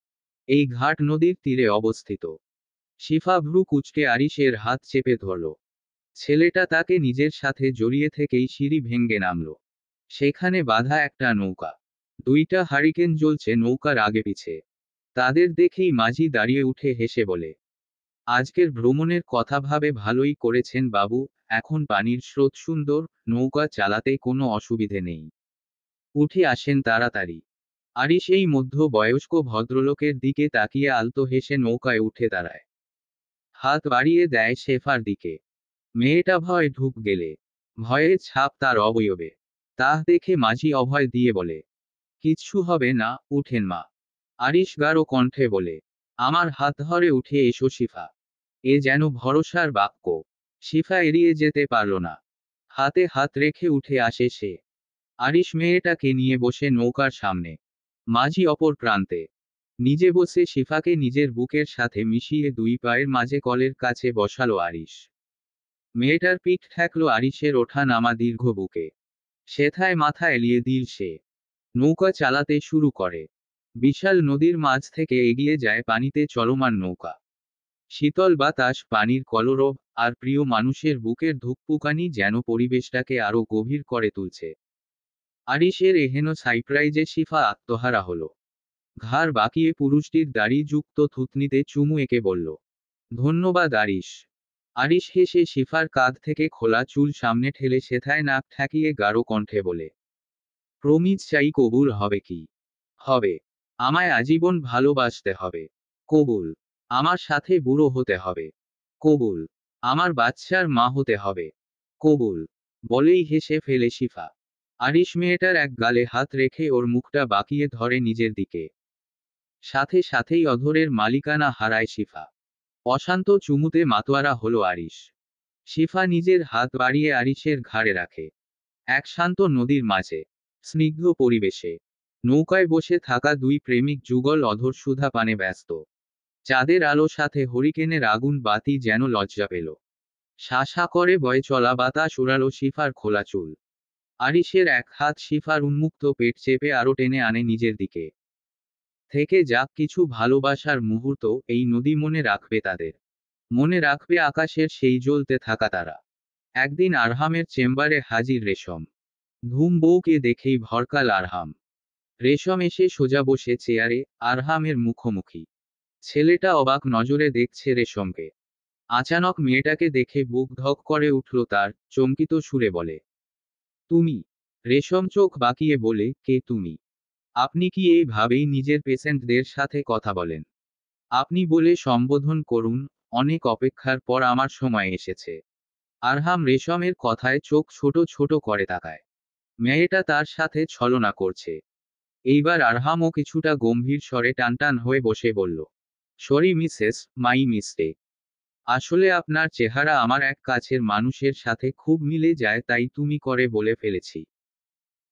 এই ঘাট নদীর তীরে অবস্থিত। শিফা ভ্রু কুঁচকে আরিশের হাত চেপে ধরল। ছেলেটা তাকে নিজের সাথে জড়িয়ে থেকেই সিঁড়ি ভেঙ্গে নামল। সেখানে বাঁধা একটা নৌকা। 2টা হারিকেন জ্বলছে নৌকার আগে পিছে। তাদের দেখেই মাঝি দাঁড়িয়ে উঠে হেসে বলে, আজকের ভ্রমণের কথা ভাবে ভালোই করেছেন বাবু, এখন পানির স্রোত সুন্দর, নৌকা চালাতে কোনো অসুবিধে নেই। উঠে আসেন তাড়াতাড়ি। আরিশ এই মধ্য বয়স্ক ভদ্রলোকের দিকে তাকিয়ে আলতো হেসে নৌকায় উঠে দাঁড়ায়। হাত বাড়িয়ে দেয় শেফার দিকে। মেয়েটা ভয় ঢুক গেলে। ভয়ের ছাপ তার অবয়বে। তা দেখে মাঝি অভয় দিয়ে বলে, কিচ্ছু হবে না, উঠেন মা। আরিশ গাঢ় কণ্ঠে বলে, আমার হাত ধরে উঠে এসো শিফা। এ যেন ভরসার বাক্য। শিফা এড়িয়ে যেতে পারল না। হাতে হাত রেখে উঠে আসে সে। আরিশ মেয়েটাকে নিয়ে বসে নৌকার সামনে। মাঝি অপর প্রান্তে। নিজে বসে শিফাকে নিজের বুকের সাথে মিশিয়ে 2 পায়ের মাঝে কলের কাছে বসালো আরিশ। মেয়েটার পিঠ ঠেকলো আরিশের ওঠা নামা দীর্ঘ বুকে। সেথায় মাথা এলিয়ে দিল সে। নৌকা চালাতে শুরু করে। বিশাল নদীর মাঝ থেকে এগিয়ে যায় পানিতে চলমান নৌকা। শীতল বাতাস, পানির কলরব, আর প্রিয় মানুষের বুকের ধুকপুকানি যেন পরিবেশটাকে আরো গভীর করে তুলছে। আরিশের এহেন সাইপ্রাইজে শিফা আত্মহারা হলো। ঘাড় বাঁকিয়ে পুরুষটির দাড়ি যুক্ত থুতনিতে চুমু এঁকে বলল, ধন্যবাদ আরিশ। আরিশ হেসে শিফার কাঁধ থেকে খোলা চুল সামনে ঠেলে সেথায় নাক ঠেকিয়ে গাঢ় কণ্ঠে বলে, প্রমিজ চাই, কবুল হবে কি? হবে। আমায় আজীবন ভালোবাসতে হবে। কবুল। আমার সাথে বুড়ো হতে হবে। কবুল। আমার বাচ্চার মা হতে হবে। কবুল। বলেই হেসে ফেলে শিফা। আরিশ মেয়েটার এক গালে হাত রেখে ওর মুখটা বাঁকিয়ে ধরে নিজের দিকে। সাথে সাথেই অধরের মালিকানা হারায় শিফা। অশান্ত চুমুতে মাতোয়ারা হলো আরিশ। শিফা নিজের হাত বাড়িয়ে আরিশের ঘাড়ে রাখে। এক শান্ত নদীর মাঝে, স্নিগ্ধ পরিবেশে, নৌকায় বসে থাকা 2 প্রেমিক যুগল অধর সুধা পানে ব্যস্ত। চাঁদের আলো সাথে হরিকেনের আগুন বাতি যেন লজ্জা পেল। শাসা করে বয়ে চলা বাতাস উড়ালো শিফার খোলা চুল। আরিশের এক হাত শিফার উন্মুক্ত পেট চেপে আরো টেনে আনে নিজের দিকে। থেকে যাক কিছু ভালোবাসার মুহূর্ত, এই নদী মনে রাখবে তাদের। মনে রাখবে আকাশের সেই জ্বলতে থাকা তারা। একদিন আরহামের চেম্বারে হাজির রেশম। ধুম বউকে দেখেই ভরকাল আরহাম। রেশম এসে সোজা বসে চেয়ারে আরহামের মুখোমুখি। ছেলেটা অবাক নজরে দেখছে রেশমকে। আচানক মেয়েটাকে দেখে বুক ধক করে উঠল তার, চমকিত সুরে বলে, তুমি? রেশম চোখ বাঁকিয়ে বলে, কে তুমি? আপনি কি এইভাবেই নিজের পেশেন্টদের সাথে কথা বলেন? আপনি বলে সম্বোধন করুন, অনেক অপেক্ষার পর আমার সময় এসেছে। আরহাম রেশমের কথায় চোখ ছোট ছোট করে তাকায়। মেয়েটা তার সাথে ছলনা করছে। এইবার আরহামও কিছুটা গম্ভীর স্বরে টানটান হয়ে বসে বলল, সরি মিসেস, মাই মিস্টেক। আসলে আপনার চেহারা আমার এক কাছের মানুষের সাথে খুব মিলে যায়, তাই তুমি করে বলে ফেলেছি।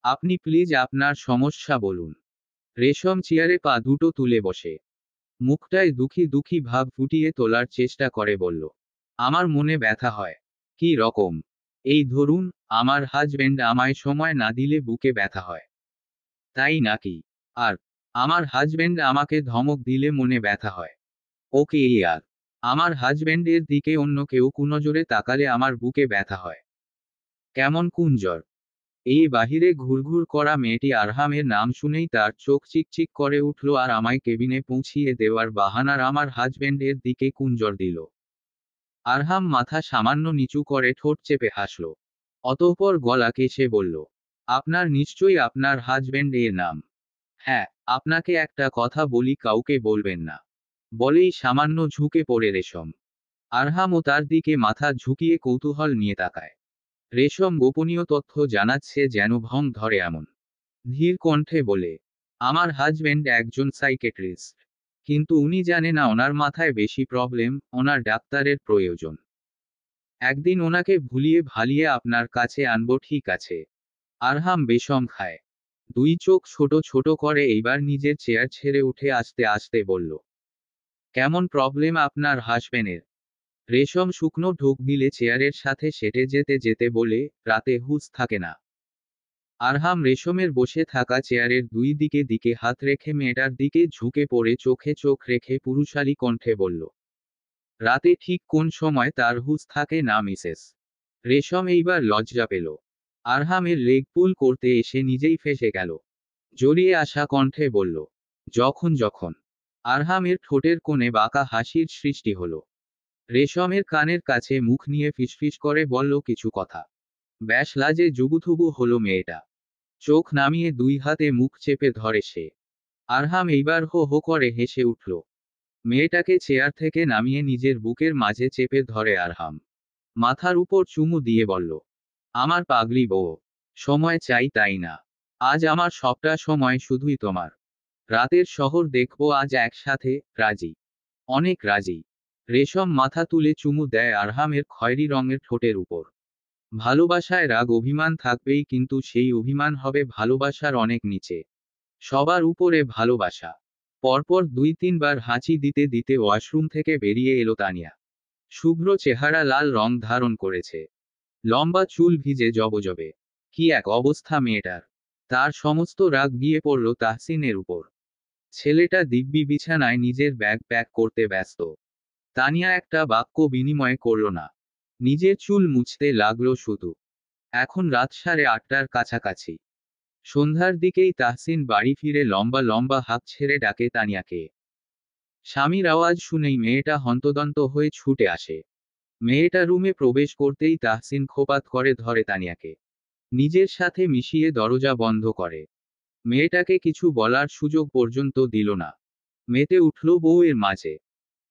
আপনি প্লিজ আপনার সমস্যা বলুন। রেশম চেয়ারে পা দুটো তুলে বসে মুখটায় দুঃখী দুঃখী ভাব ফুটিয়ে তোলার চেষ্টা করে বলল, আমার মনে ব্যথা হয়। কি রকম? এই ধরুন, আমার হাজবেন্ড আমায় সময় না দিলে বুকে ব্যথা হয়। তাই নাকি? আর আমার হাজবেন্ড আমাকে ধমক দিলে মনে ব্যথা হয়। ওকে আর আমার হাজবেন্ডের দিকে অন্য কেউ কুনজরে তাকালে আমার বুকে ব্যথা হয়। কেমন কুঞ্জর? এই বাহিরে ঘুরঘুর করা মেয়েটি আরহামের নাম শুনেই তার চোখ চিকচিক করে উঠল আর আমায় কেবিনে পৌঁছিয়ে দেওয়ার বাহানার আমার হাজবেন্ডের দিকে কুঞ্জর দিল। আরহাম মাথা সামান্য নিচু করে ঠোঁট চেপে হাসল। অতঃপর গলা কেশে বলল, আপনার নিশ্চয়ই আপনার হাজবেন্ড এর নাম? হ্যাঁ। আপনাকে একটা কথা বলি, কাউকে বলবেন না। বলেই সামান্য ঝুঁকে পড়ে রেশম। আরহামও তার দিকে মাথা ঝুঁকিয়ে কৌতূহল নিয়ে তাকায়। রেশম গোপনীয় তথ্য জানাচ্ছে যেন ভং ধরে এমন ধীর কণ্ঠে বলে, আমার হাজবেন্ড একজন সাইকেট্রিস্ট। কিন্তু উনি জানে না ওনার মাথায় বেশি প্রবলেম, ওনার ডাক্তারের প্রয়োজন। একদিন ওনাকে ভুলিয়ে ভালিয়ে আপনার কাছে আনবো, ঠিক আছে? আরহাম বেশম খায়। দুই চোখ ছোট ছোট করে এইবার নিজের চেয়ার ছেড়ে উঠে আস্তে আস্তে বলল, কেমন প্রবলেম আপনার হাজবেন্ডের? রেশম শুকনো ঢোক গিলে চেয়ারের সাথে সেটে যেতে যেতে বলে, রাতে হুঁশ থাকে না। আরহাম রেশমের বসে থাকা চেয়ারের দুই দিকে দিকে হাত রেখে মেয়েটার দিকে ঝুঁকে পড়ে চোখে চোখ রেখে পুরুষালী কণ্ঠে বলল, রাতে ঠিক কোন সময় তার হুঁশ থাকে না মিসেস? রেশম এইবার লজ্জা পেল। আরহামের লেগ পুল করতে এসে নিজেই ফেঁসে গেল। জড়িয়ে আসা কণ্ঠে বলল, যখন যখন। আরহামের ঠোঁটের কোণে বাঁকা হাসির সৃষ্টি হলো। রেশমের কানের কাছে মুখ নিয়ে ফিসফিস করে বলল কিছু কথা। ব্যাস লাজে জুবুথুবু হলো মেয়েটা। চোখ নামিয়ে দুই হাতে মুখ চেপে ধরে সে। আরহাম এইবার হো হো করে হেসে উঠল। মেয়েটাকে চেয়ার থেকে নামিয়ে নিজের বুকের মাঝে চেপে ধরে আরহাম। মাথার উপর চুমু দিয়ে বলল, আমার পাগলি বউ। সময় চাই তাই না? আজ আমার সবটা সময় শুধুই তোমার। রাতের শহর দেখবো আজ একসাথে, রাজি? অনেক রাজি। রেশম মাথা তুলে চুমু দেয় আরহামের খয়েরি রঙের ঠোঁটের উপর। ভালোবাসায় রাগ অভিমান থাকবেই, কিন্তু সেই অভিমান হবে ভালোবাসার অনেক নিচে। সবার উপরে ভালোবাসা। পরপর 2-3 বার হাঁচি দিতে দিতে ওয়াশরুম থেকে বেরিয়ে এলো তানিয়া। শুভ্র চেহারা লাল রং ধারণ করেছে। লম্বা চুল ভিজে জবজবে। কি এক অবস্থা মেয়েটার! তার সমস্ত রাগ গিয়ে পড়ল তাহসিনের উপর। ছেলেটা দিব্যি বিছানায় নিজের ব্যাগ প্যাক করতে ব্যস্ত। তানিয়া একটা বাক্য বিনিময় করল না। নিজের চুল মুছতে লাগলো শুধু। এখন রাত 8:30টার কাছাকাছি। সন্ধ্যার দিকেই তাহসিন বাড়ি ফিরে লম্বা লম্বা হাঁক ছেড়ে ডাকে তানিয়াকে। স্বামীর আওয়াজ শুনেই মেয়েটা হন্তদন্ত হয়ে ছুটে আসে। মেয়েটা রুমে প্রবেশ করতেই তাহসিন খোঁপাত করে ধরে তানিয়াকে। নিজের সাথে মিশিয়ে দরজা বন্ধ করে। মেয়েটাকে কিছু বলার সুযোগ পর্যন্ত দিল না। মেতে উঠল বউয়ের মাঝে।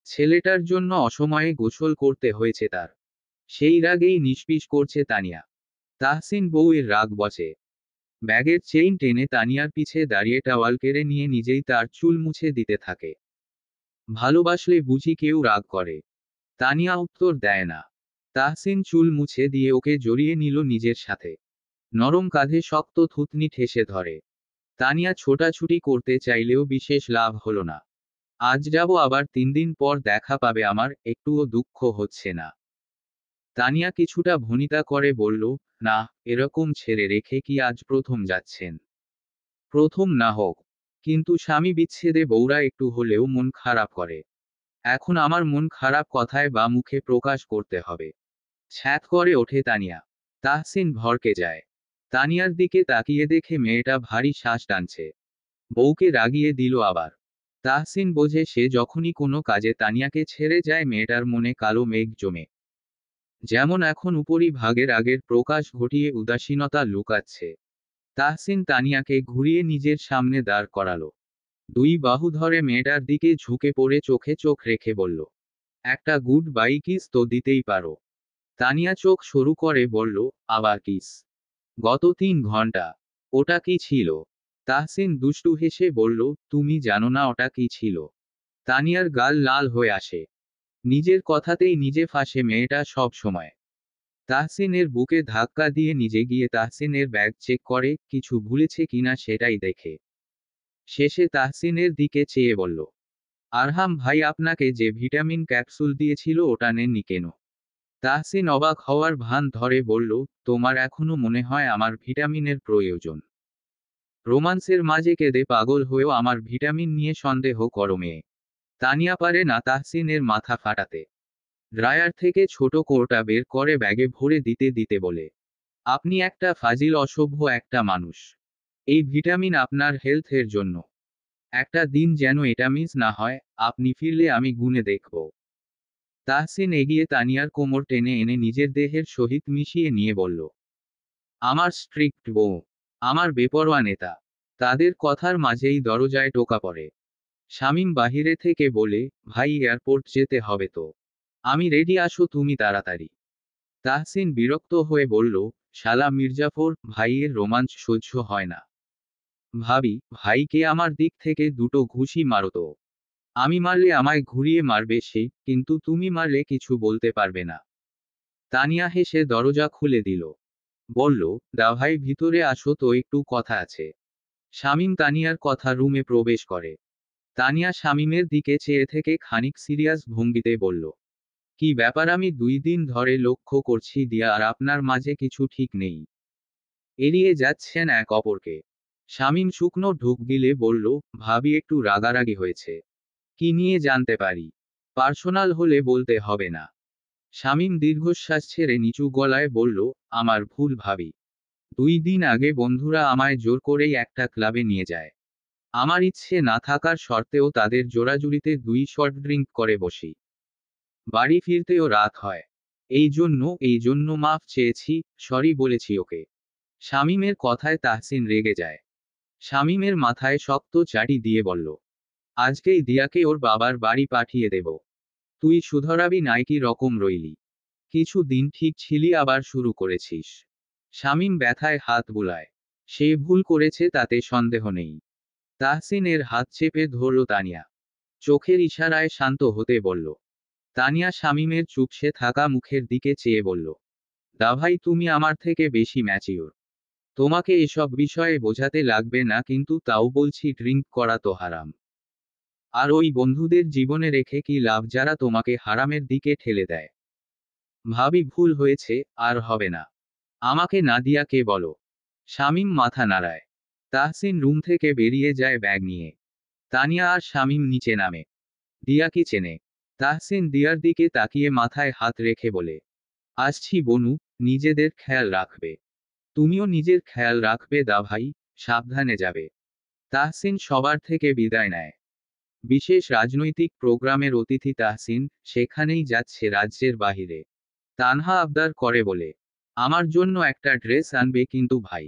ছেলেটার জন্য অসময়ে গোসল করতে হয়েছে তার। সেই রাগেই নিষ্পিস করছে তানিয়া। তাহসিন বউয়ের রাগ বচে। ব্যাগের চেইন টেনে তানিয়ার পিছে দাঁড়িয়ে টাওয়াল কেড়ে নিয়ে নিজেই তার চুল মুছে দিতে থাকে। ভালোবাসলে বুঝি কেউ রাগ করে? তানিয়া উত্তর দেয় না। তাহসিন চুল মুছে দিয়ে ওকে জড়িয়ে নিল নিজের সাথে। নরম কাঁধে শক্ত থুতনি ঠেসে ধরে। তানিয়া ছোটাছুটি করতে চাইলেও বিশেষ লাভ হলো না। আজ যাব আবার 3 দিন পর দেখা পাবে আমার, একটুও দুঃখ হচ্ছে না। তানিয়া কিছুটা ভনিতা করে বলল, না, এরকম ছেড়ে রেখে কি আজ প্রথম যাচ্ছেন? প্রথম না হোক, কিন্তু স্বামী বিচ্ছেদে বউরা একটু হলেও মন খারাপ করে। এখন আমার মন খারাপ কথায় বা মুখে প্রকাশ করতে হবে। ছ্যাঁত করে ওঠে তানিয়া। তাহসিন ভড়কে যায়। তানিয়ার দিকে তাকিয়ে দেখে মেয়েটা ভারী শ্বাস টানছে। বউকে রাগিয়ে দিল আবার। তাহসিন বোঝে সে যখনই কোনো কাজে তানিয়াকে ছেড়ে যায় মেয়েটার মনে কালো মেঘ জমে। যেমন এখন উপরি ভাগের আগের প্রকাশ ঘটিয়ে উদাসীনতা লুকাচ্ছে। তাহসিন তানিয়াকে ঘুরিয়ে নিজের সামনে দাঁড় করালো। দুই বাহু ধরে মেয়েটার দিকে ঝুঁকে পড়ে চোখে চোখ রেখে বলল, একটা গুড বাই কিস তো দিতেই পারো। তানিয়া চোখ সরু করে বলল, আবার কিস? গত 3 ঘন্টা। ওটা কি ছিল? তাহসিন দুষ্টু হেসে বলল, তুমি জানো না ওটা কি ছিল? তানিয়ার গাল লাল হয়ে আসে। নিজের কথাতেই নিজে ফাঁসে মেয়েটা সব সময়। তাহসিনের বুকে ধাক্কা দিয়ে নিজে গিয়ে তাহসিনের ব্যাগ চেক করে কিছু ভুলেছে কিনা সেটাই দেখে। শেষে তাহসিনের দিকে চেয়ে বলল, আরহাম ভাই আপনাকে যে ভিটামিন ক্যাপসুল দিয়েছিল ওটা নেননি কেন? তাহসিন অবাক হওয়ার ভান ধরে বলল, তোমার এখনো মনে হয় আমার ভিটামিনের প্রয়োজন? রোমান্সের মাঝে কেঁদে পাগল হয়েও আমার ভিটামিন নিয়ে সন্দেহ করো মেয়ে। তানিয়া পারে না তাহসিনের মাথা ফাটাতে। ড্রায়ার থেকে ছোট কোরটা বের করে ব্যাগে ভরে দিতে দিতে বলে, আপনি একটা ফাজিল অসভ্য একটা মানুষ। এই ভিটামিন আপনার হেলথের জন্য। একটা দিন যেন এটা মিস না হয়, আপনি ফিরলে আমি গুনে দেখব। তাহসিন এগিয়ে তানিয়ার কোমর টেনে এনে নিজের দেহের সহিত মিশিয়ে নিয়ে বলল, আমার স্ট্রিক্ট বউ, আমার বেপরোয়া নেতা। তাদের কথার মাঝেই দরজায় টোকা পড়ে। শামীম বাহিরে থেকে বলে, ভাই এয়ারপোর্ট যেতে হবে তো। আমি রেডি, আসো তুমি তাড়াতাড়ি। তাহসিন বিরক্ত হয়ে বলল, শালা মির্জাফর, ভাইয়ের রোমাঞ্চ সহ্য হয় না। ভাবি, ভাইকে আমার দিক থেকে দুটো ঘুষি মারো তো। আমি মারলে আমায় ঘুরিয়ে মারবে সে, কিন্তু তুমি মারলে কিছু বলতে পারবে না। তানিয়া হেসে দরজা খুলে দিল। বলল, দা ভাই ভিতরে আসো তো, একটু কথা আছে। শামীম তানিয়ার কথা রুমে প্রবেশ করে। তানিয়া শামীমের দিকে চেয়ে থেকে খানিক সিরিয়াস ভঙ্গিতে বলল, কি ব্যাপার? আমি 2 দিন ধরে লক্ষ্য করছি দিয়া আর আপনার মাঝে কিছু ঠিক নেই। এড়িয়ে যাচ্ছেন এক অপরকে। শামীম শুকনো ঢোক গিলে বলল, ভাবি একটু রাগারাগি হয়েছে। কি নিয়ে জানতে পারি? পার্সোনাল হলে বলতে হবে না। শামীম দীর্ঘশ্বাস ছেড়ে নিচু গলায় বলল, আমার ভুল ভাবি। 2 দিন আগে বন্ধুরা আমায় জোর করেই একটা ক্লাবে নিয়ে যায়। আমার ইচ্ছে না থাকার সত্ত্বেও তাদের জোরাজুরিতে 2 শট ড্রিঙ্ক করে বসি। বাড়ি ফিরতেও রাত হয়। এই জন্য মাফ চেয়েছি, সরি বলেছি ওকে। শামীমের কথায় তাহসিন রেগে যায়। শামীমের মাথায় শক্ত চাটি দিয়ে বলল, আজকেই দিয়াকে ওর বাবার বাড়ি পাঠিয়ে দেব। তুই শুধরাবি নাইকি রকম রইলি? কিছু দিন ঠিক ছিলি আবার শুরু করেছিস। শামীম ব্যথায় হাত বুলায়। সে ভুল করেছে তাতে সন্দেহ নেই। তাহসিনের হাত চেপে ধরল তানিয়া। চোখের ইশারায় শান্ত হতে বলল। তানিয়া শামীমের চুপসে থাকা মুখের দিকে চেয়ে বলল, দাভাই তুমি আমার থেকে বেশি ম্যাচিওর। তোমাকে এসব বিষয়ে বোঝাতে লাগবে না, কিন্তু তাও বলছি ড্রিঙ্ক করা তো হারাম। আর ওই বন্ধুদের জীবনে রেখে কি লাভ যারা তোমাকে হারামের দিকে ঠেলে দেয়। ভাবি ভুল হয়েছে, আর হবে না। আমাকে না দিয়া কে বলো। শামীম মাথা নাড়ায়। তাহসিন রুম থেকে বেরিয়ে যায় ব্যাগ নিয়ে। তানিয়া আর শামীম নিচে নামে। দিয়া কি চেনে? তাহসিন দিয়ার দিকে তাকিয়ে মাথায় হাত রেখে বলে, আসছি বনু, নিজেদের খেয়াল রাখবে। তুমিও নিজের খেয়াল রাখবে দা ভাই, সাবধানে যাবে। তাহসিন সবার থেকে বিদায় নেয়। বিশেষ রাজনৈতিক প্রোগ্রামের অতিথি তাহসিন, সেখানেই যাচ্ছে রাজ্যের বাহিরে। তানহা আবদার করে বলে, আমার জন্য একটা ড্রেস আনবে কিন্তু ভাই।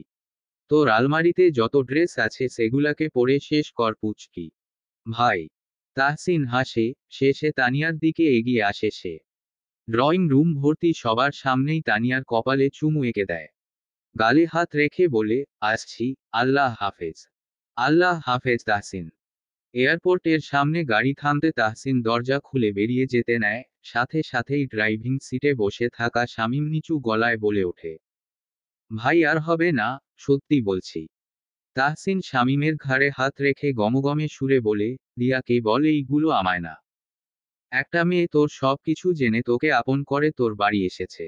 তোর আলমারিতে যত ড্রেস আছে সেগুলাকে পরে শেষ কর পুচকি ভাই। তাহসিন হাসে, শেষে তানিয়ার দিকে এগিয়ে আসে সে। ড্রয়িং রুম ভর্তি সবার সামনেই তানিয়ার কপালে চুমু এঁকে দেয়। গালে হাত রেখে বলে, আসছি, আল্লাহ হাফেজ। আল্লাহ হাফেজ তাহসিন। এয়ারপোর্টের সামনে গাড়ি থামতে তাহসিন দরজা খুলে বেরিয়ে যেতে নেয়, সাথে সাথেই ড্রাইভিং সিটে বসে থাকা শামীম নিচু গলায় বলে ওঠে, ভাই আর হবে না, সত্যি বলছি। তাহসিন শামীমের ঘাড়ে হাত রেখে গমগমে সুরে বলে, দিয়াকে বল এইগুলো আমায় না। একটা মেয়ে তোর সব কিছু জেনে তোকে আপন করে তোর বাড়ি এসেছে।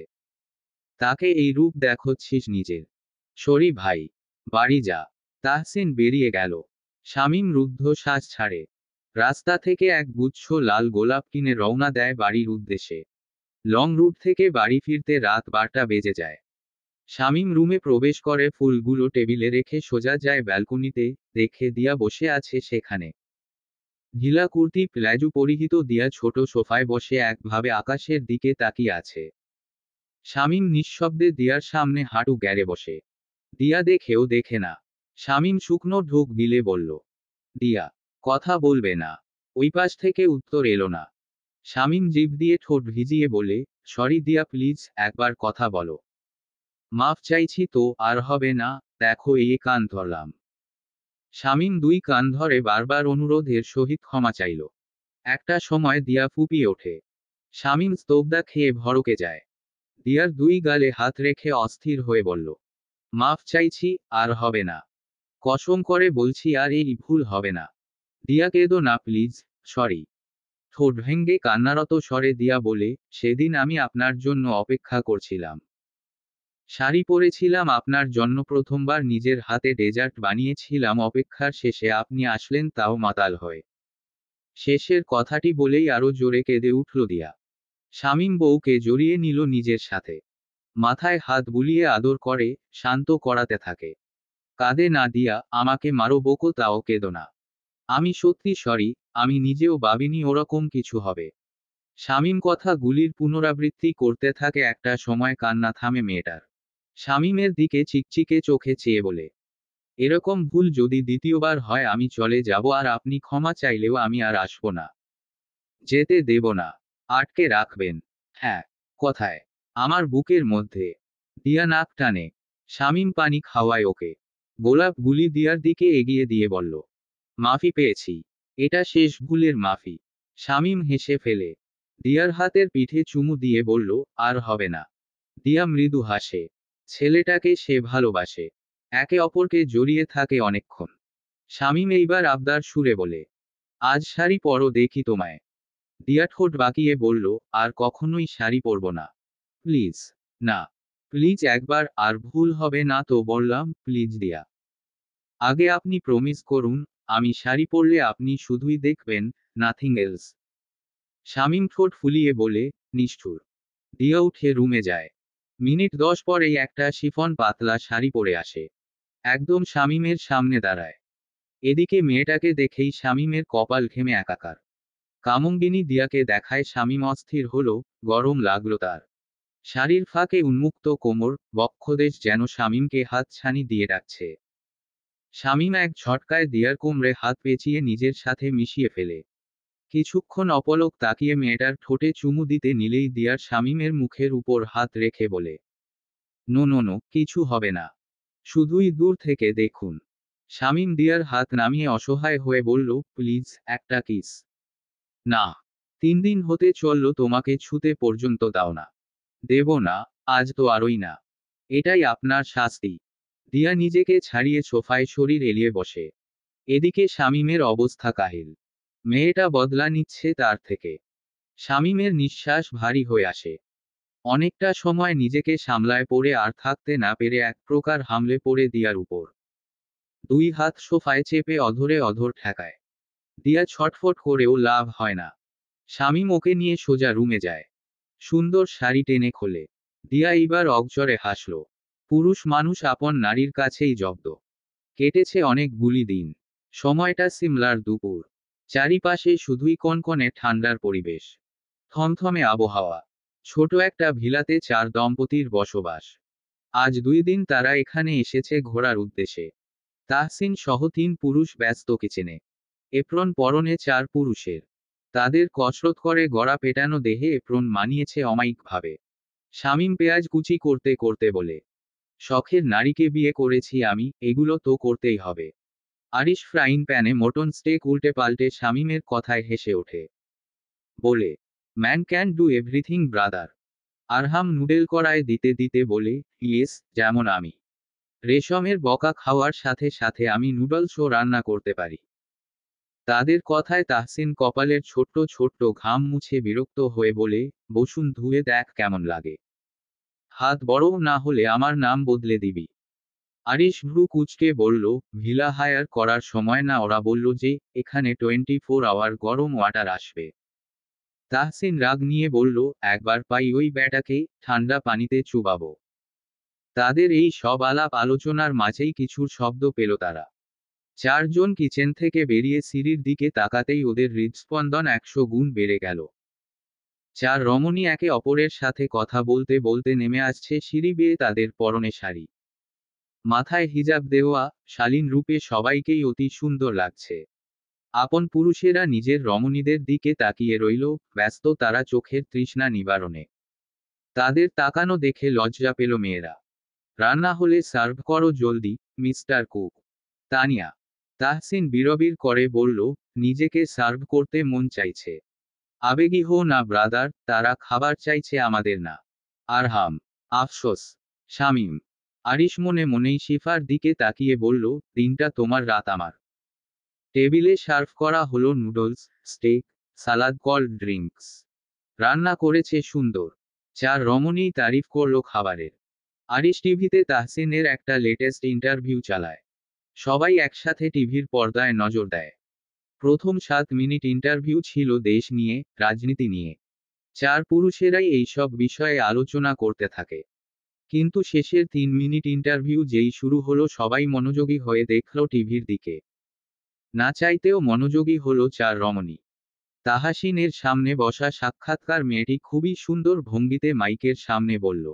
তাকে এই রূপ দেখাচ্ছিস নিজের। সরি ভাই। বাড়ি যা। তাহসিন বেরিয়ে গেল। শামীম রুদ্ধ শ্বাস ছাড়ে। রাস্তা থেকে এক গুচ্ছ লাল গোলাপ কিনে রওনা দেয় বাড়ির উদ্দেশ্যে। লং রুট থেকে বাড়ি ফিরতে রাত 12টা বেজে যায়। শামীম রুমে প্রবেশ করে, ফুলগুলো টেবিলে রেখে সোজা যায় ব্যালকনিতে। দেখে দিয়া বসে আছে সেখানে। ঢিলা কুর্তি প্লাজো পরিহিত দিয়া ছোট সোফায় বসে একভাবে আকাশের দিকে তাকিয়ে আছে। শামীম নিঃশব্দে দিয়ার সামনে হাঁটু গেড়ে বসে। দিয়া দেখেও দেখে না। শামীম শুকনো ঢোক গিলে বলল, দিয়া, কথা বলবে না? ওই পাশ থেকে উত্তর এলো না। শামীম জিভ দিয়ে ঠোঁট ভিজিয়ে বলে, সরি দিয়া, প্লিজ একবার কথা বলো। মাফ চাইছি তো, আর হবে না, দেখো এই কান ধরলাম। শামীম দুই কান ধরে বারবার অনুরোধের সহিত ক্ষমা চাইল। একটা সময় দিয়া ফুপিয়ে ওঠে। শামীম স্তব্ধা খেয়ে ভড়কে যায়। দিয়ার দুই গালে হাত রেখে অস্থির হয়ে বলল, মাফ চাইছি, আর হবে না। কসম করে বলছি আর এই ভুল হবে না। দিয়া, কেঁদো না প্লিজ, সরি। ঠোঁট ভেঙ্গে কান্নারত স্বরে দিয়া বলে, সেদিন আমি আপনার জন্য অপেক্ষা করছিলাম। শাড়ি পরেছিলাম আপনার জন্য, প্রথমবার নিজের হাতে ডেজার্ট বানিয়েছিলাম, অপেক্ষার শেষে আপনি আসলেন, তাও মাতাল হয়ে। শেষের কথাটি বলেই আরো জোরে কেঁদে উঠল দিয়া। শামীম বউকে জড়িয়ে নিল নিজের সাথে। মাথায় হাত বুলিয়ে আদর করে, শান্ত করাতে থাকে। কাঁদে না দিয়া, আমাকে মারো বকো, তাও কেঁদো না। আমি সত্যি সরি, আমি নিজেও ভাবিনি ওরকম কিছু হবে। শামীম কথা গুলির পুনরাবৃত্তি করতে থাকে। একটা সময় কান্না থামে মেয়েটার। শামীমের দিকে চিকচিকে চোখে চেয়ে বলে, এরকম ভুল যদি দ্বিতীয়বার হয় আমি চলে যাব, আর আপনি ক্ষমা চাইলেও আমি আর আসবো না। যেতে দেব না। আটকে রাখবেন। হ্যাঁ। কথায়। আমার বুকের মধ্যে। দিয়া নাক টানে। শামীম পানি খাওয়ায় ওকে। গোলাপ গুলি দিয়ার দিকে এগিয়ে দিয়ে বলল, মাফি পেয়েছি। এটা শেষ ভুলের মাফি। শামীম হেসে ফেলে। দিয়ার হাতের পিঠে চুমু দিয়ে বলল, আর হবে না। দিয়া মৃদু হাসে। ছেলেটাকে সে ভালোবাসে। একে অপরকে জড়িয়ে থাকে অনেকক্ষণ। শামীম এইবার আবদার সুরে বলে, আজ শাড়ি পরো দেখি তোমায়। দিয়া ঠোঁট বাঁকিয়ে বলল, আর কখনোই শাড়ি পরব না। প্লিজ। না। প্লিজ একবার, আর ভুল হবে না তো বললাম, প্লিজ দিয়া। আগে আপনি প্রমিস করুন, আমি শাড়ি পরলে আপনি শুধুই দেখবেন, নাথিং এলস। শামীম ঠোঁট ফুলিয়ে বলে, নিষ্ঠুর। দিয়া উঠে রুমে যায়। মিনিট 10 পরেই একটা শিফন পাতলা শাড়ি পরে আসে। একদম শামীমের সামনে দাঁড়ায়। এদিকে মেয়েটাকে দেখেই শামীমের কপাল ঘেমে একাকার। কামঙ্গিনী দিয়াকে দেখায়। শামীম অস্থির হলো, গরম লাগলো তার। শাড়ির ফাঁকে উন্মুক্ত কোমর, বক্ষদেশ যেন শামীমকে হাতছানি দিয়ে ডাকছে। শামীম এক ঝটকায় দিয়ার কোমরে হাত পেঁচিয়ে নিজের সাথে মিশিয়ে ফেলে। কিছুক্ষণ অপলক তাকিয়ে মেয়েটার ঠোঁটে চুমু দিতে নিলেই দিয়ার শামীমের মুখের উপর হাত রেখে বলে, নো নো নো, কিছু হবে না। শুধুই দূর থেকে দেখুন। শামীম দিয়ার হাত নামিয়ে অসহায় হয়ে বলল, প্লিজ, একটা কিস। না। 3 দিন হতে চলল তোমাকে ছুতে পর্যন্ত দাও না। দেব না। আজ তো আরই না। এটাই আপনার শাস্তি। দিয়া নিজেকে ছাড়িয়ে সোফায় শরীর এলিয়ে বসে। এদিকে শামীমের অবস্থা কাহিল। মেয়েটা বদলা নিচ্ছে তার থেকে। শামীমের নিঃশ্বাস ভারী হয়ে আসে। অনেকটা সময় নিজেকে সামলায় পড়ে আর থাকতে না পেরে এক প্রকার হামলে পড়ে দিয়ার উপর। দুই হাত সোফায় চেপে অধরে অধর ঠেকায়। দিয়া ছটফট করেও লাভ হয় না। শামীম ওকে নিয়ে সোজা রুমে যায়। সুন্দর শাড়ি টেনে খোলে। দিয়া এইবার অগচরে হাসল। পুরুষ মানুষ আপন নারীর কাছেই জব্দ। কেটেছে অনেক গুলি দিন। সময়টা সিমলার দুপুর। চারিপাশে শুধুই কনকনে ঠান্ডার পরিবেশ। থমথমে আবহাওয়া। ছোট একটা ভিলাতে 4 দম্পতির বসবাস। আজ 2 দিন তারা এখানে এসেছে ঘোরার উদ্দেশ্যে। তাহসিন সহ 3 পুরুষ ব্যস্ত কিচেনে। এপ্রন পরনে 4 পুরুষের। তাদের কসরত করে গড়া পেটানো দেহে এপ্রন মানিয়েছে অমায়িকভাবে। শামীম পেঁয়াজ কুচি করতে করতে বলে, শখের নারীকে বিয়ে করেছি আমি, এগুলো তো করতেই হবে। আরিশ ফ্রাইং প্যানে মটন স্টেক উল্টে পাল্টে শামীমের কথায় হেসে ওঠে। বলে, man can do everything brother. Arham noodle কড়ায় দিতে দিতে বলে, ইয়েস, যেমন আমি। রেশমের বকা খাওয়ার সাথে সাথে আমি নুডলসও রান্না করতে পারি। তাদের কথায় তাহসিন কপালের ছোট্ট ছোট্ট ঘাম মুছে বিরক্ত হয়ে বলে, বসুন, ধুয়ে দেখ কেমন লাগে। হাত বড়ও না হলে আমার নাম বদলে দিবি। আরিশ ভ্রু কুঁচকে বলল, ভিলা হায়ার করার সময় না, ওরা বলল যে এখানে 24 আওয়ার গরম ওয়াটার আসবে। তাহসিন রাগ নিয়ে বলল, একবার পাই ওই ব্যাটাকে, ঠান্ডা পানিতে চুবাবো। তাদের এই সব আলাপ আলোচনার মাঝেই কিছুর শব্দ পেল তারা। চারজন কিচেন থেকে বেরিয়ে সিঁড়ির দিকে তাকাতেই ওদের হৃদস্পন্দন 100 গুণ বেড়ে গেল। চার রমণী একে অপরের সাথে কথা বলতে বলতে নেমে আসছে সিঁড়ি বেয়ে, তাদের পরনে শাড়ি, মাথায় হিজাব দেওয়া, শালীন রূপে সবাইকেই অতি সুন্দর লাগছে। আপন পুরুষেরা নিজের রমণীদের দিকে তাকিয়ে রইল, ব্যস্ত তারা চোখের তৃষ্ণা নিবারণে। তাদের তাকানো দেখে লজ্জা পেল মেয়েরা। রান্না হলে সার্ভ করো জলদি, মিস্টার কুক। তানিয়া। তাহসিন বিড়বিড় করে বলল, নিজেকে সার্ভ করতে মন চাইছে। আবেগী হো না ব্রাদার, তারা খাবার চাইছে, আমাদের না। আরহাম। আফসোস। শামীম। আরিশ মনে মনেই শিফার দিকে তাকিয়ে বলল, দিনটা তোমার, রাত আমার। টেবিলে সার্ভ করা হলো নুডলস, স্টেক, সালাদ, কোল্ড ড্রিঙ্কস। রান্না করেছে সুন্দর। চার রমণী তারিফ করল খাবারের। আরিশ টিভিতে তাহসিনের একটা লেটেস্ট ইন্টারভিউ চালায়। সবাই একসাথে টিভির পর্দায় নজর দেয়। প্রথম 7 মিনিট ইন্টারভিউ ছিল দেশ নিয়ে, রাজনীতি নিয়ে। চার পুরুষেরাই এইসব বিষয়ে আলোচনা করতে থাকে। কিন্তু শেষের 3 মিনিট ইন্টারভিউ যেই শুরু হলো, সবাই মনোযোগী হয়ে দেখল টিভির দিকে। না চাইতেও মনোযোগী হলো চার রমণী। তাহাসিনের সামনে বসা সাক্ষাৎকার মেয়েটি খুবই সুন্দর ভঙ্গিতে মাইকের সামনে বলল,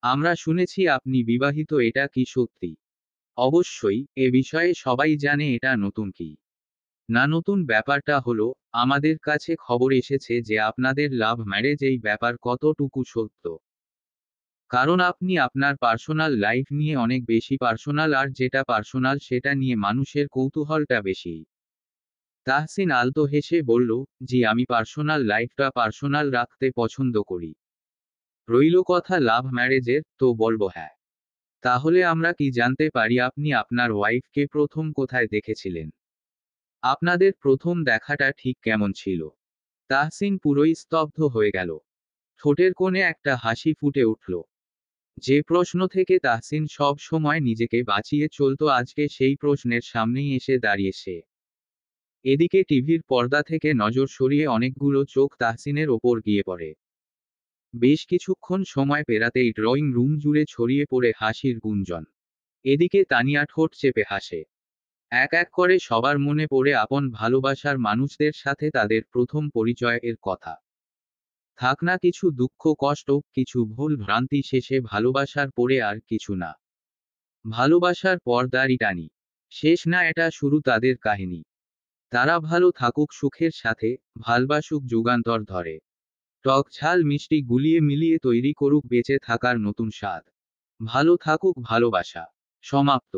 আমরা শুনেছি আপনি বিবাহিত, এটা কি সত্যি? অবশ্যই, এ বিষয়ে সবাই জানে, এটা নতুন কি না। নতুন ব্যাপারটা হলো, আমাদের কাছে খবর এসেছে যে আপনাদের লাভ ম্যারেজ। এই ব্যাপার কতটুকু সত্য? কারণ আপনি আপনার পার্সোনাল লাইফ নিয়ে অনেক বেশি পার্সোনাল, আর যেটা পার্সোনাল সেটা নিয়ে মানুষের কৌতূহলটা বেশি। তাহসিন আলতো হেসে বলল, জি, আমি পার্সোনাল লাইফটা পার্সোনাল রাখতে পছন্দ করি। রইল কথা লাভ ম্যারেজের, তো বলবো হ্যাঁ। তাহলে আমরা কি জানতে পারি আপনি আপনার ওয়াইফকে প্রথম কোথায় দেখেছিলেন? আপনাদের প্রথম দেখাটা ঠিক কেমন ছিল? তাহসিন পুরোই স্তব্ধ হয়ে গেল। ঠোঁটের কোণে একটা হাসি ফুটে উঠল। যে প্রশ্ন থেকে তাহসিন সব সময় নিজেকে বাঁচিয়ে চলত, আজকে সেই প্রশ্নের সামনেই এসে দাঁড়িয়ে সে। এদিকে টিভির পর্দা থেকে নজর সরিয়ে অনেকগুলো চোখ তাহসিনের ওপর গিয়ে পড়ে। বেশ কিছুক্ষণ সময় পেরাতেই ড্রয়িং রুম জুড়ে ছড়িয়ে পড়ে হাসির গুঞ্জন। এদিকে তানিয়া ঠোঁট চেপে হাসে। এক এক করে সবার মনে পড়ে আপন ভালোবাসার মানুষদের সাথে তাদের প্রথম পরিচয় এর কথা। থাক না কিছু দুঃখ কষ্ট, কিছু ভুল ভ্রান্তি, শেষে ভালোবাসার পরে আর কিছু না। ভালোবাসার পর দাড়ি টানি। শেষ না, এটা শুরু তাদের কাহিনী। তারা ভালো থাকুক সুখের সাথে, ভালবাসুক যুগান্তর ধরে। টক ঝাল মিষ্টি গুলিয়ে মিলিয়ে তৈরি করুক বেঁচে থাকার নতুন স্বাদ। ভালো থাকুক ভালোবাসা। সমাপ্ত।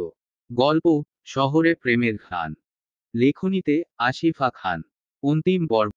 গল্প, শহরে প্রেমের ঘ্রাণ। লেখনীতে আসিফা খান। অন্তিম পর্ব।